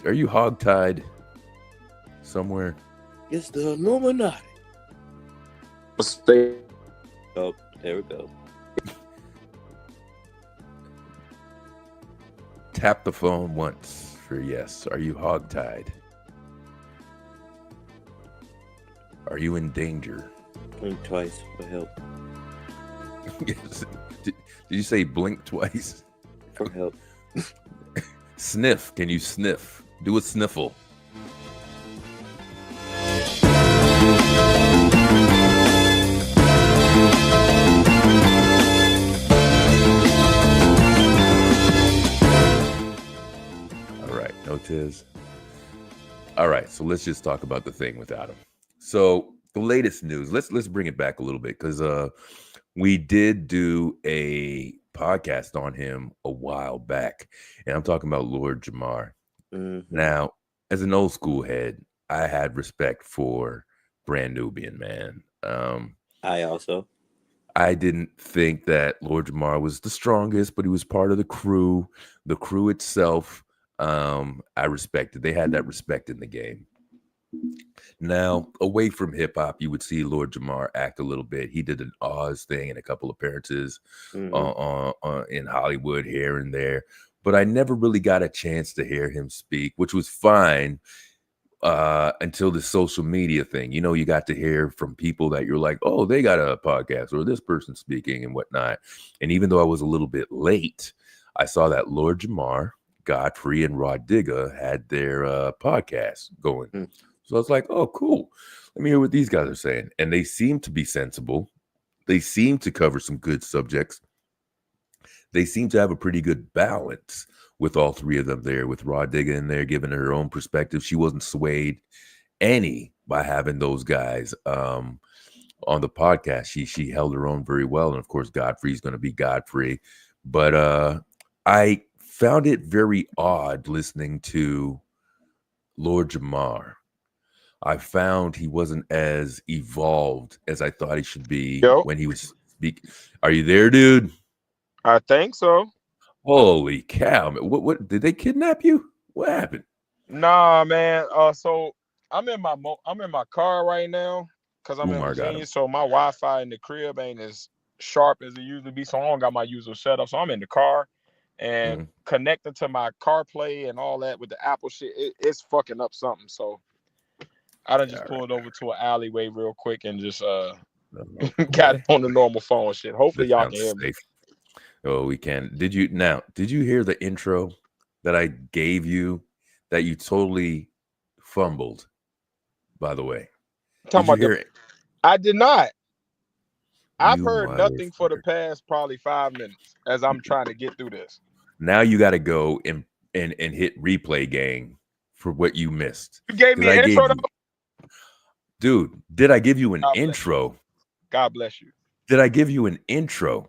Are you hogtied somewhere? It's the Illuminati. Oh, there we go. Tap the phone once for yes. Are you hogtied? Are you in danger? Blink twice for help. Yes. Did you say blink twice? For help. Sniff. Can you sniff? Do a sniffle. All right. No Tiz. All right. So let's just talk about the thing without him. So the latest news. Let's bring it back a little bit because we did do a podcast on him a while back, and I'm talking about Lord Jamar. Now, as an old school head, I had respect for Brand Nubian, man. I didn't think that Lord Jamar was the strongest, but he was part of the crew. The crew itself, I respected. They had that respect in the game. Now, away from hip hop, you would see Lord Jamar act a little bit. He did an Oz thing and a couple appearances in Hollywood here and there, but I never really got a chance to hear him speak, which was fine. until the social media thing. You know, you got to hear from people that you're like, oh, they got a podcast or this person speaking and whatnot. And even though I was a little bit late, I saw that Lord Jamar, Godfrey, and Rod Digga had their podcast going. So I was like, oh, cool. Let me hear what these guys are saying. And they seem to be sensible. They seem to cover some good subjects. They seem to have a pretty good balance with all three of them there, with Rod Digga in there giving her own perspective. She wasn't swayed any by having those guys on the podcast. She held her own very well. And of course, Godfrey's going to be Godfrey. But I found it very odd listening to Lord Jamar. I found he wasn't as evolved as I thought he should be when he was speaking. Are you there, dude? I think so. Holy cow! What did they kidnap you? What happened? Nah, man. So I'm in my car right now because I'm in Umar got Virginia. So my Wi-Fi in the crib ain't as sharp as it usually be. So I don't got my usual setup. So I'm in the car and connecting to my CarPlay and all that with the Apple shit. It's fucking up something. So I done just pulled over to an alleyway real quick and just got it on the normal phone shit. Hopefully y'all can hear me. Oh, we can. Did you hear the intro that I gave you that you totally fumbled, by the way? Did you hear it? I did not. I've heard nothing for the past probably 5 minutes as I'm trying to get through this. Now you got to go and hit replay gang for what you missed. You gave me an intro, dude. Did I give you an intro? God bless you. Did I give you an intro?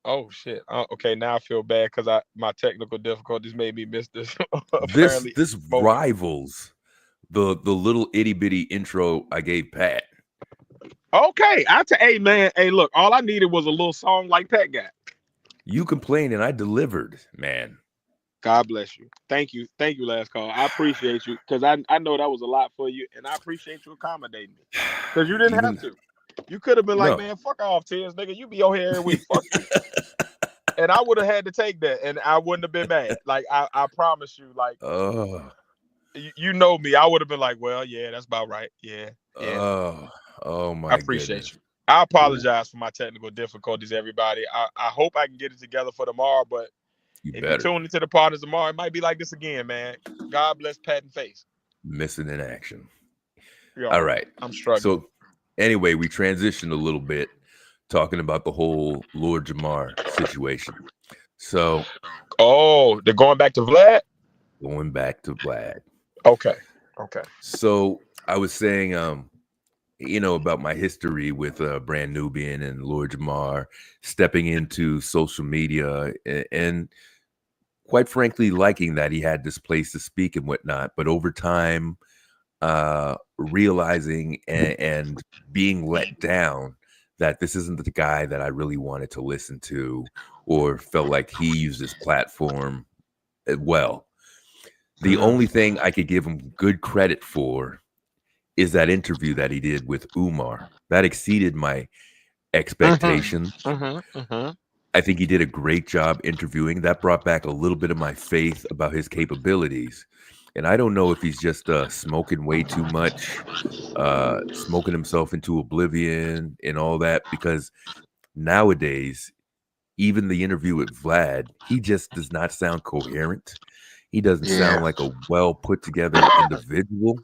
Oh shit! Okay, now I feel bad because my technical difficulties made me miss this. this rivals the little itty bitty intro I gave Pat. Okay, hey man, hey look, all I needed was a little song like Pat got. You complained and I delivered, man. God bless you. Thank you, Last Call. I appreciate you because I know that was a lot for you, and I appreciate you accommodating me because you didn't have to. You could have been like, man, fuck off, Tears, nigga. You be on here every week. Fuck you. And I would have had to take that, and I wouldn't have been mad. Like, I promise you, like, you know me. I would have been like, well, yeah, that's about right. Yeah. Oh my I appreciate you. I apologize for my technical difficulties, everybody. I hope I can get it together for tomorrow, but if you tune into the partners tomorrow, it might be like this again, man. God bless Pat and Face. Missing in action. Yo, all right. I'm struggling. So anyway, we transitioned a little bit talking about the whole Lord Jamar situation. So they're going back to Vlad? Going back to Vlad. Okay. So I was saying about my history with Brand Nubian and Lord Jamar stepping into social media and quite frankly liking that he had this place to speak and whatnot, but over time realizing and being let down that this isn't the guy that I really wanted to listen to or felt like he used his platform well. The only thing I could give him good credit for is that interview that he did with Umar. That exceeded my expectations. I think he did a great job interviewing. That brought back a little bit of my faith about his capabilities. And I don't know if he's just smoking way too much, smoking himself into oblivion and all that, because nowadays, even the interview with Vlad, he just does not sound coherent. He doesn't sound like a well put together individual.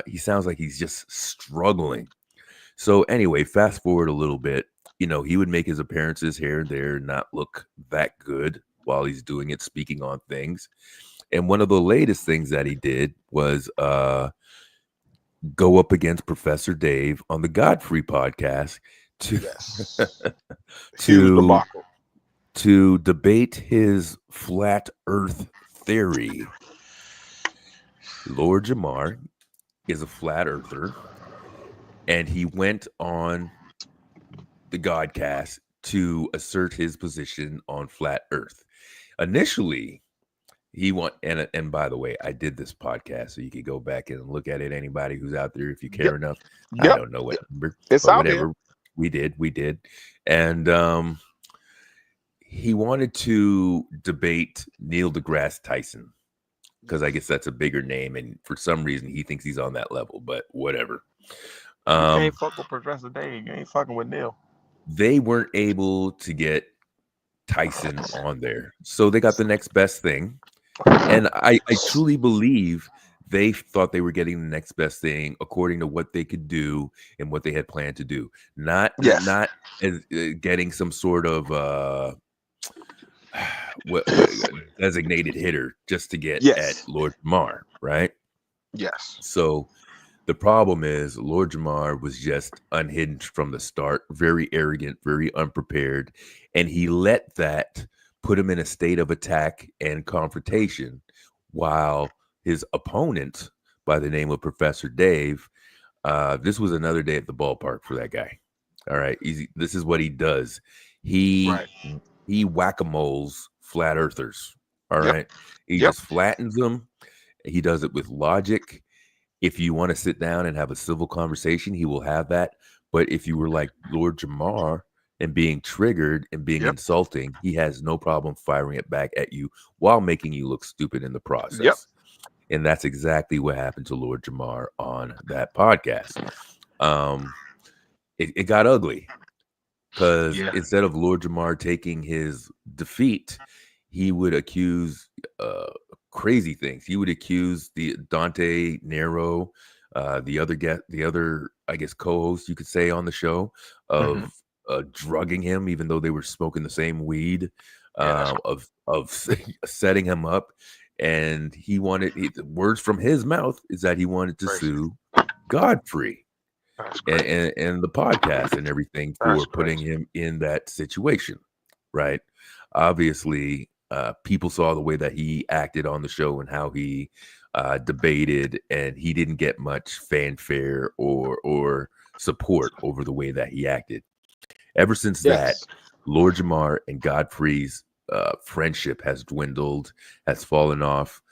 He sounds like he's just struggling. So anyway, fast forward a little bit, he would make his appearances here and there, not look that good while he's doing it, speaking on things. And one of the latest things that he did was go up against Professor Dave on the Godfrey podcast to debate his flat earth theory. Lord Jamar is a flat earther, and he went on the Godcast to assert his position on flat earth. Initially, and by the way, I did this podcast, so you could go back and look at it. Anybody who's out there, if you care enough, I don't know what number, it's out there. We did, and he wanted to debate Neil deGrasse Tyson because I guess that's a bigger name, and for some reason he thinks he's on that level. But whatever. You can't fuck with Professor Dave. You ain't fucking with Neil. They weren't able to get Tyson on there, so they got the next best thing. And I truly believe they thought they were getting the next best thing according to what they could do and what they had planned to do, not as getting some sort of designated hitter just to get at Lord Jamar, right? Yes. So the problem is Lord Jamar was just unhinged from the start, very arrogant, very unprepared, and he let that put him in a state of attack and confrontation, while his opponent by the name of Professor Dave, this was another day at the ballpark for that guy. All right. This is what he does. He whack-a-moles flat earthers. All right. He just flattens them. He does it with logic. If you want to sit down and have a civil conversation, he will have that. But if you were like Lord Jamar and being triggered and being insulting, he has no problem firing it back at you while making you look stupid in the process. And that's exactly what happened to Lord Jamar on that podcast. It got ugly because instead of Lord Jamar taking his defeat, he would accuse crazy things. He would accuse the Dante Nero, the other I guess co-host you could say on the show, of drugging him, even though they were smoking the same weed, of setting him up. And he wanted the words from his mouth is that he wanted to sue Godfrey and the podcast and everything for putting him in that situation, right? Obviously, people saw the way that he acted on the show and how he debated, and he didn't get much fanfare or support over the way that he acted. Ever since that, Lord Jamar and Godfrey's friendship has dwindled, has fallen off.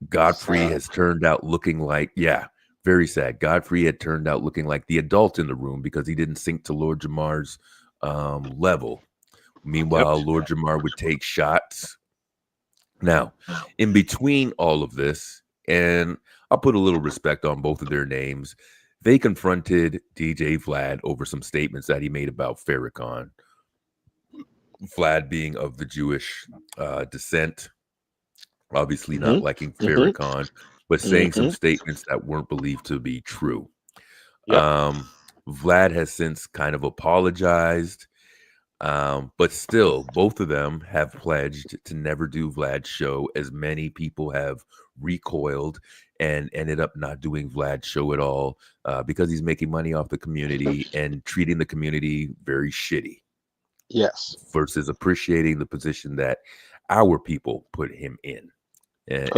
Godfrey has turned out looking like, very sad. Godfrey had turned out looking like the adult in the room because he didn't sink to Lord Jamar's level. Meanwhile, Lord Jamar would take shots. Now, in between all of this, and I'll put a little respect on both of their names, they confronted DJ Vlad over some statements that he made about Farrakhan. Vlad being of the Jewish descent, obviously not liking Farrakhan, but saying some statements that weren't believed to be true. Vlad has since kind of apologized, but still, both of them have pledged to never do Vlad's show, as many people have recoiled and ended up not doing Vlad's show at all because he's making money off the community and treating the community very shitty. Versus appreciating the position that our people put him in and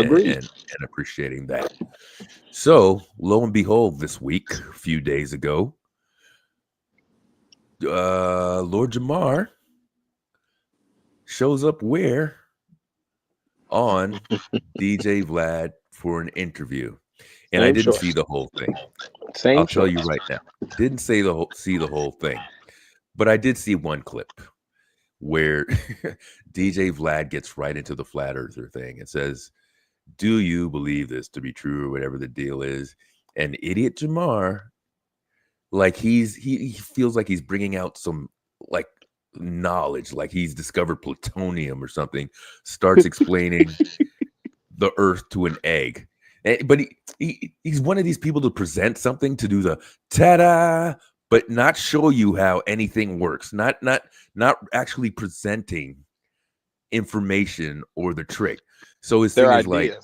appreciating that. So, lo and behold, this week, a few days ago, Lord Jamar shows up where? On DJ Vlad for an interview. And I didn't see the whole thing. I'll tell you right now. Didn't see the whole thing. But I did see one clip where DJ Vlad gets right into the flat earther thing and says, "Do you believe this to be true?" or whatever the deal is. And idiot Jamar, like he feels like he's bringing out some like knowledge, like he's discovered plutonium or something, starts explaining the earth to an egg. But he's one of these people to present something, to do the ta-da, but not show you how anything works, not actually presenting information or the trick. So his thing is like,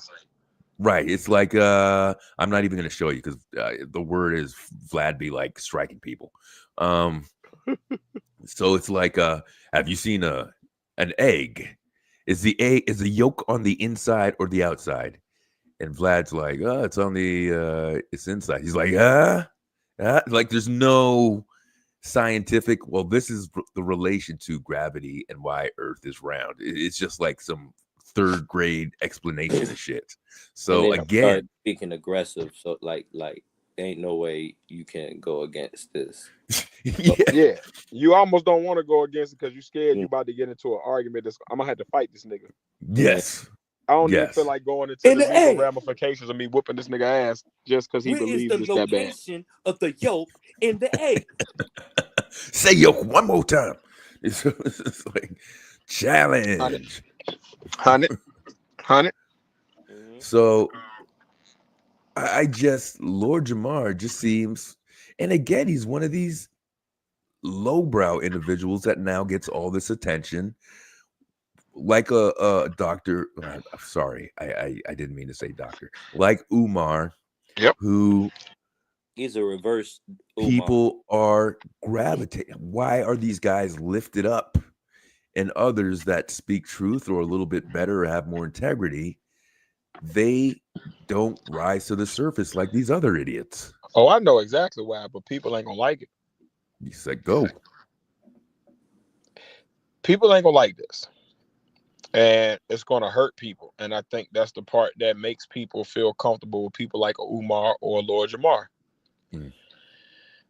right, it's like I'm not even going to show you because the word is Vlad be like striking people. So it's like, have you seen an egg? Is the yolk on the inside or the outside? And Vlad's like, oh, it's on the it's inside. He's like, like there's no scientific. Well, this is the relation to gravity and why Earth is round. It's just like some third grade explanation of shit. So again, speaking aggressive. So like ain't no way you can go against this. You almost don't want to go against it because you're scared you're about to get into an argument. I'm gonna have to fight this nigga. Yes. I don't even Yes. feel like going into In the the legal A. ramifications of me whooping this nigga ass just because he Where is believes the it's that bad. location of the yolk in the egg? Say yoke one more time. It's like challenge. 100. So I just Lord Jamar just seems, and again, he's one of these lowbrow individuals that now gets all this attention, like a doctor. Sorry, I didn't mean to say doctor. Like Umar, Yep. who He's a reverse Umar. people are gravitating. Why are these guys lifted up, and others that speak truth or a little bit better or have more integrity, they don't rise to the surface like these other idiots? Oh, I know exactly why, but people ain't gonna like it. You said go. People ain't gonna like this. And it's gonna hurt people. And I think that's the part that makes people feel comfortable with people like a Umar or Lord Jamar. Mm.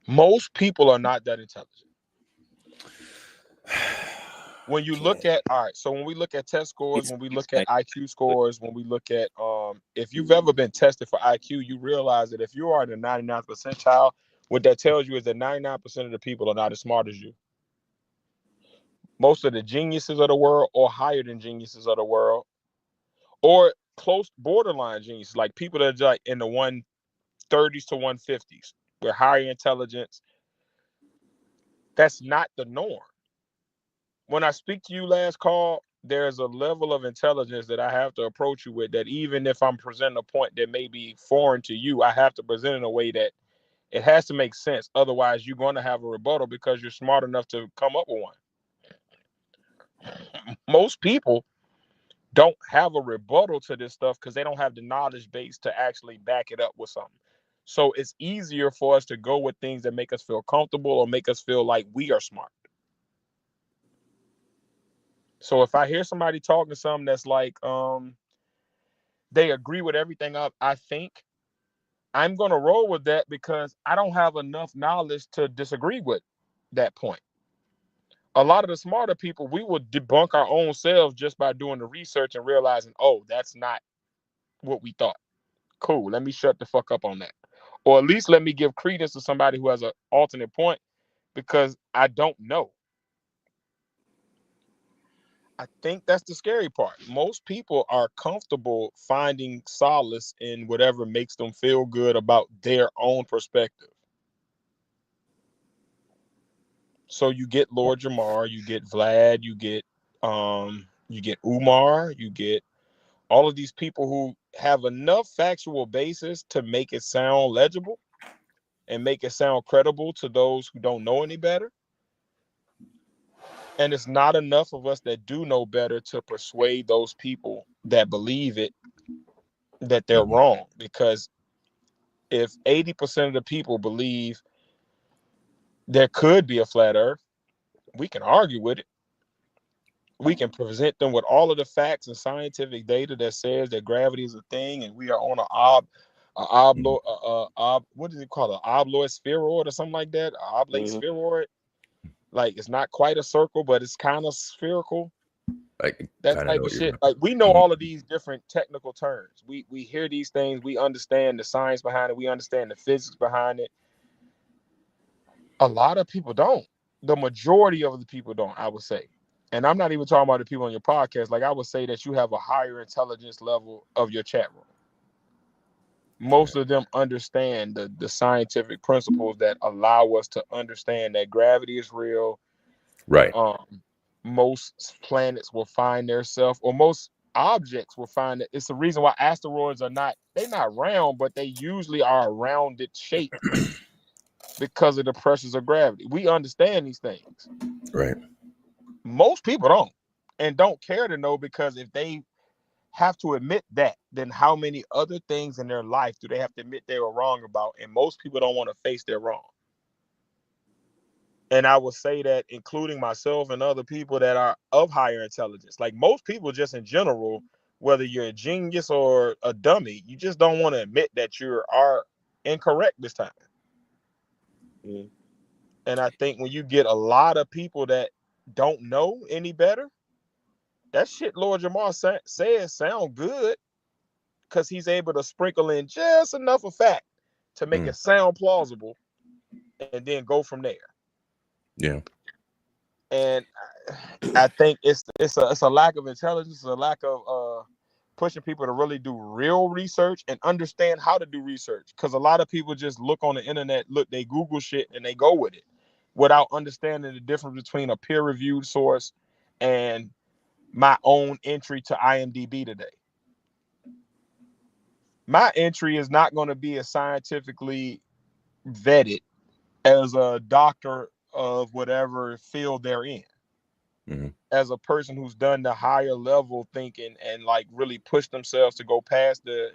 Most people are not that intelligent. When you look at, all right, so when we look at test scores, when we look at IQ scores, when we look at, if you've ever been tested for IQ, you realize that if you are in the 99th percentile, what that tells you is that 99% of the people are not as smart as you. Most of the geniuses of the world, or higher than geniuses of the world, or close borderline geniuses, like people that are like in the 130s to 150s, with higher intelligence, that's not the norm. When I speak to you last call, there's a level of intelligence that I have to approach you with, that even if I'm presenting a point that may be foreign to you, I have to present in a way that it has to make sense. Otherwise, you're going to have a rebuttal because you're smart enough to come up with one. Most people don't have a rebuttal to this stuff because they don't have the knowledge base to actually back it up with something. So it's easier for us to go with things that make us feel comfortable or make us feel like we are smart. So if I hear somebody talking something that's like they agree with everything I think, I'm going to roll with that because I don't have enough knowledge to disagree with that point. A lot of the smarter people, we will debunk our own selves just by doing the research and realizing, oh, that's not what we thought. Cool, let me shut the fuck up on that. Or at least let me give credence to somebody who has an alternate point because I don't know. I think that's the scary part. Most people are comfortable finding solace in whatever makes them feel good about their own perspective. So you get Lord Jamar, you get Vlad, you get Umar, you get all of these people who have enough factual basis to make it sound legible and make it sound credible to those who don't know any better. And it's not enough of us that do know better to persuade those people that believe it that they're wrong. Because if 80% of the people believe there could be a flat earth, we can argue with it. We can present them with all of the facts and scientific data that says that gravity is a thing and we are on what is it called? An obloid spheroid or something like that? An oblate spheroid. Like it's not quite a circle, but it's kind of spherical. That type of shit. Like we know all of these different technical terms. We hear these things. We understand the science behind it. We understand the physics behind it. A lot of people don't. The majority of the people don't, I would say. And I'm not even talking about the people on your podcast. Like I would say that you have a higher intelligence level of your chat room. Most of them understand the scientific principles that allow us to understand that gravity is real. Right. Most planets will find themselves, or most objects will find that. It's the reason why asteroids are they're not round, but they usually are a rounded shape because of the pressures of gravity. We understand these things. Right. Most people don't, and don't care to know, because if they have to admit that, then how many other things in their life do they have to admit they were wrong about? And most people don't want to face their wrong. And I would say that including myself and other people that are of higher intelligence. Like most people just in general, whether you're a genius or a dummy, you just don't want to admit that you are incorrect this time. And I think when you get a lot of people that don't know any better, that shit Lord Jamar says sound good because he's able to sprinkle in just enough of fact to make it sound plausible and then go from there. Yeah. And I think it's a lack of intelligence, it's a lack of pushing people to really do real research and understand how to do research. Because a lot of people just look on the internet, they Google shit and they go with it without understanding the difference between a peer-reviewed source and my own entry to IMDb today. My entry is not going to be as scientifically vetted as a doctor of whatever field they're in. As a person who's done the higher level thinking and like really pushed themselves to go past the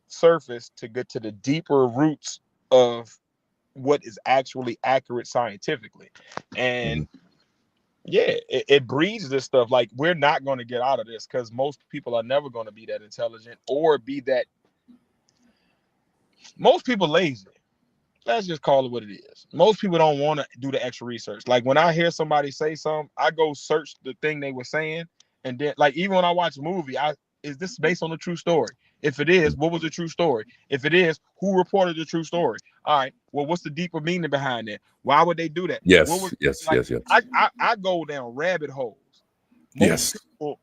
surface to get to the deeper roots of what is actually accurate scientifically. And yeah, it breeds this stuff. Like, we're not going to get out of this because most people are never going to be that intelligent or be that. Most people lazy. Let's just call it what it is. Most people don't want to do the extra research. Like, when I hear somebody say something, I go search the thing they were saying. And then, like, even when I watch a movie, is this based on a true story? If it is, what was the true story? If it is, who reported the true story? All right, well, what's the deeper meaning behind that? Why would they do that? Yes, yes. I go down rabbit holes. Most people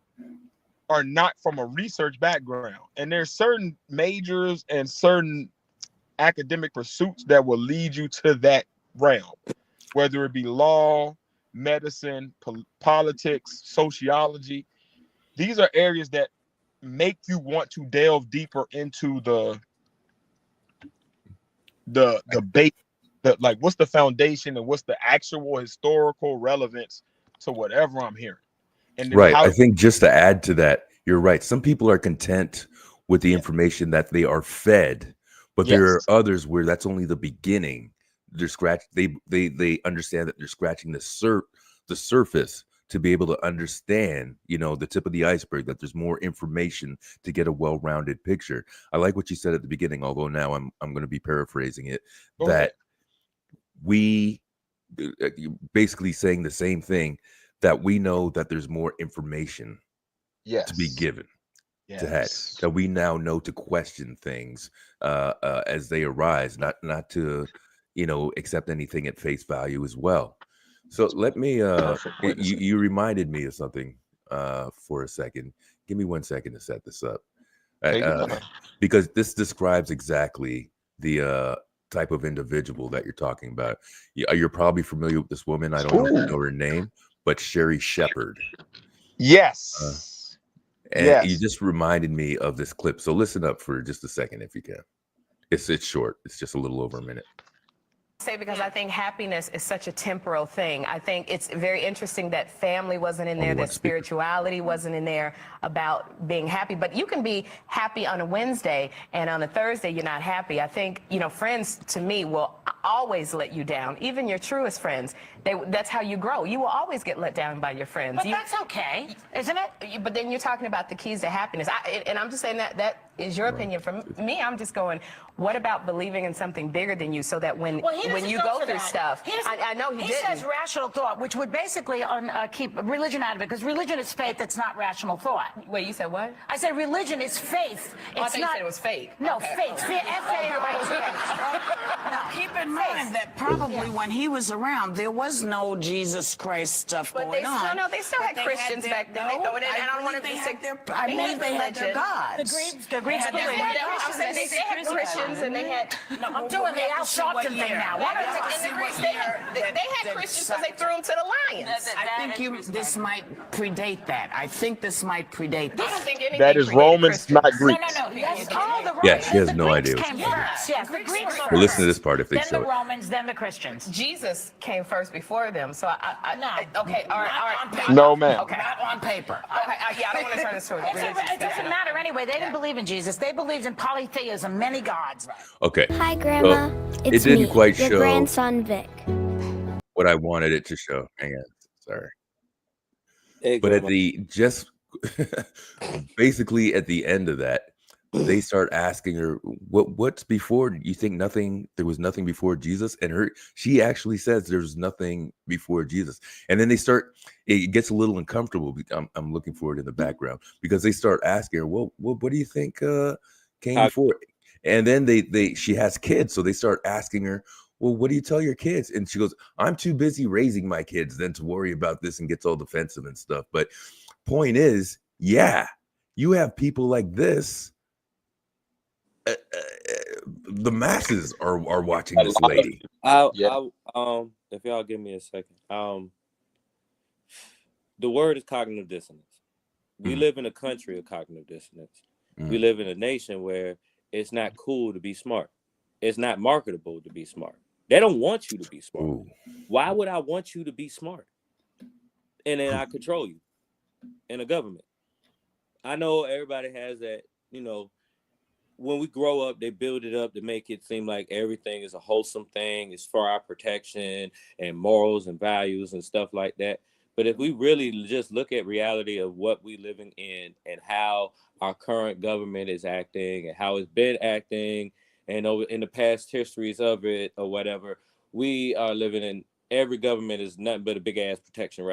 are not from a research background. And there's certain majors and certain academic pursuits that will lead you to that realm, whether it be law, medicine, politics, sociology. These are areas that make you want to delve deeper into the base, like what's the foundation and what's the actual historical relevance to whatever I'm hearing. And right. I think just to add to that, you're right. Some people are content with the information that they are fed. But there are others where that's only the beginning. They understand that they're scratching the surface to be able to understand, the tip of the iceberg, that there's more information to get a well-rounded picture. I like what you said at the beginning, although now I'm going to be paraphrasing it, that we basically saying the same thing, that we know that there's more information to be given. That we now know to question things as they arise, not to accept anything at face value as well. So let me you reminded me of something for a second. Give me 1 second to set this up, because this describes exactly the type of individual that you're talking about. You're probably familiar with this woman. I don't know her name, but Sherri Shepherd. Yes. And you just reminded me of this clip. So listen up for just a second if you can. It's short. It's just a little over a minute. Because I think happiness is such a temporal thing. I think it's very interesting that family wasn't in there, that spirituality wasn't in there about being happy. But you can be happy on a Wednesday and on a Thursday you're not happy. I think, friends to me will always let you down. Even your truest friends. That's how you grow. You will always get let down by your friends. But that's okay, isn't it? But then you're talking about the keys to happiness. And I'm just saying that is your opinion. For me, I'm just going, what about believing in something bigger than you so that when you go through stuff, I know he didn't. He says rational thought, which would basically keep religion out of it, because religion is faith. It's not rational thought. Wait, you said what? I said religion is faith. Oh, I thought you said it was fake. No, okay. faith. F-A-I-T. Now, keep in mind that probably when he was around, there was no Jesus Christ stuff going on. No, they still had Christians back then. I don't want to be sick. I believe they had their gods. The Greeks I'm saying they had Christians and they had. I'm doing the Al Sharpton thing now. They had Christians because they threw them to the lions. I think this might predate that. I think this might predate that. I don't think anything that is Romans, not Greeks. No. That's all the Romans. Yeah, she has no idea. Yes, the Greeks first. Well, listen to this part if they then show the it. Romans, then the Christians. Jesus came first before them. So okay, all right. No, ma'am. Okay. Not on paper. Okay, I don't want to turn this to a religious It doesn't matter anyway. They didn't believe in Jesus. They believed in polytheism, many gods. Okay. Hi, Grandma. It didn't quite your show grandson Vic. what I wanted it to show. Hang on. Sorry. Hey, But Grandma. basically at the end of that, they start asking her, what's before? You think there was nothing before Jesus? And she actually says there's nothing before Jesus. And then it gets a little uncomfortable. I'm looking for it in the background because they start asking her, well, what do you think came before? And then she has kids, so they start asking her, well, what do you tell your kids? And she goes, I'm too busy raising my kids than to worry about this, and gets all defensive and stuff. But point is, yeah, you have people like this. The masses are watching this lady. If y'all give me a second. The word is cognitive dissonance. We live in a country of cognitive dissonance. We live in a nation where it's not cool to be smart. It's not marketable to be smart. They don't want you to be smart. Ooh. Why would I want you to be smart? And then I control you in a government. I know everybody has that, when we grow up, they build it up to make it seem like everything is a wholesome thing. It's for our protection and morals and values and stuff like that. But if we really just look at reality of what we living in and how our current government is acting and how it's been acting and over in the past histories of it or whatever, we are living in, every government is nothing but a big ass protection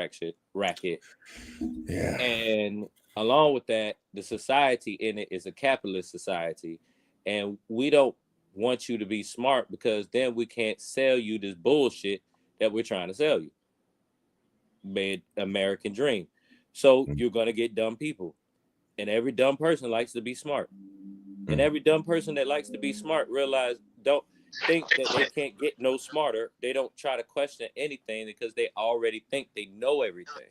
racket. Yeah. And along with that, the society in it is a capitalist society. And we don't want you to be smart because then we can't sell you this bullshit that we're trying to sell you. Made American dream. So you're going to get dumb people. And every dumb person likes to be smart. And every dumb person that likes to be smart don't think that they can't get no smarter. They don't try to question anything because they already think they know everything.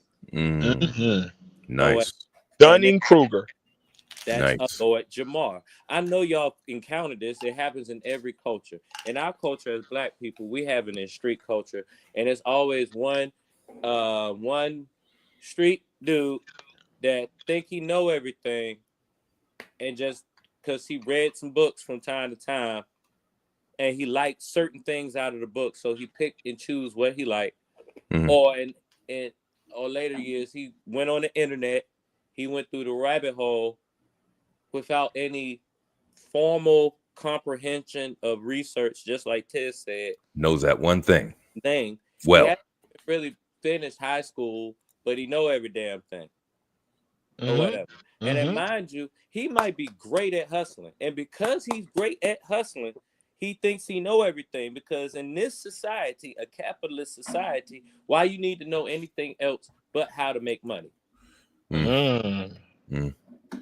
Nice. Dunning-Kruger. That's nice. Lord Jamar. I know y'all encountered this. It happens in every culture. In our culture as Black people, we have it in street culture. And it's always one street dude that think he know everything, and just because he read some books from time to time and he liked certain things out of the book, so he picked and choose what he liked. Or later years he went on the internet, he went through the rabbit hole without any formal comprehension of research, just like Ted said. Knows that one thing. Well, he hasn't really finished high school, but he know every damn thing. Or whatever. And then mind you, he might be great at hustling. And because he's great at hustling, he thinks he know everything. Because in this society, a capitalist society, why you need to know anything else but how to make money?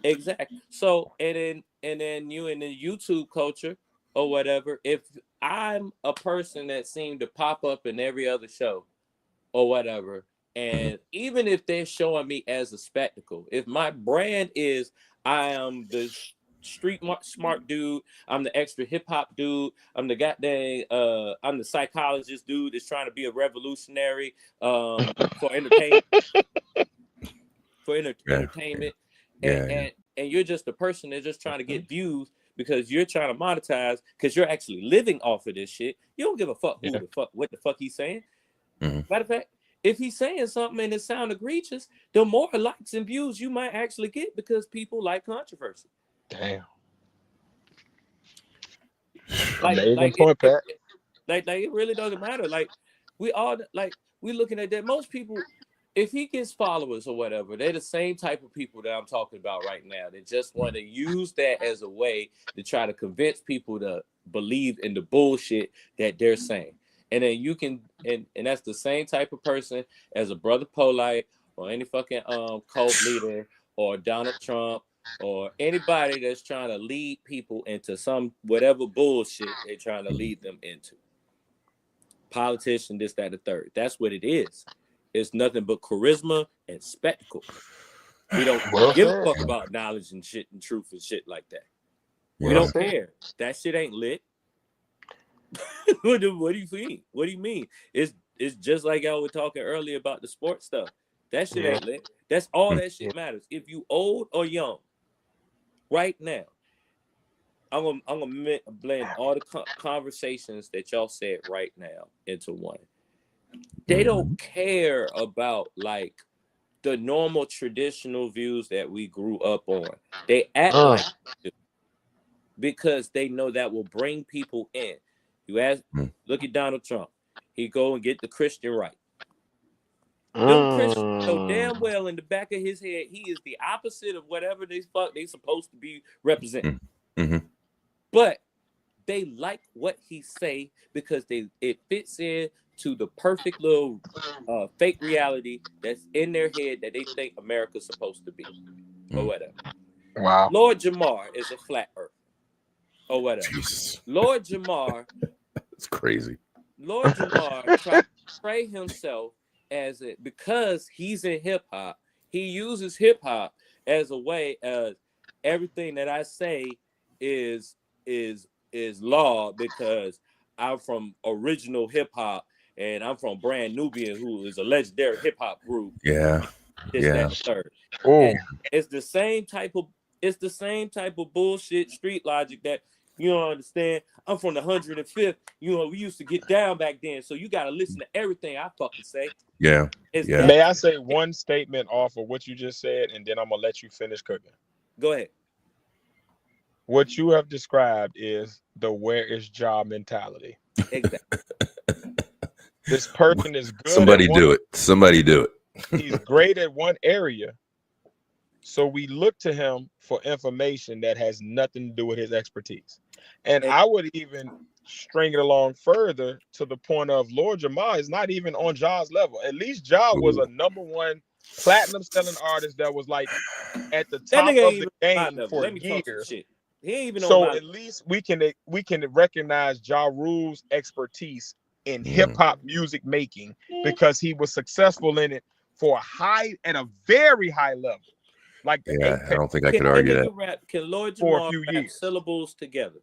Exactly. So and then you in the YouTube culture or whatever, if I'm a person that seemed to pop up in every other show or whatever, and even if they're showing me as a spectacle, if my brand is I am the street smart dude, I'm the extra hip hop dude, I'm the goddamn I'm the psychologist dude that's trying to be a revolutionary for entertainment. And you're just a person that's just trying to get views because you're trying to monetize because you're actually living off of this shit. You don't give a fuck what the fuck he's saying. Matter of fact, if he's saying something and it sounds egregious, the more likes and views you might actually get because people like controversy. Damn. Amazing point, Pat. Like it really doesn't matter. Like we looking at that. Most people, if he gets followers or whatever, they're the same type of people that I'm talking about right now. They just want to use that as a way to try to convince people to believe in the bullshit that they're saying. And then you can, and that's the same type of person as a Brother Polite or any fucking cult leader or Donald Trump or anybody that's trying to lead people into some whatever bullshit they're trying to lead them into. Politician, this, that, the third. That's what it is. It's nothing but charisma and spectacle. We don't give a fuck about knowledge and shit and truth and shit like that. We don't care. That shit ain't lit. What do you mean? What do you mean? It's just like y'all were talking earlier about the sports stuff. That shit ain't lit. That's all that shit matters. If you old or young, right now, I'm gonna blend all the conversations that y'all said right now into one. They don't care about like the normal traditional views that we grew up on. They act like they do. because they know that will bring people in. You ask, look at Donald Trump. He go and get the Christian right. Them Christians know damn well in the back of his head he is the opposite of whatever they supposed to be representing. But they like what he say because it fits in to the perfect little fake reality that's in their head that they think America's supposed to be, or whatever. Wow. Lord Jamar is a flat earth, or whatever. Jesus. Lord Jamar, it's crazy. Lord Jamar tried to portray himself as it because he's in hip hop. He uses hip hop as a way of everything that I say is law because I'm from original hip hop and I'm from Brand Nubian, who is a legendary hip hop group. Yeah. This, Yeah. that, and third. Oh. It's the same type of bullshit street logic that you don't understand. I'm from the 105th. You know, we used to get down back then, so you gotta listen to everything I fucking say. Yeah. Yeah. May I say one statement off of what you just said, and then I'm gonna let you finish cooking. Go ahead. What you have described is the "where is Ja" mentality. Exactly. This person is good. Somebody do it. Somebody do it. He's great at one area, so we look to him for information that has nothing to do with his expertise. And I would even string it along further to the point of Lord Jamar is not even on Ja's level. At least Ja was a #1 platinum selling artist that was like at the top of the game for years. He ain't even So on at least we can recognize Ja Rule's expertise in hip hop music making because he was successful in it for at a very high level. Like I don't think I could argue that. Can Lord for a Jamar few rap years. syllables together?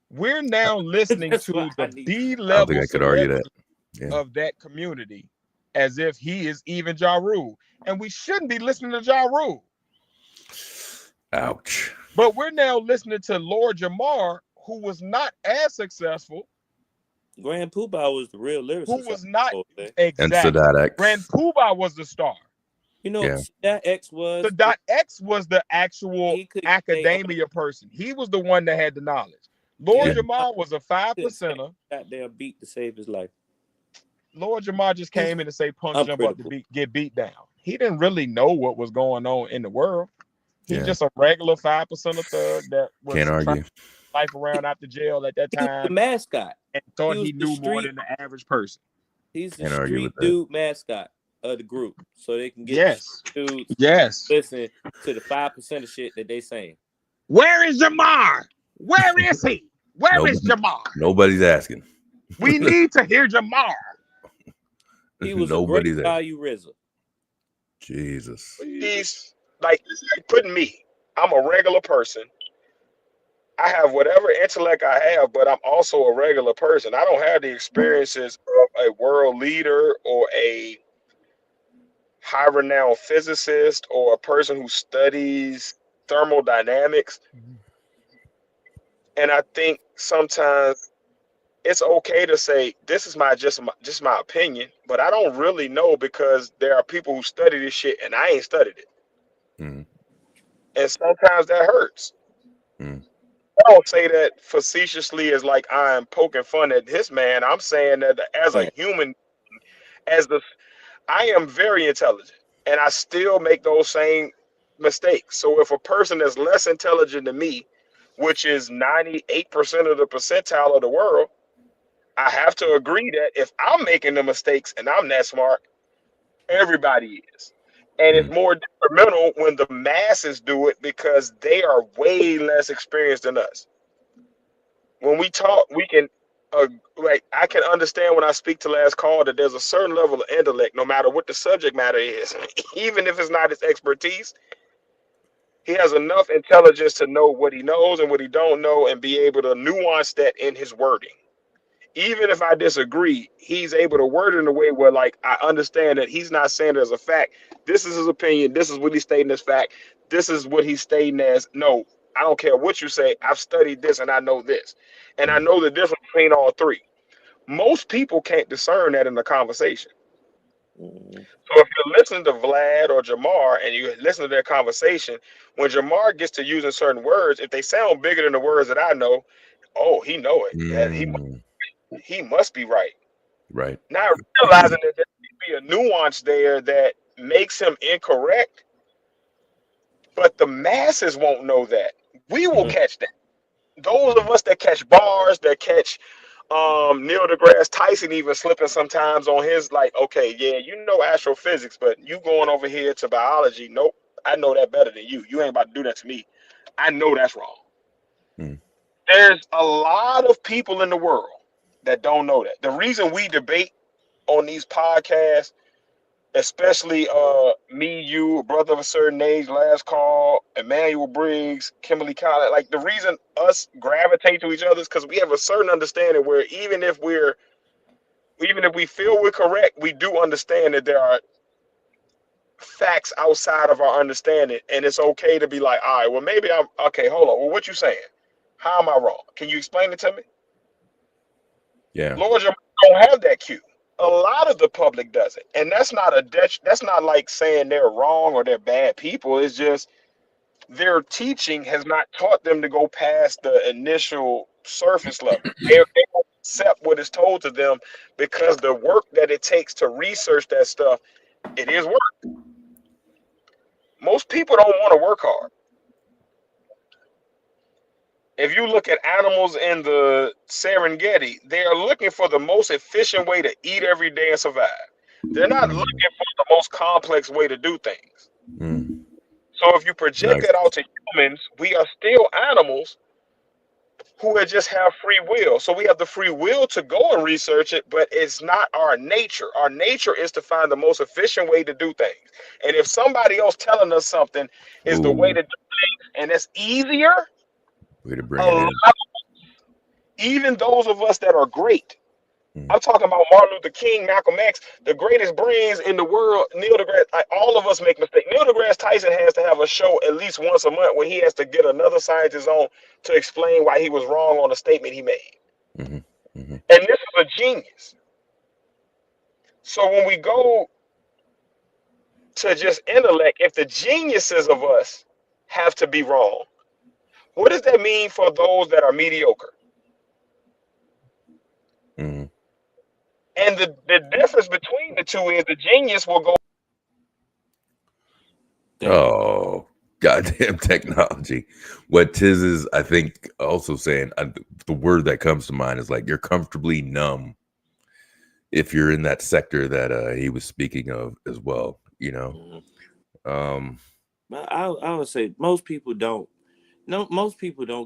We're now listening That's to what I the need. D-level I don't think I could argue that. celebrity of that community as if he is even Ja Rule. And we shouldn't be listening to Ja Rule. Ouch. But we're now listening to Lord Jamar, who was not as successful. Grand Poobah was the real lyricist. Who was not And exactly. Sadat X. Grand Poobah was the star. You know, that X was The X was the actual academia person. He was the one that had the knowledge. Lord Jamar was a 5%er. Goddamn beat to save his life. Lord Jamar just came in to say punch, jump up to get beat down. He didn't really know what was going on in the world. He's just a regular 5%er thug that was Can't argue. life around after jail at that He was time. the mascot. And thought He he was the knew more street- than the average person. He's the Can't argue street with that. dude mascot of the group, so they can get Yes. dudes Yes. listen to the 5% of shit that they saying. Where is Jamar? Where is he? Where is Jamar? Nobody's asking. We need to hear Jamar. He was Nobody's a great asking. value RZA. Jesus. He's like putting me. I'm a regular person. I have whatever intellect I have, but I'm also a regular person. I don't have the experiences of a world leader or a high renowned physicist or a person who studies thermodynamics. And I think sometimes it's okay to say this is just my opinion, but I don't really know because there are people who study this shit and I ain't studied it. Mhm. And sometimes that hurts. Mhm. I don't say that facetiously as like I'm poking fun at this man. I'm saying that as a human, I am very intelligent and I still make those same mistakes. So if a person is less intelligent than me, which is 98% of the percentile of the world, I have to agree that if I'm making the mistakes and I'm that smart, everybody is. And it's more detrimental when the masses do it because they are way less experienced than us. When we talk, we can, I can understand when I speak to last call that there's a certain level of intellect, no matter what the subject matter is, even if it's not his expertise. He has enough intelligence to know what he knows and what he don't know and be able to nuance that in his wording. Even if I disagree, he's able to word it in a way where, like, I understand that he's not saying it as a fact. This is his opinion. This is what he's stating as fact. This is what he's stating as, no, I don't care what you say. I've studied this and I know this. And I know the difference between all three. Most people can't discern that in the conversation. So if you're listening to Vlad or Jamar and you listen to their conversation, when Jamar gets to using certain words, if they sound bigger than the words that I know, oh, he know it. That he must be right. Right. Not realizing that there may be a nuance there that makes him incorrect, but the masses won't know that. We will catch that. Those of us that catch bars, that catch Neil deGrasse Tyson even slipping sometimes on his, like, okay, yeah, you know astrophysics, but you going over here to biology. Nope, I know that better than you. You ain't about to do that to me. I know that's wrong. There's a lot of people in the world that don't know that. The reason we debate on these podcasts, especially me, you, a brother of a certain age, Last Call, Emmanuel Briggs, Kimberly Collins, like the reason us gravitate to each other is because we have a certain understanding where even if we feel we're correct, we do understand that there are facts outside of our understanding, and it's okay to be like, all right, well, maybe I'm okay. Hold on, well, what you saying? How am I wrong? Can you explain it to me? Yeah. Lord, you don't have that cue. A lot of the public does it, and that's not that's not like saying they're wrong or they're bad people. It's just their teaching has not taught them to go past the initial surface level. They don't accept what is told to them because the work that it takes to research that stuff, it is work. Most people don't want to work hard. If you look at animals in the Serengeti, they are looking for the most efficient way to eat every day and survive. They're not looking for the most complex way to do things. So if you project that out to humans, we are still animals who just have free will. So we have the free will to go and research it, but it's not our nature. Our nature is to find the most efficient way to do things. And if somebody else telling us something is the way to do things and it's easier, way to bring it in. Even those of us that are great, I'm talking about Martin Luther King, Malcolm X, the greatest brains in the world, Neil deGrasse, all of us make mistakes. Neil deGrasse Tyson has to have a show at least once a month where he has to get another scientist on to explain why he was wrong on a statement he made. And this is a genius. So when we go to just intellect, if the geniuses of us have to be wrong, what does that mean for those that are mediocre? And the difference between the two is the genius will go. Oh, goddamn technology. What Tiz is, I think, also saying, the word that comes to mind is like you're comfortably numb if you're in that sector that he was speaking of as well, you know. I would say most people don't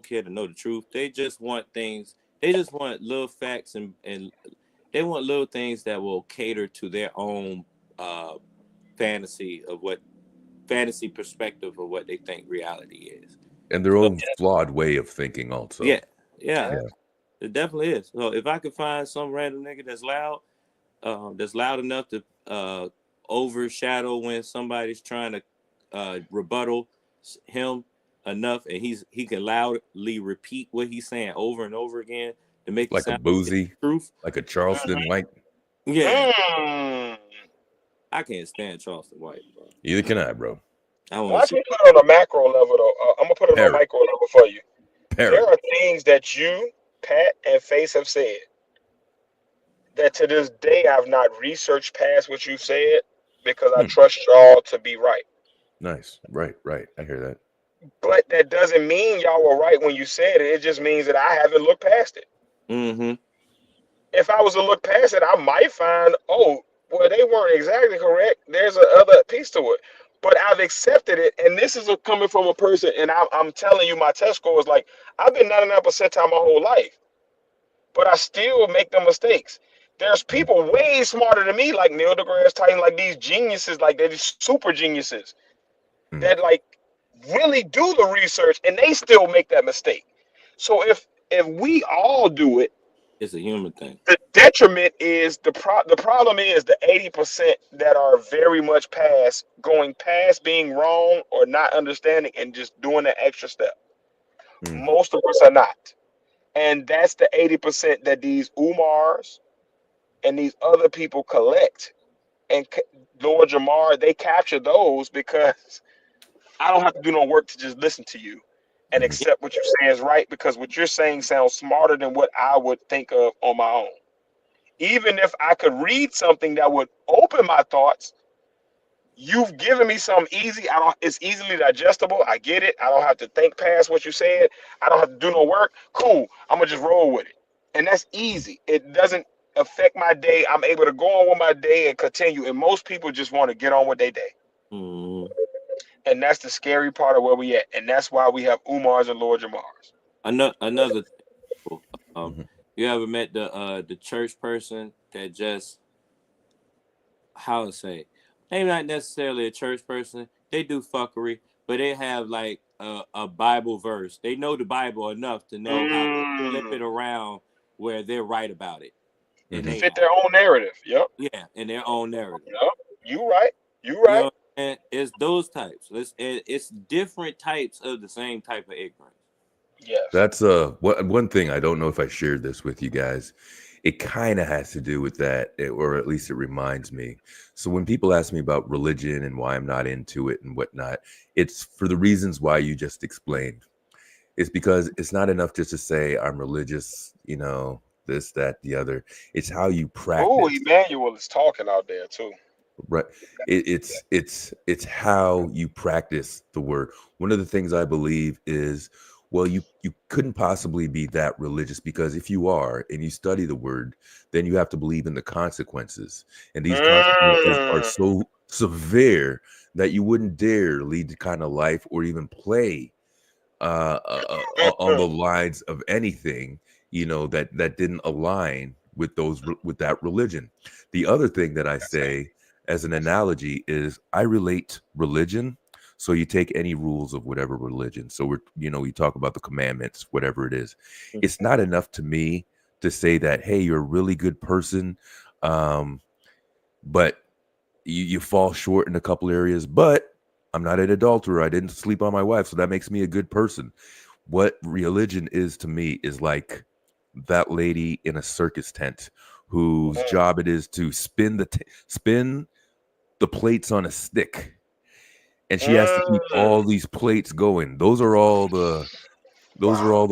care to know the truth. They just want things. They just want little facts and they want little things that will cater to their own fantasy perspective of what they think reality is. And their own flawed way of thinking also. Yeah. It definitely is. So if I could find some random nigga that's loud enough to overshadow when somebody's trying to rebuttal him enough, and he can loudly repeat what he's saying over and over again to make like it sound a Boozy, truth. like a Charleston White. Yeah. I can't stand Charleston White, bro. Either can I, bro. Watch me put it on a macro level, though. I'm gonna put it on a micro level for you. There are things that you, Pat, and Face have said that to this day I've not researched past what you said because I trust y'all to be right. Nice. Right. I hear that. But that doesn't mean y'all were right when you said it. It just means that I haven't looked past it. If I was to look past it, I might find, oh, well, they weren't exactly correct. There's another piece to it. But I've accepted it, and this is coming from a person, and I'm telling you, my test score is like, I've been 99 percentile my whole life, but I still make the mistakes. There's people way smarter than me, like Neil deGrasse Tyson, like these geniuses, like they're these super geniuses that like really do the research, and they still make that mistake. So if we all do it, it's a human thing. The detriment is the problem is the 80% that are very much going past being wrong or not understanding and just doing that extra step. Most of us are not. And that's the 80% that these Umars and these other people collect and Lord Jamar, they capture those because I don't have to do no work to just listen to you and accept what you're saying is right, because what you're saying sounds smarter than what I would think of on my own. Even if I could read something that would open my thoughts, you've given me something easy. It's easily digestible. I get it. I don't have to think past what you said. I don't have to do no work. Cool. I'm gonna just roll with it. And that's easy. It doesn't affect my day. I'm able to go on with my day and continue. And most people just want to get on with their day. And that's the scary part of where we at. And that's why we have Umars and Lord Jamars. Another you ever met the church person that just, how to say, they not necessarily a church person, they do fuckery, but they have like a Bible verse. They know the Bible enough to know how to flip it around where they're right about it. And they fit their own narrative. Yep. Yeah, in their own narrative. Yep. You right. You right. You know, and it's those types. It's different types of the same type of ignorance. Yes. That's one thing. I don't know if I shared this with you guys. It kind of has to do with that, or at least it reminds me. So when people ask me about religion and why I'm not into it and whatnot, it's for the reasons why you just explained. It's because it's not enough just to say I'm religious, you know, this, that, the other. It's how you practice. Oh, Emmanuel is talking out there too. Right. It's how you practice the word. One of the things I believe is, well, you couldn't possibly be that religious, because if you are and you study the word, then you have to believe in the consequences. And these consequences are so severe that you wouldn't dare lead the kind of life or even play on the lines of anything, you know, that didn't align with that religion. The other thing that I say as an analogy is I relate religion. So you take any rules of whatever religion. So we talk about the commandments, whatever it is. It's not enough to me to say that, hey, you're a really good person, but you fall short in a couple areas. But I'm not an adulterer. I didn't sleep on my wife, so that makes me a good person. What religion is to me is like that lady in a circus tent whose job it is to spin the plates on a stick. And she has to keep all these plates going. Those are all the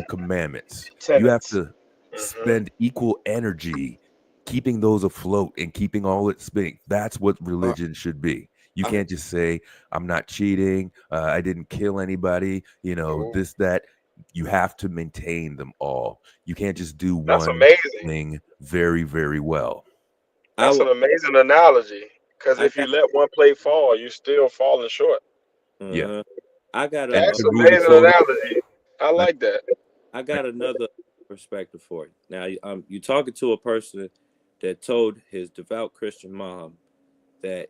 commandments. You have to spend equal energy keeping those afloat and keeping all it spinning. That's what religion should be. You can't just say, I'm not cheating. I didn't kill anybody. You know, this, that. You have to maintain them all. You can't just do one thing very, very well. That's an amazing analogy. Because if you let one plate fall, you're still falling short. Yeah. That's an amazing analogy. I like that. I got another perspective for you. Now, you're talking to a person that told his devout Christian mom that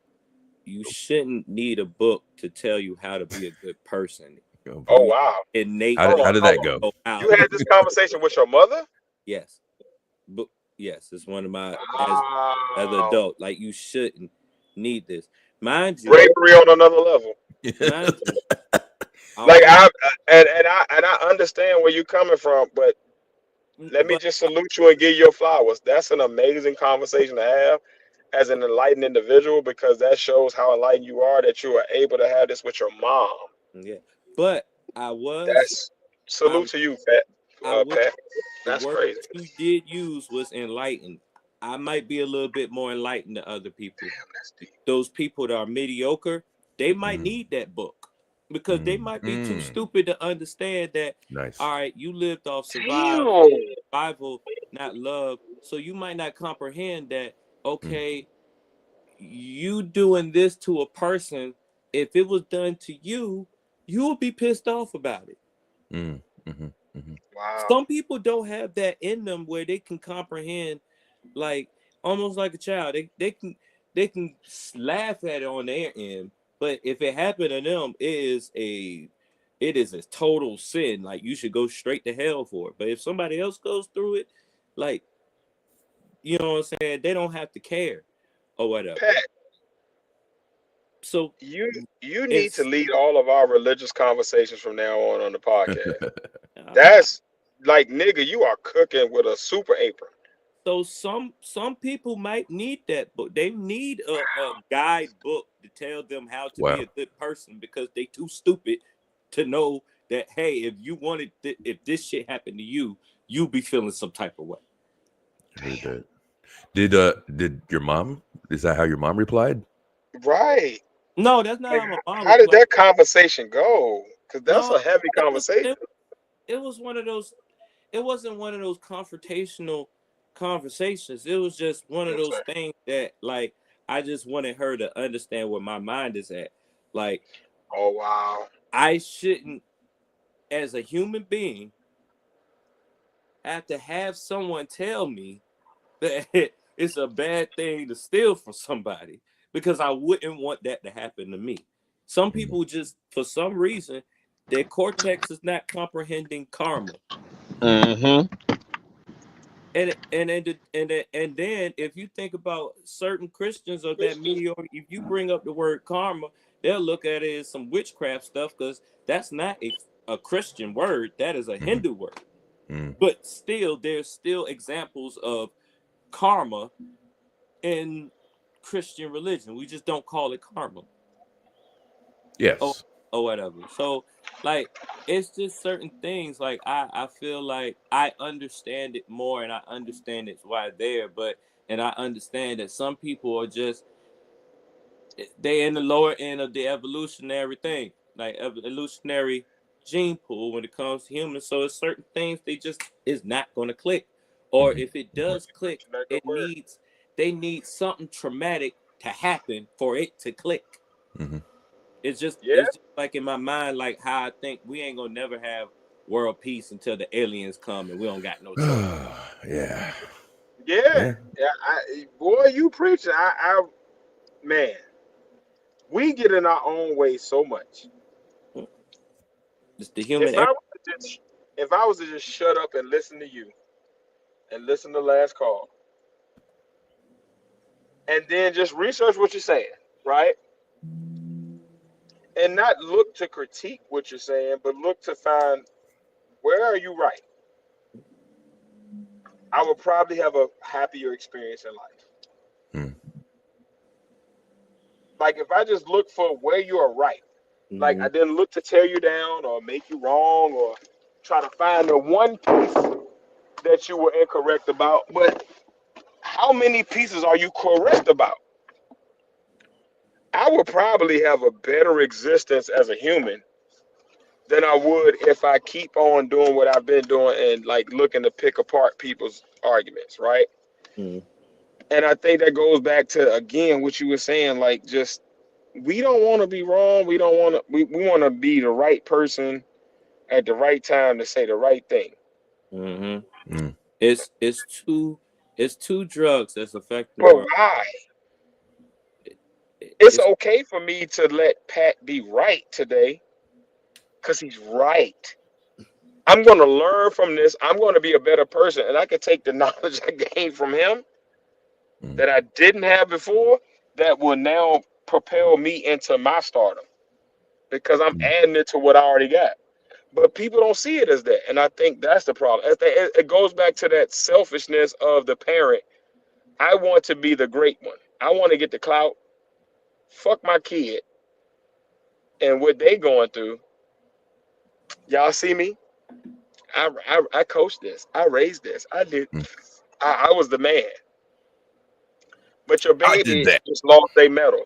you shouldn't need a book to tell you how to be a good person. Oh, wow. Innate. How did that go? You had this conversation with your mother? Yes. But yes, it's one of my as an adult. Like, you shouldn't need this. Mind you, bravery on another level. Mind you, like I understand where you're coming from, but let me just salute you and give you your flowers. That's an amazing conversation to have as an enlightened individual, because that shows how enlightened you are, that you are able to have this with your mom. Yeah, but that's salute to you, Pat. Pat. That's crazy. You did use was enlightened. I might be a little bit more enlightened than other people. Damn, that's deep. Those people that are mediocre, they might need that book, because they might be too stupid to understand that. Nice. All right, you lived off survival, not love. So you might not comprehend that, okay, you doing this to a person, if it was done to you, you would be pissed off about it. Wow. Some people don't have that in them where they can comprehend, like almost like a child. They can laugh at it on their end, but if it happened to them, it is a total sin. Like, you should go straight to hell for it. But if somebody else goes through it, like, you know what I'm saying, they don't have to care or whatever. Pat, so you need to lead all of our religious conversations from now on the podcast. That's like, nigga, you are cooking with a super apron. So some people might need that book. They need a guidebook to tell them how to Wow. be a good person because they too stupid to know that, hey, if you wanted if this shit happened to you, you be feeling some type of way. I heard that. Did your mom? Is that how your mom replied? Right. No, that's not Like, how my mom how did replied. that conversation go? Because that's No, a heavy it was, conversation. it was one of those. It wasn't one of those confrontational conversations. It was just one of those things that, like, I just wanted her to understand where my mind is at. Like, oh wow, I shouldn't, as a human being, have to have someone tell me that it's a bad thing to steal from somebody because I wouldn't want that to happen to me. Some people just, for some reason, their cortex is not comprehending karma. Mm-hmm. And then if you think about certain Christians or that mediocre, if you bring up the word karma, they'll look at it as some witchcraft stuff because that's not a Christian word. That is a Hindu word. But still, there's still examples of karma in Christian religion. We just don't call it karma. Yes. Or whatever. So, like, it's just certain things. Like, I feel like I understand it more and I understand it's why there, and I understand that some people are just, they in the lower end of the evolutionary thing, like evolutionary gene pool when it comes to humans. So it's certain things they just is not going to click. Or if it does click, they need something traumatic to happen for it to click. It's just like in my mind, like how I think we ain't gonna never have world peace until the aliens come and we don't got no choice. Yeah. Boy, you preaching. Man, we get in our own way so much. It's the human. If I was to just shut up and listen to you, and listen to Last Call, and then just research what you're saying, right? And not look to critique what you're saying, but look to find where are you right. I would probably have a happier experience in life. Like if I just look for where you are right, like I didn't look to tear you down or make you wrong or try to find the one piece that you were incorrect about, but how many pieces are you correct about? I would probably have a better existence as a human than I would if I keep on doing what I've been doing and like looking to pick apart people's arguments, right? And I think that goes back to, again, what you were saying, like just we don't want to be wrong. We don't want to, we want to be the right person at the right time to say the right thing. It's two drugs that's affecting. But why? It's okay for me to let Pat be right today because he's right. I'm going to learn from this. I'm going to be a better person. And I can take the knowledge I gained from him that I didn't have before that will now propel me into my stardom because I'm adding it to what I already got. But people don't see it as that. And I think that's the problem. It goes back to that selfishness of the parent. I want to be the great one. I want to get the clout. Fuck my kid and what they going through. Y'all see me? I coached this. I raised this. I did. I was the man. But your baby just lost their medal.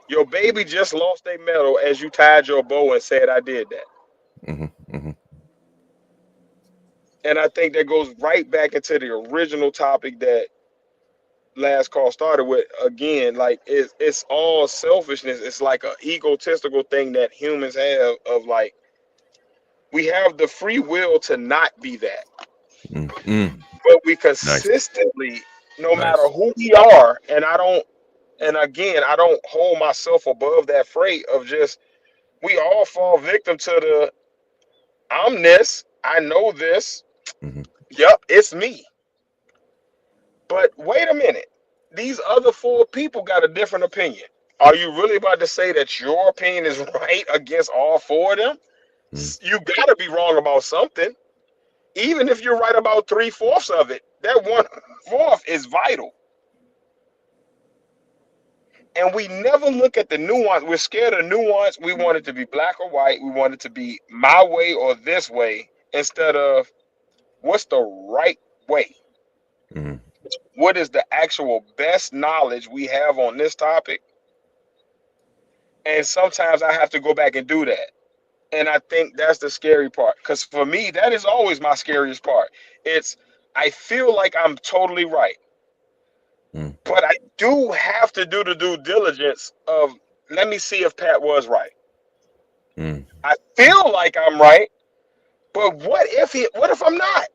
Your baby just lost their medal as you tied your bow and said, I did that. And I think that goes right back into the original topic that Last Call started with. Again, like it's all selfishness. It's like an egotistical thing that humans have of like, we have the free will to not be that. But we consistently, no matter who we are, and I don't hold myself above that freight of just, we all fall victim to the, I'm this, I know this. Yep, it's me. But wait a minute. These other 4 people got a different opinion. Are you really about to say that your opinion is right against all 4 of them? You got to be wrong about something. Even if you're right about 3/4 of it, That 1/4 is vital. And we never look at the nuance. We're scared of nuance. We want it to be black or white. We want it to be my way or this way instead of what's the right way. Mhm. What is the actual best knowledge we have on this topic? And sometimes I have to go back and do that. And I think that's the scary part. Because for me, that is always my scariest part. It's, I feel like I'm totally right. Mm. But I do have to do the due diligence of, let me see if Pat was right. Mm. I feel like I'm right, but what if I'm not?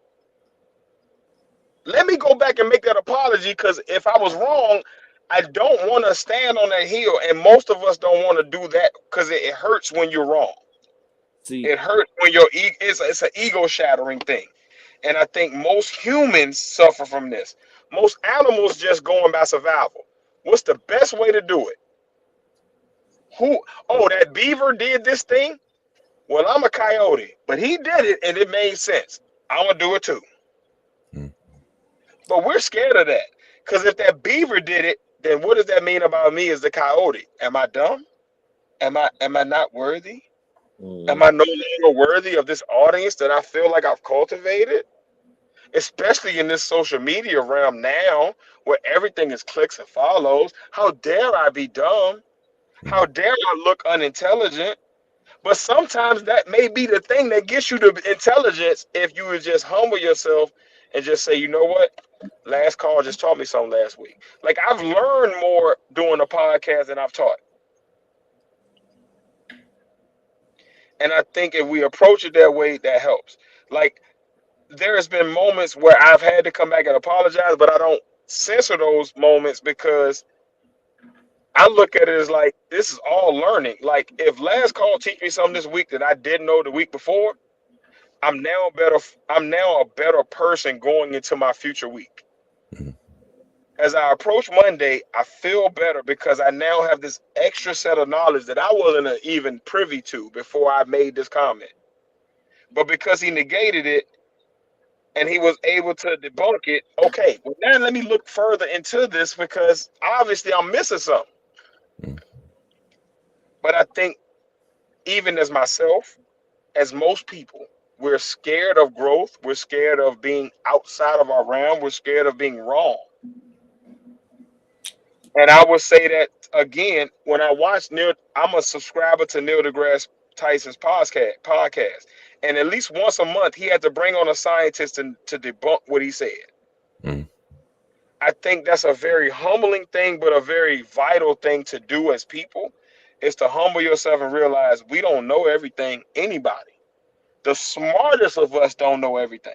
Let me go back and make that apology, because if I was wrong, I don't want to stand on that hill, and most of us don't want to do that because it hurts when you're wrong. See, It hurts when you're it's an ego shattering thing, and I think most humans suffer from this. Most animals just going by survival. What's the best way to do it? That beaver did this thing. Well, I'm a coyote, but he did it and it made sense. I'm gonna do it too. Mm. But we're scared of that, because if that beaver did it, then what does that mean about me as the coyote? Am I dumb? Am I not worthy? Am I no longer worthy of this audience that I feel like I've cultivated? Especially in this social media realm now, where everything is clicks and follows. How dare I be dumb? How dare I look unintelligent? But sometimes that may be the thing that gets you to intelligence, if you would just humble yourself and just say, you know what? Last call just taught me something last week. Like, I've learned more doing a podcast than I've taught. And I think if we approach it that way, that helps. Like, there has been moments where I've had to come back and apologize, but I don't censor those moments, because I look at it as like, this is all learning. Like, if last call teach me something this week that I didn't know the week before, I'm now a better person going into my future week. As I approach Monday, I feel better because I now have this extra set of knowledge that I wasn't even privy to before I made this comment. But because he negated it and he was able to debunk it, okay, well, now let me look further into this, because obviously I'm missing something. But I think even as myself, as most people, we're scared of growth. We're scared of being outside of our realm. We're scared of being wrong. And I would say that again, when I watch Neil, I'm a subscriber to Neil deGrasse Tyson's podcast. And at least once a month, he had to bring on a scientist to debunk what he said. Mm. I think that's a very humbling thing, but a very vital thing to do as people, is to humble yourself and realize we don't know everything, anybody. The smartest of us don't know everything.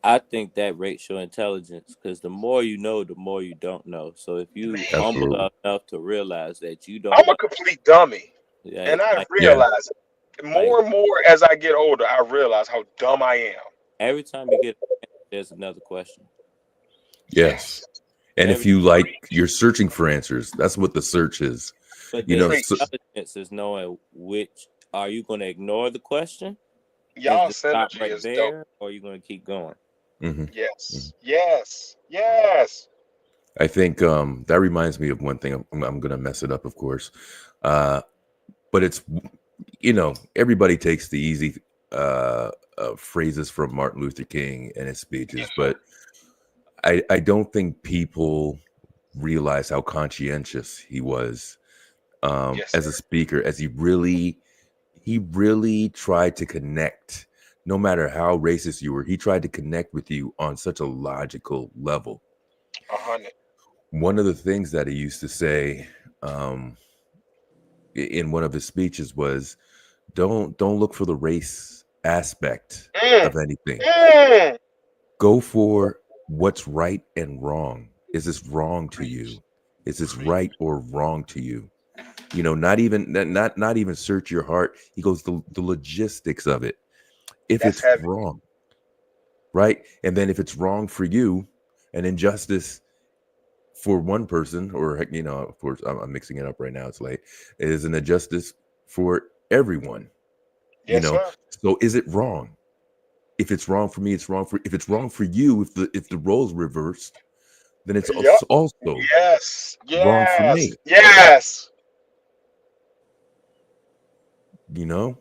I think that rates your intelligence, because the more you know, the more you don't know. So if you humble enough to realize that you don't I'm know, a complete dummy. yeah, And I like, realize it. More and more as I get older, I realize how dumb I am. every time you get, there's another question. Yes. And if you you're searching for answers, that's what the search is. But You know, intelligence is knowing which, are you going to ignore the question? Y'all Is it stop synergy right is there, dope. or are you going to keep going? Yes. Yes. Yes. I think that reminds me of one thing. I'm going to mess it up, of course. But it's, everybody takes the easy phrases from Martin Luther King and his speeches, but I don't think people realize how conscientious he was as a speaker, as he really tried to connect. No matter how racist you were, he tried to connect with you on such a logical level. 100. One of the things that he used to say in one of his speeches was, don't look for the race aspect of anything. Go for what's right and wrong. Is this wrong to you? Is this right or wrong to you? Not even search your heart. He goes, the logistics of it. If That's it's heavy. wrong, right? And then if it's wrong for you, an injustice for one person, or, of course, I'm mixing it up right now, it's late, is an injustice for everyone. Yes, sir. So is it wrong? if it's wrong for me, it's wrong for if it's wrong for you, if the roles reversed, then it's Yep. also Yes. wrong for Yes. me. Yes. You know,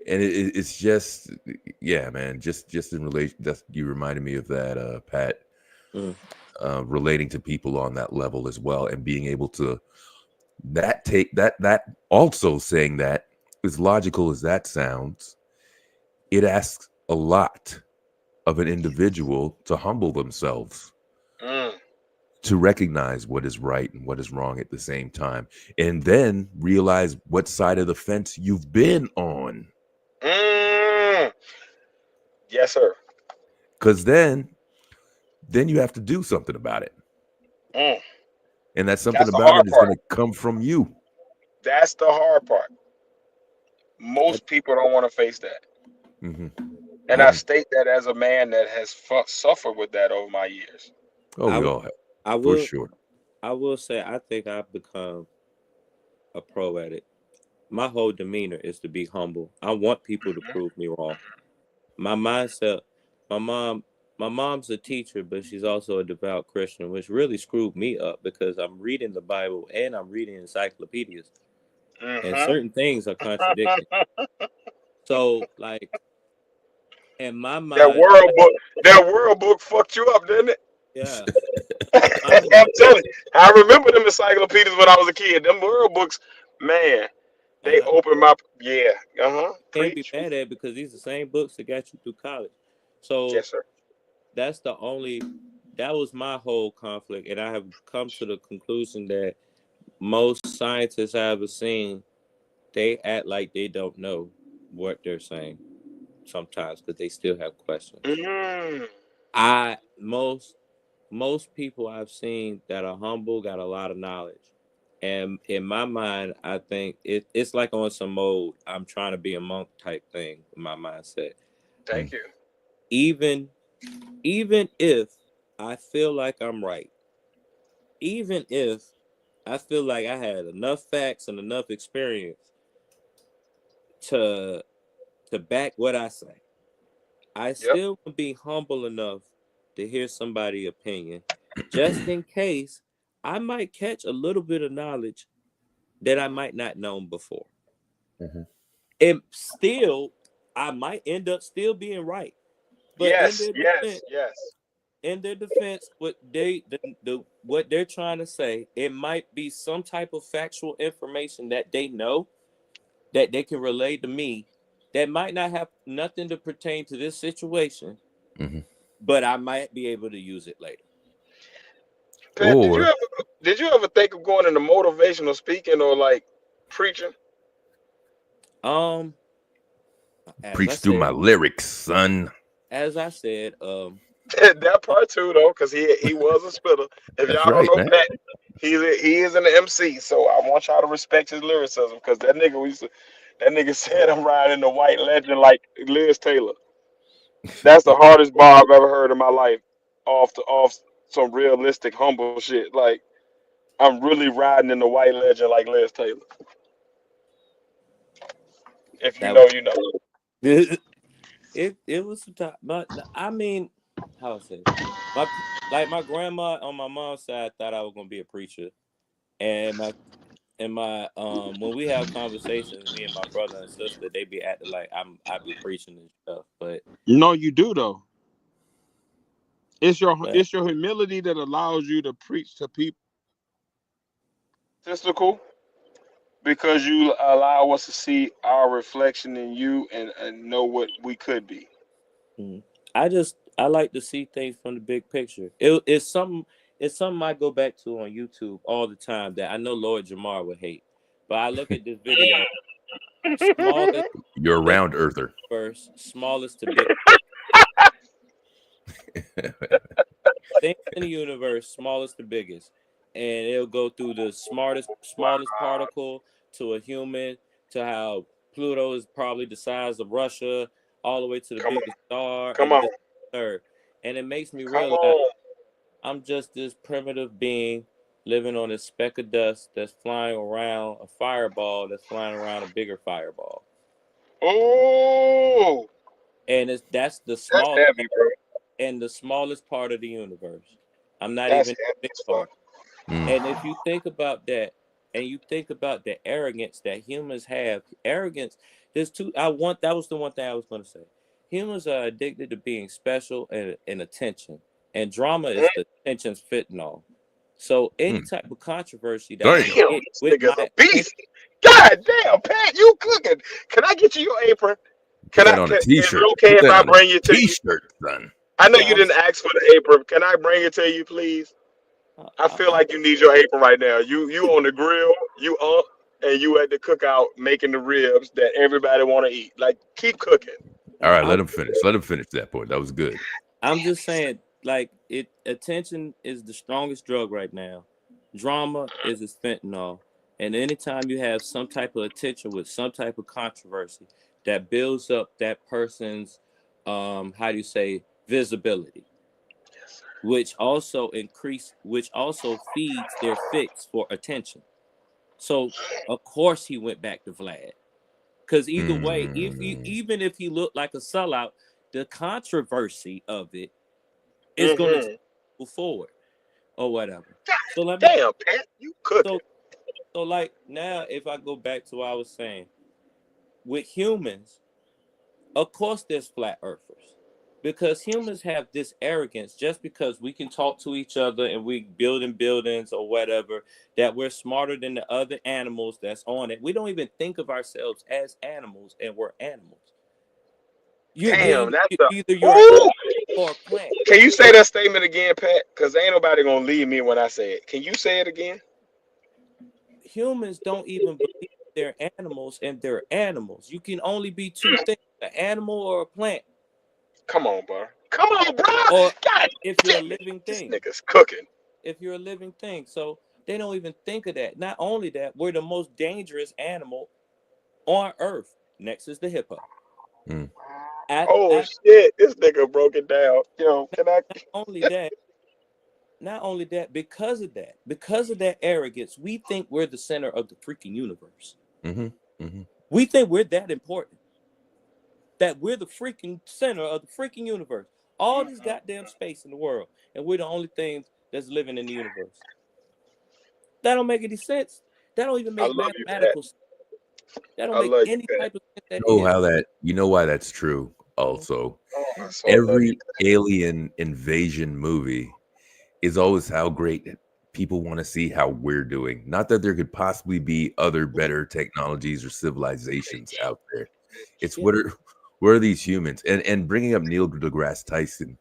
and it's just yeah, man. Just in relation, that's you reminded me of that, Pat. Mm. Relating to people on that level as well, and being able to that also saying that, as logical as that sounds, it asks a lot of an individual to humble themselves, Mm. to recognize what is right and what is wrong at the same time, and then realize what side of the fence you've been on. Mm. Yes, sir. Because then you have to do something about it, Mm. and that something That's the about hard it is part. going to come from you. That's the hard part. Most people don't want to face that. Mm-hmm. And I state that as a man that has suffered with that over my years. Oh, we all have, I for will. sure. I will say I think I've become a pro at it. My whole demeanor is to be humble. I want people to prove me wrong. My mindset, my mom's a teacher, but she's also a devout Christian, which really screwed me up because I'm reading the Bible and I'm reading encyclopedias, and certain things are contradicting. So, like, in my mind, that world book fucked you up, didn't it? yeah, I'm telling you. I remember them encyclopedias when I was a kid. Them world books, man, they and I opened my can't be Preach. mad at it because these are the same books that got you through college. So Yes, sir. that was my whole conflict, and I have come to the conclusion that most scientists I ever seen, they act like they don't know what they're saying sometimes because they still have questions. Mm. Most people I've seen that are humble got a lot of knowledge, and in my mind, I think it's like on some mode I'm trying to be a monk type thing with my mindset. Thank you. Even if I feel like I'm right, even if I feel like I had enough facts and enough experience to back what I say, I still would be humble enough to hear somebody's opinion, just in case I might catch a little bit of knowledge that I might not known before. Mm-hmm. And still, I might end up still being right. But Yes. in their defense, what they're trying to say, it might be some type of factual information that they know that they can relay to me that might not have nothing to pertain to this situation, but I might be able to use it later. Pat, did you ever think of going into motivational speaking or like preaching? Preach through my lyrics, son. As I said, that part too, though, because he was a spitter. If That's y'all right, don't know man. Pat, he is an MC. So I want y'all to respect his lyricism, because that nigga said I'm riding the white legend like Liz Taylor. That's the hardest bar I've ever heard in my life. Off some realistic, humble shit. Like, I'm really riding in the white legend like Liz Taylor. If you know, you know. It was some time, but I mean, how I say, my grandma on my mom's side thought I was gonna be a preacher, and my when we have conversations, me and my brother and sister, they be acting like I be preaching and stuff, but No, you do though. It's your humility that allows you to preach to people. Sister Cool, because you allow us to see our reflection in you and know what we could be. I like to see things from the big picture. It's something I go back to on YouTube all the time that I know Lord Jamar would hate, but I look at this video. Smallest, You're a round earther. First, smallest to big. Things in the universe, smallest to biggest, and it'll go through the smallest particle to a human, to how Pluto is probably the size of Russia, all the way to the biggest star, and this third. And it makes me realize I'm just this primitive being living on a speck of dust that's flying around a fireball that's flying around a bigger fireball. Oh. and that's the That's small heavy, bro. and the smallest part of the universe. I'm not That's even the heavy big as part. fuck. And if you think about that, and you think about the arrogance that humans have, arrogance. There's two. That was the one thing I was going to say. Humans are addicted to being special and attention, and drama is the attention's fentanyl. So any type of controversy that Damn. can Damn, get this with nigga's my a beast. God damn, Pat, you cooking. Can I get you your apron? Put that Is on a it t-shirt. okay Put if that I on a bring it to you? t-shirt, son. I know Yeah, you didn't ask for the apron. Can I bring it to you, please? I feel like you need your apron right now. You on the grill, you up, and you at the cookout making the ribs that everybody want to eat. Like, keep cooking. All right, let him finish. Let him finish that point. That was good. I'm just saying, like, attention is the strongest drug right now. Drama is its fentanyl. And anytime you have some type of attention with some type of controversy that builds up that person's visibility, which also feeds their fix for attention. So of course he went back to Vlad. Because either way, even if he looked like a sellout, the controversy of it is going to move forward or whatever. So let me. Damn, Pat, you cooking. So like now, if I go back to what I was saying, with humans, of course there's flat earthers, because humans have this arrogance just because we can talk to each other and we building buildings or whatever, that we're smarter than the other animals that's on it. We don't even think of ourselves as animals, and we're animals. Damn, that's Either you're an animal or a plant. Can you say that statement again, Pat? Because ain't nobody gonna leave me when I say it. Can you say it again? Humans don't even believe they're animals, and they're animals. You can only be two things: an animal or a plant. Come on, bro. Come on, bro. Or God, if you're a living thing. this nigga's cooking. If you're a living thing. So they don't even think of that. Not only that, we're the most dangerous animal on Earth. Next is the hippo. Shit, this nigga broke it down. Yo, can I? Not only that, because of that arrogance, we think we're the center of the freaking universe. We think we're that important, that we're the freaking center of the freaking universe. All this goddamn space in the world, and we're the only things that's living in the universe. That don't make any sense. That don't even make mathematical sense. That don't make any type of sense. You know why that's true also. So every alien invasion movie is always how great people want to see how we're doing. Not that there could possibly be other better technologies or civilizations out there. It's what are these humans? And bringing up Neil deGrasse Tyson,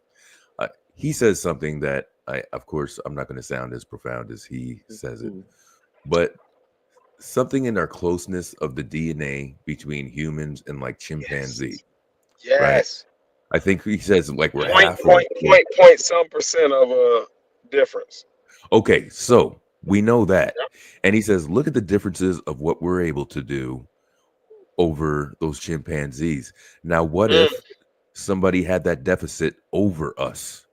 he says something that of course, I'm not going to sound as profound as he says it, but something in our closeness of the DNA between humans and like chimpanzee. Yes. Right? I think he says like we're point some percent of a difference. Okay, so we know that. And he says, look at the differences of what we're able to do over those chimpanzees. Now, what if somebody had that deficit over us?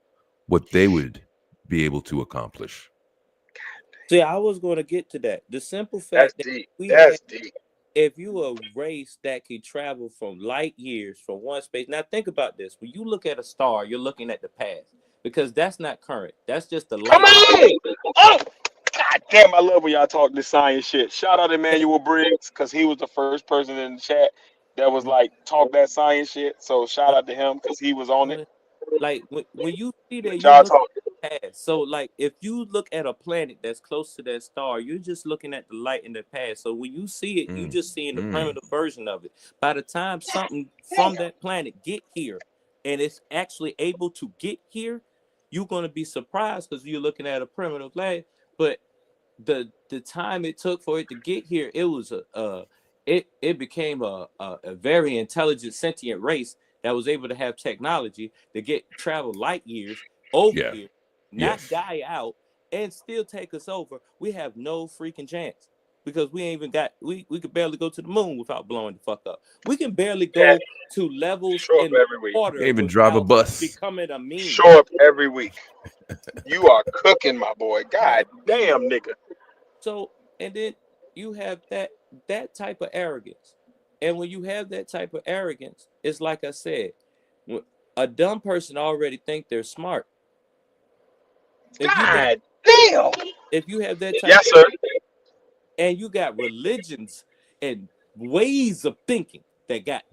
What they would be able to accomplish? See, I was going to get to that. The simple fact That's deep. If you a race that can travel from light years from one space. Now think about this. When you look at a star, you're looking at the past, because that's not current. That's just the light. Come on! Oh! God damn, I love when y'all talk this science shit. Shout out Emmanuel Briggs, because he was the first person in the chat that was like, talk that science shit. So shout out to him, because he was on it. Like when you see that, y'all you look talk. at the past. So like if you look at a planet that's close to that star, you're just looking at the light in the past. So when you see it, you just seeing the primitive version of it. By the time something from that planet get here, and it's actually able to get here, you're gonna be surprised, because you're looking at a primitive life. But the time it took for it to get here, it was it became a very intelligent sentient race that was able to have technology to travel light years over here, not die out, and still take us over. We have no freaking chance, because we ain't even got we could barely go to the moon without blowing the fuck up. We can barely go to levels in water. Can't even drive a bus. Becoming a meme. Show up every week. You are cooking, my boy. God damn, nigga. So, and then you have that type of arrogance. And when you have that type of arrogance, it's like I said, A dumb person already think they're smart. God damn. If you have that type Yes, sir. and you got religions and ways of thinking that got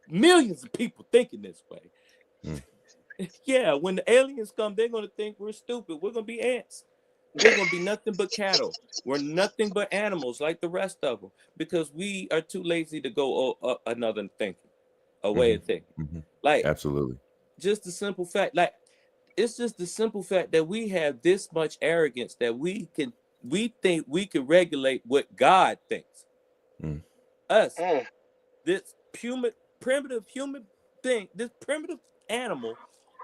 millions of people thinking this way. Yeah, when the aliens come, they're gonna think we're stupid. We're gonna be ants. We're gonna be nothing but cattle. We're nothing but animals like the rest of them because we are too lazy to go another thinking, a way of thinking. Like Absolutely. just the simple fact, like it's just the simple fact that we have this much arrogance that we think we can regulate what God thinks. Us, this primitive human thing, this primitive animal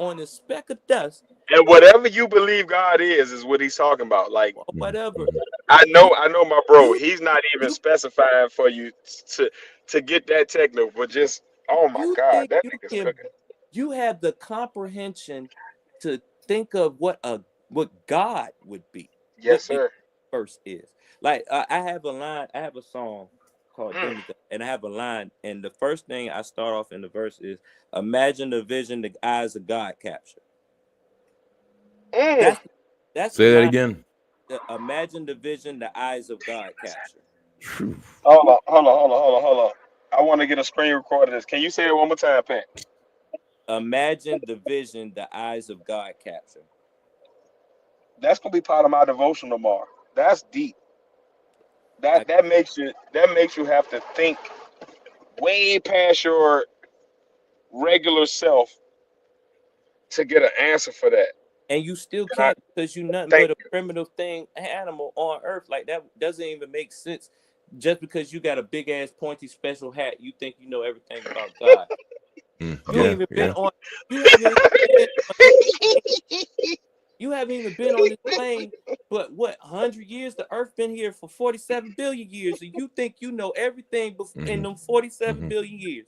on a speck of dust. And whatever you believe God is what he's talking about. Like whatever. I know my bro. He's not even specifying for you to get that technical, but just oh my God, that nigga's cooking. You have the comprehension to think of what God would be. Yes, sir. Verse is like I have a line. I have a song called Demigod, and I have a line, and the first thing I start off in the verse is, "Imagine the vision the eyes of God capture." That's Say that again. Imagine the vision the eyes of God capture. Hold on. I want to get a screen record of this. Can you say it one more time, Pat? Imagine the vision the eyes of God capture. That's gonna be part of my devotion tomorrow. That's deep. That makes you have to think way past your regular self to get an answer for that. And you still can't because you're nothing but a primitive animal on earth. Like that doesn't even make sense. Just because you got a big ass pointy special hat, you think you know everything about God. You haven't even been on this plane, but what 100 years? The Earth been here for 47 billion years, and you think you know everything in them 47 billion years,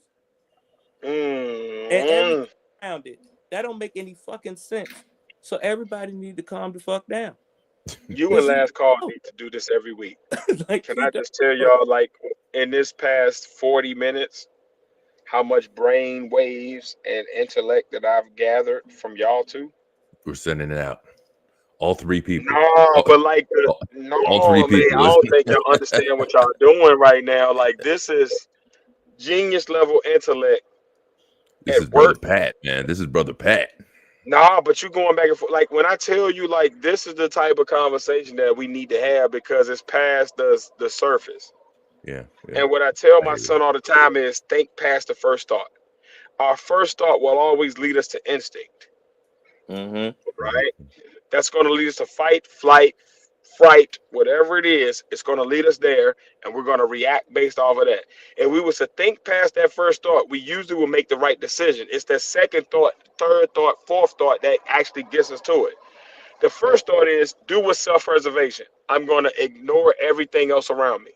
and everything around it. That don't make any fucking sense. So everybody need to calm the fuck down. You and Last Call need to do this every week. Can I just tell y'all, like, in this past 40 minutes, how much brain waves and intellect that I've gathered from y'all two? We're sending it out. All three people. No, but like, all three people. Man, I don't think y'all understand what y'all doing right now. Like, this is genius level intellect. This is Brother Pat, man. This is Brother Pat. Nah, but you going back and forth. Like, when I tell you, like, this is the type of conversation that we need to have because it's past the surface. Yeah. And what I tell my son all the time is think past the first thought. Our first thought will always lead us to instinct. Right? That's going to lead us to fight, flight, fright, whatever it is. It's going to lead us there, and we're going to react based off of that. If we was to think past that first thought, we usually will make the right decision. It's that second thought, third thought, fourth thought that actually gets us to it. The first thought is do with self-preservation. I'm going to ignore everything else around me.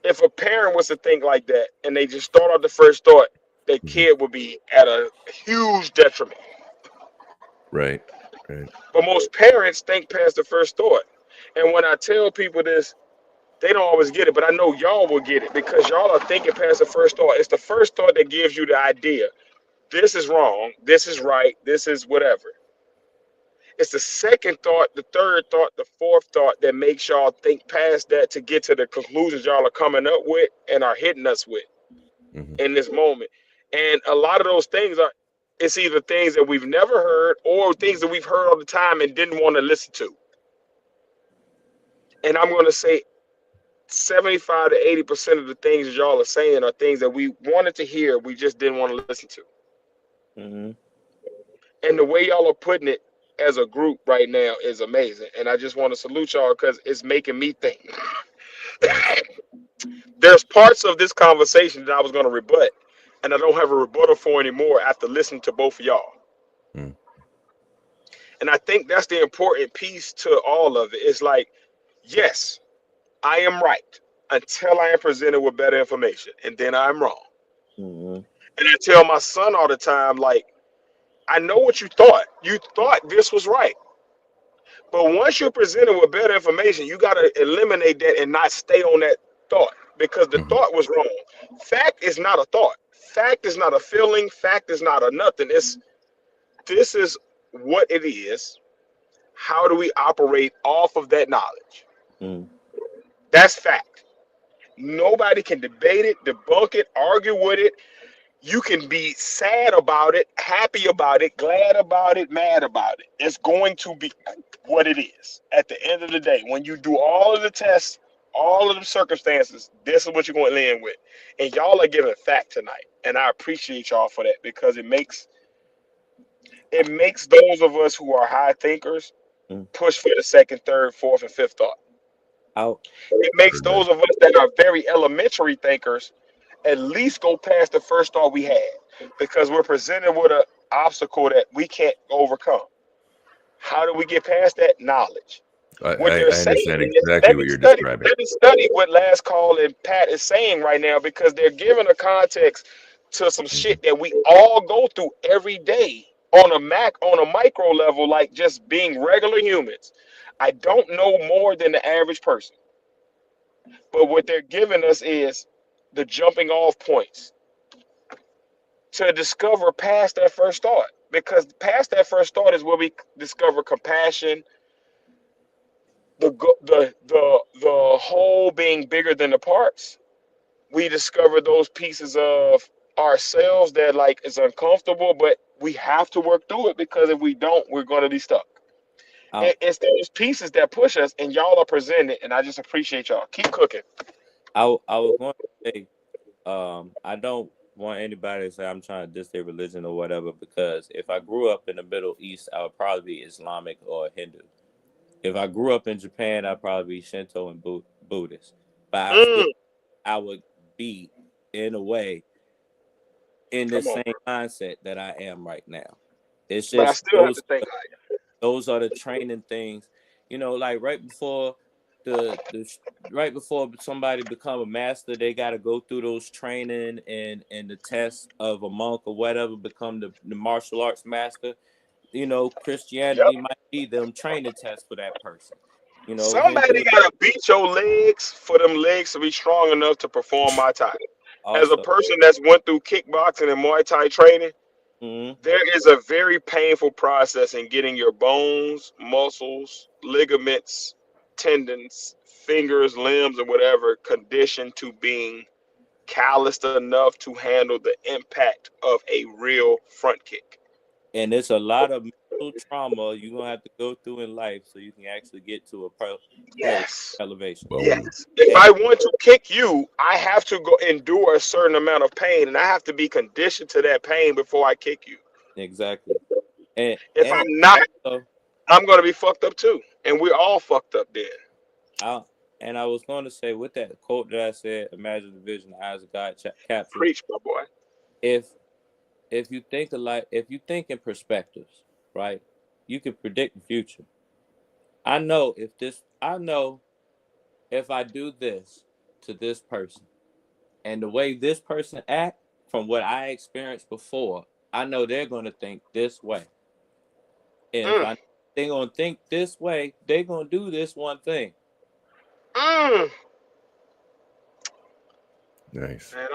If a parent was to think like that and they just start out the first thought, their kid would be at a huge detriment. Right. But most parents think past the first thought. And when I tell people this, they don't always get it, but I know y'all will get it because y'all are thinking past the first thought. It's the first thought that gives you the idea. This is wrong. This is right. This is whatever. It's the second thought, the third thought, the fourth thought that makes y'all think past that to get to the conclusions y'all are coming up with and are hitting us with in this moment. And a lot of those things it's either things that we've never heard or things that we've heard all the time and didn't want to listen to. And I'm going to say 75 to 80% of the things that y'all are saying are things that we wanted to hear, we just didn't want to listen to. And the way y'all are putting it as a group right now is amazing. And I just want to salute y'all because it's making me think. There's parts of this conversation that I was going to rebut, and I don't have a rebuttal for anymore after listening to both of y'all. And I think that's the important piece to all of it. It's like, yes, I am right until I am presented with better information, and then I'm wrong. And I tell my son all the time, like, I know what you thought. You thought this was right. But once you're presented with better information, you got to eliminate that and not stay on that thought because the thought was wrong. Fact is not a thought. Fact is not a feeling. Fact is not a nothing. This is what it is. How do we operate off of that knowledge? Mm. That's fact. Nobody can debate it, debunk it, argue with it. You can be sad about it, happy about it, glad about it, mad about it. It's going to be what it is. At the end of the day, when you do all of the tests, all of the circumstances, this is what you're going to land with. And y'all are giving fact tonight. And I appreciate y'all for that, because it makes those of us who are high thinkers push for the second, third, fourth, and fifth thought. It makes those of us that are very elementary thinkers at least go past the first thought we had, because we're presented with an obstacle that we can't overcome. How do we get past that? Knowledge. I What they're saying understand is, exactly what you're describing. let me study what Last Call and Pat is saying right now, because they're giving a context to some shit that we all go through every day on a micro level, like just being regular humans. I don't know more than the average person, but what they're giving us is the jumping off points to discover past that first thought, because past that first thought is where we discover compassion, the whole being bigger than the parts. We discover those pieces of ourselves that like is uncomfortable, but we have to work through it, because if we don't, we're going to be stuck. It's those pieces that push us, and y'all are presenting, and I just appreciate y'all. Keep cooking. I was going to say, I don't want anybody to say I'm trying to diss their religion or whatever, because if I grew up in the Middle East, I would probably be Islamic or Hindu. If I grew up in Japan, I'd probably be Shinto and Buddhist. But I would be, in a way, in the same mindset that I am right now. It's But I just still have to think those are the training things, like right before somebody become a master, they got to go through those training and the test of a monk or whatever, become the martial arts master. Christianity might be them training tests for that person. Somebody gotta beat your legs for them legs to be strong enough to perform Muay Thai. As a person that's went through kickboxing and Muay Thai training, there is a very painful process in getting your bones, muscles, ligaments, tendons, fingers, limbs, and whatever conditioned to being calloused enough to handle the impact of a real front kick. And it's a lot of mental trauma you're going to have to go through in life so you can actually get to a elevation. Yes. If I want to kick you, I have to go endure a certain amount of pain, and I have to be conditioned to that pain before I kick you. Exactly. And if I'm not, I'm going to be fucked up too. And we're all fucked up then. And I was going to say, with that quote that I said, imagine the vision, the eyes of God captured. Preach, my boy. If you think if you think in perspectives, right, you can predict the future. I know if I do this to this person, and the way this person act from what I experienced before, I know they're going to think this way. And if they're going to think this way, they're going to do this one thing. Nice. Man,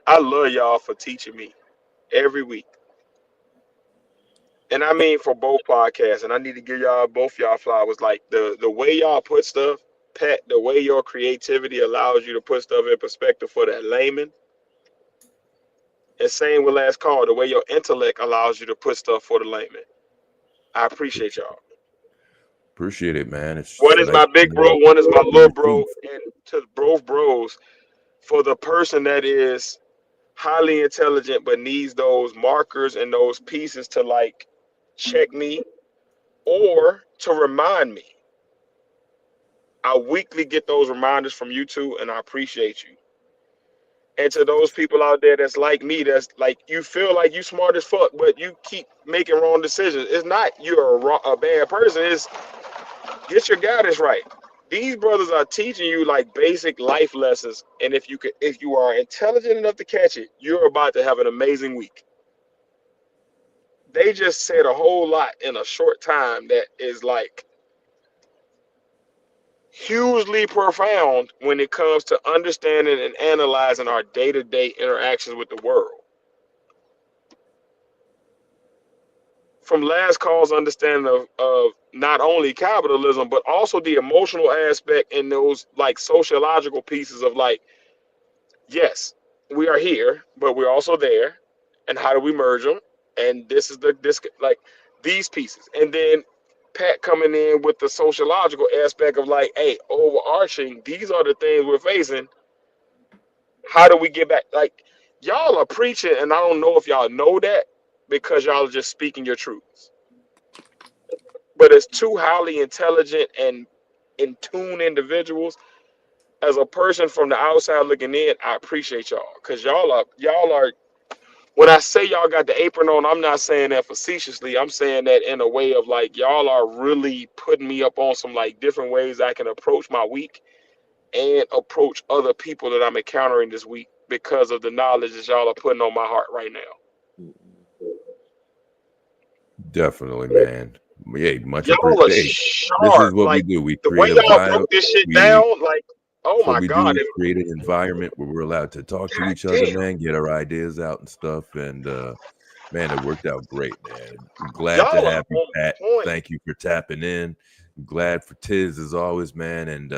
I love y'all for teaching me every week. And I mean for both podcasts, and I need to give both y'all flowers. Like the way y'all put stuff, Pat, the way your creativity allows you to put stuff in perspective for that layman. And same with Last Call, the way your intellect allows you to put stuff for the layman. I appreciate y'all. Appreciate it, man. One is my big bro, one is my little bro, and to both bros, for the person that is highly intelligent but needs those markers and those pieces to like check me or to remind me. I weekly get those reminders from you two, and I appreciate you. And to those people out there that's like me, that's like, you feel like you smart as fuck, but you keep making wrong decisions. It's not you're a bad person. It's get your guidance right. These brothers are teaching you like basic life lessons, and if you are intelligent enough to catch it, you're about to have an amazing week. They just said a whole lot in a short time that is like hugely profound when it comes to understanding and analyzing our day-to-day interactions with the world. from last call's understanding of not only capitalism, but also the emotional aspect and those like sociological pieces of like, yes, we are here, but we're also there. And how do we merge them? And this is like these pieces. And then Pat coming in with the sociological aspect of like, hey, overarching, these are the things we're facing. How do we get back? Like, y'all are preaching, and I don't know if y'all know that because y'all are just speaking your truths. But as two highly intelligent and in tune individuals, as a person from the outside looking in, I appreciate y'all because y'all are. When I say y'all got the apron on, I'm not saying that facetiously. I'm saying that in a way of like y'all are really putting me up on some like different ways I can approach my week and approach other people that I'm encountering this week because of the knowledge that y'all are putting on my heart right now. Definitely, man. Yeah, much Y'all are appreciated. sharp. This is what Like we do. We the way create a y'all broke this shit down, like, oh That's what my we God. do is create an environment where we're allowed to talk to God each other, damn. man, get our ideas out and stuff. And man, it worked out great, man. I'm glad Y'all to are have you, on Pat. point. Thank you for tapping in. I'm glad for Tiz as always, man. And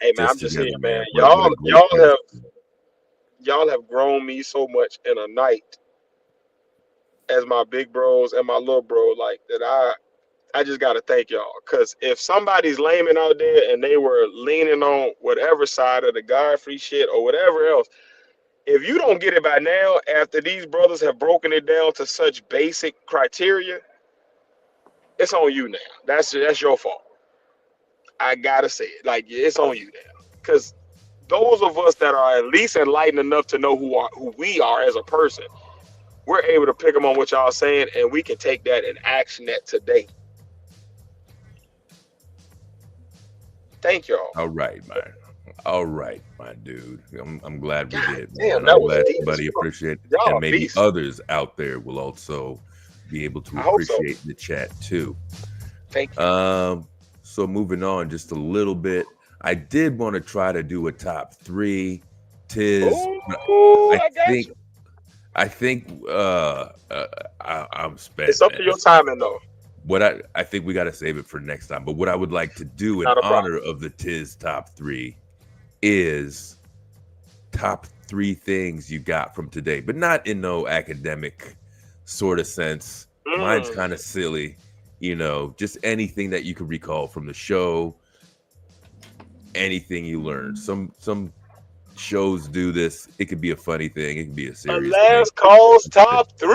Hey man, I'm just just together, saying, man. man. What a great Y'all have grown me so much in a night as my big bros and my little bro, like that I just gotta thank y'all. Cause if somebody's laming out there and they were leaning on whatever side of the Godfrey shit or whatever else, if you don't get it by now, after these brothers have broken it down to such basic criteria, it's on you now. That's your fault. I gotta say it. Like it's on you now. Cause those of us that are at least enlightened enough to know who we are as a person, we're able to pick them on what y'all saying, and we can take that and action that today. Thank y'all. All right, man. All right, my dude. I'm glad we did, Damn, man. that I'm was glad deep as somebody fuck. appreciated it. Y'all And are maybe beasts. others out there will also be able to I hope so. appreciate the chat too. Thank you. So moving on just a little bit. I did want to try to do a top 3. Tiz, Ooh, I got you. I think I'm spent. It's up to your timing though. What I think we got to save it for next time. But what I would like to do in Not a problem. honor of the Tiz top 3 is top 3 things you got from today, but not in no academic sort of sense. Mine's kind of silly, you know, just anything that you could recall from the show, anything you learned. Some shows do this. It could be a funny thing. It could be a serious Last thing. call's top 3.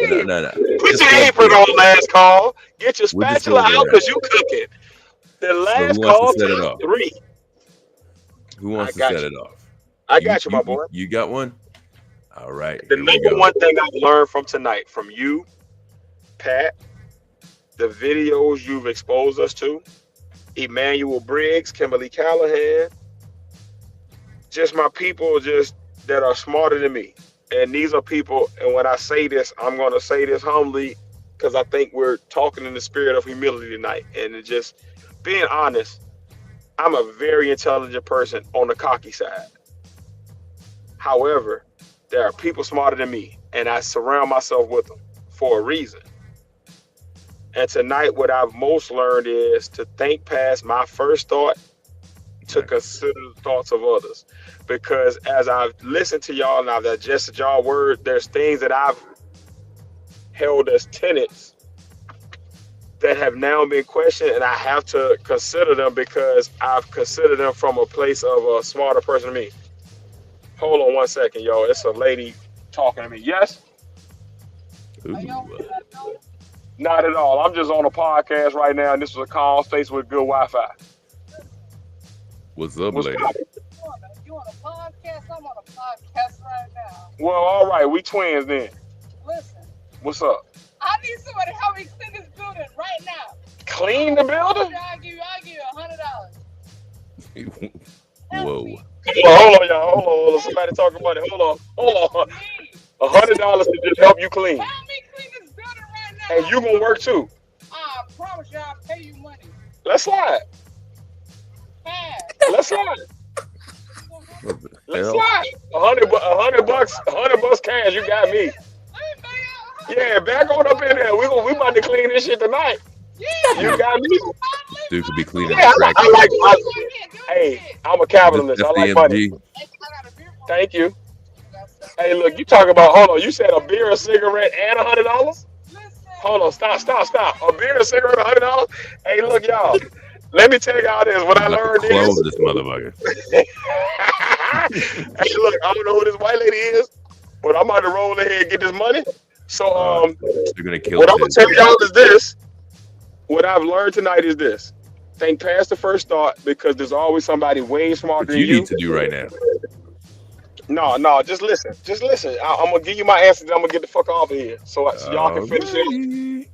No. Put Just your one apron thing. on, last call. Get your We'll just spatula go out there. because you cooking. The So last who wants call to set it top off? 3. Who wants to got set you. it off? I got you, my boy. You got one? All right. The Here we number go. one thing I've learned from tonight, from you, Pat, the videos you've exposed us to, Emmanuel Briggs, Kimberly Callahan, just my people just that are smarter than me. And these are people, and when I say this, I'm going to say this humbly because I think we're talking in the spirit of humility tonight. And it's just being honest, I'm a very intelligent person on the cocky side. However, there are people smarter than me, and I surround myself with them for a reason. And tonight, what I've most learned is to think past my first thought to consider the thoughts of others. Because as I've listened to y'all and I've digested y'all word, there's things that I've held as tenets that have now been questioned, and I have to consider them because I've considered them from a place of a smarter person than me. Hold on one second, y'all. It's a lady talking to me. Yes? Not at all. I'm just on a podcast right now, and this is a calm space with good Wi-Fi. What's up, lady? You on a podcast? I'm on a podcast right now. Well, all right. We twins then. Listen, What's up? I need somebody to help me clean this building right now. Clean the building? I'll give you $100. Whoa. Hold on, y'all. Hold on. Somebody talking money. Hold on. $100 to just help you clean. Help me clean this building right now. And you gonna work too. I promise you I'll pay you money. Let's slide. Cash. Let's slide. Let's Hell. slide. $100 cash. You got me. Let me pay you Yeah, back on up in there. We about to clean this shit tonight. You got me. Dude could be cleaning Yeah, the crack. hey, I'm a Is this capitalist. I like money. FDMG? Thank you. Hey, look, you talk about, hold on, you said a beer, a cigarette, and $100? Hold on, stop. A beer, a cigarette, $100? Hey, look, y'all. Let me tell y'all this. What I learned Close is. this motherfucker. Hey, look, I don't know who this white lady is, but I'm about to roll ahead and get this money. So, You're gonna kill what I'm gonna Tiz. tell y'all is this. What I've learned tonight is this. Think past the first thought, because there's always somebody way smarter What than you you. need to do right now. No, just listen. I'm gonna give you my answer, then I'm gonna get the fuck off of here, so y'all can finish it.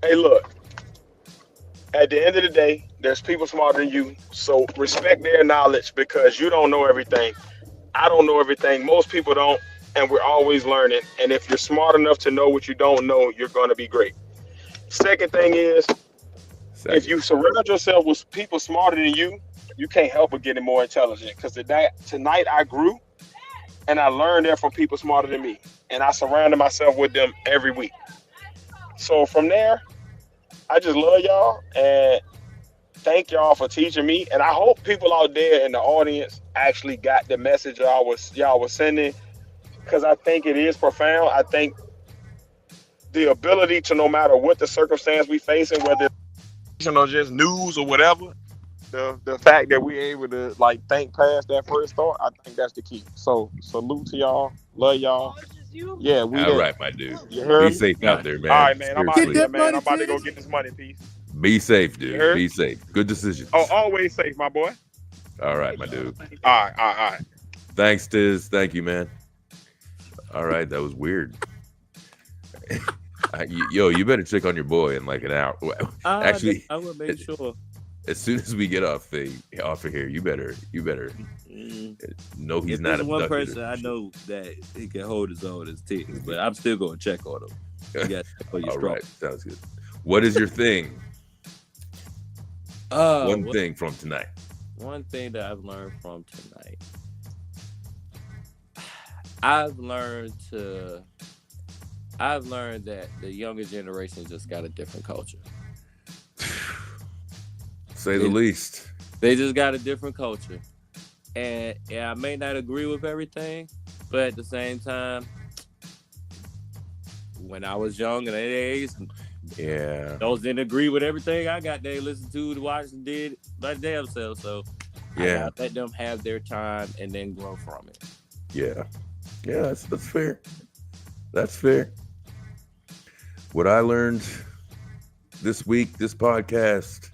Hey, look. At the end of the day, there's people smarter than you, so respect their knowledge because you don't know everything. I don't know everything. Most people don't, and we're always learning. And if you're smart enough to know what you don't know, you're gonna be great. Second thing is, if you surround yourself with people smarter than you, you can't help but getting more intelligent. Because tonight I grew, and I learned that from people smarter than me, and I surrounded myself with them every week. So from there, I just love y'all and thank y'all for teaching me. And I hope people out there in the audience actually got the message y'all was sending, because I think it is profound. I think the ability to, no matter what the circumstance we facing, whether it's just news or whatever, the fact that we're able to like think past that first thought, I think that's the key. So salute to y'all, love y'all. Yeah, we All there. right, my dude. You heard Be me? safe out there, man. All right, man. I'm out of Seriously. here, man. I'm about to go get this money, peace. Be safe, You dude. heard? Be safe. Good decisions. Oh, always safe, my boy. All right, my dude. All right. Thanks, Tiz. Thank you, man. All right, that was weird. Yo, you better check on your boy in like an hour. Actually, I will make sure. As soon as we get off of here, you better know he's If not there's one abducted. person I know that he can hold his own is Tiz, but I'm still gonna check on him. You got to check on your All strong. right, sounds good. What is your thing? One thing from tonight. One thing that I've learned from tonight. I've learned that the younger generation just got a different culture. Say the least. They just got a different culture. And I may not agree with everything, but at the same time, when I was young and age, those didn't agree with everything I got they listened to, watched, and did by damn self. So I gotta let them have their time and then grow from it. Yeah, that's fair. That's fair. What I learned this week, this podcast,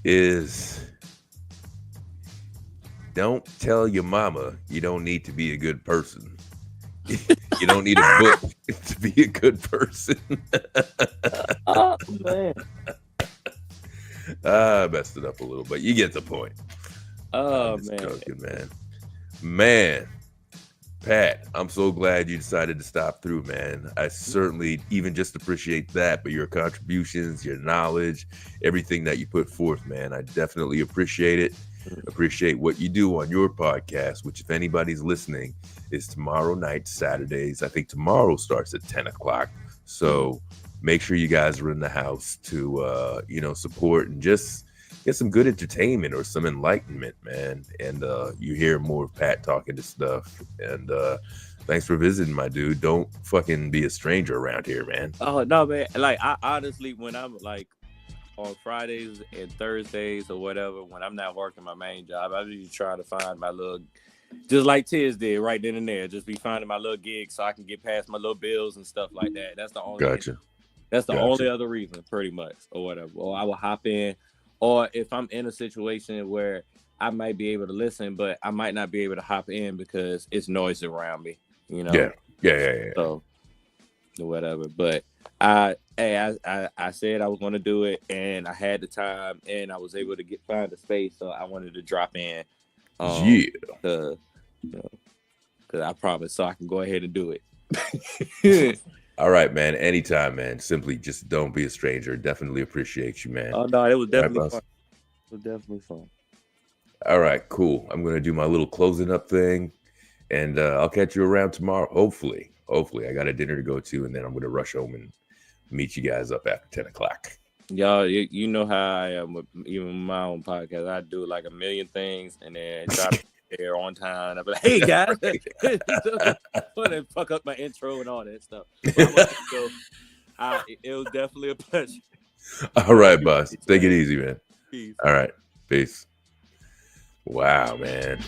is don't tell your mama you don't need to be a good person. You don't need a book to be a good person. Oh, man. I messed it up a little, but you get the point. Oh, I'm just man. joking, man. Pat, I'm so glad you decided to stop through, man. I certainly even just appreciate that, but your contributions, your knowledge, everything that you put forth, man, I definitely appreciate it. Appreciate what you do on your podcast, which, if anybody's listening, is tomorrow night, Saturdays. I think tomorrow starts at 10 o'clock. So make sure you guys are in the house to, support and just get some good entertainment or some enlightenment, man. And you hear more of Pat talking to stuff. And thanks for visiting, my dude. Don't fucking be a stranger around here, man. Oh, no, man. Like, I honestly, when I'm like on Fridays and Thursdays or whatever, when I'm not working my main job, I'm usually trying to find my little, just like Tiz did right then and there, just be finding my little gigs so I can get past my little bills and stuff like that. That's the only Gotcha. That's the only other reason, pretty much, or whatever. Or I will hop in, or if I'm in a situation where I might be able to listen, but I might not be able to hop in because it's noise around me, you know? Yeah. So, whatever. But I said I was going to do it, and I had the time, and I was able to find the space, so I wanted to drop in. Because I promised, so I can go ahead and do it. All right, man. Anytime, man. Simply just don't be a stranger. Definitely appreciate you, man. Oh, no, it was definitely All right, fun. It was definitely fun. All right, cool. I'm going to do my little closing up thing, and I'll catch you around tomorrow. Hopefully hopefully. I got a dinner to go to, and then I'm going to rush home and meet you guys up after 10 o'clock. Y'all, you know how I am with even my own podcast. I do like a million things and then try to be there on time. I'll be like, hey, guys. And fuck up my intro and all that stuff. But I'm gonna go. It was definitely a pleasure. All right, boss. Take it easy, man. Peace. All right. Peace. Wow, man.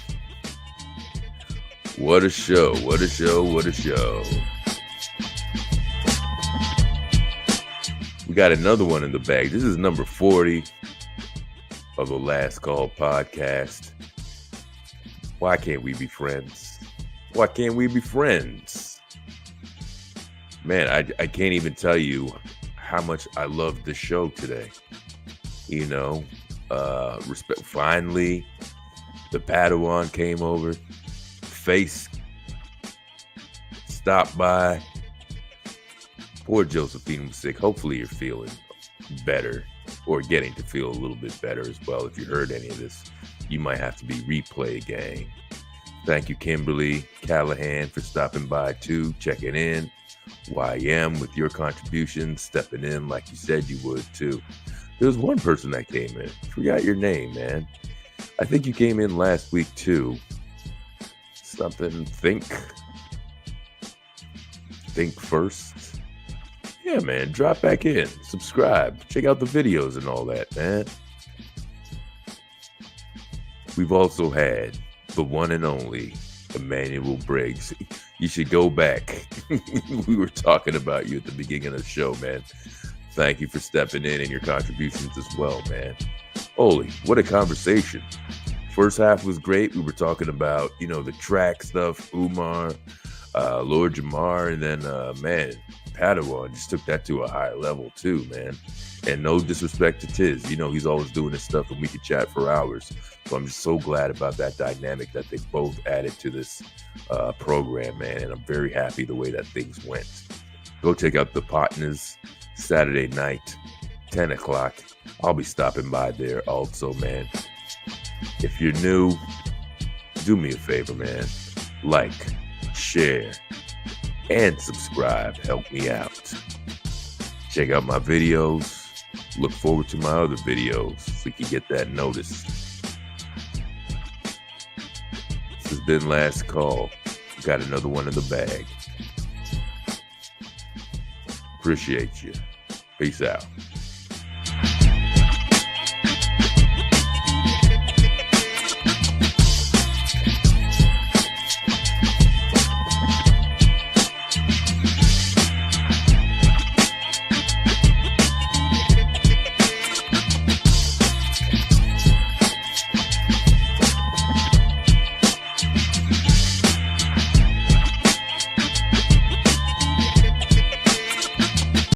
What a show. What a show. What a show. We got another one in the bag. This is number 40 of the Last Call podcast. Why can't we be friends? Why can't we be friends? Man, I can't even tell you how much I loved the show today. You know, respect. Finally, the Padawan came over. Face stopped by. Poor Josephine was sick. Hopefully you're feeling better or getting to feel a little bit better as well. If you heard any of this, you might have to be replay gang. Thank you, Kimberly Callahan, for stopping by too, checking in. YM with your contributions, stepping in like you said you would too. There was one person that came in. Forgot your name, man. I think you came in last week too. Something, think first. Yeah, man, drop back in, subscribe, check out the videos and all that, man. We've also had the one and only Emmanuel Briggs. You should go back. We were talking about you at the beginning of the show, man. Thank you for stepping in and your contributions as well, man. Holy, what a conversation. First half was great. We were talking about, you know, the track stuff, Umar, Lord Jamar, and then, man, Padawan just took that to a higher level too, man. And no disrespect to Tiz, you know, he's always doing his stuff and we could chat for hours. So I'm just so glad about that dynamic that they both added to this program, man. And I'm very happy the way that things went. Go check out the Partners Saturday night, 10 o'clock. I'll be stopping by there also, man. If you're new, do me a favor, man. Like, share, and subscribe. Help me out. Check out my videos. Look forward to my other videos so you can get that notice. This has been Last Call. Got another one in the bag. Appreciate you. Peace out.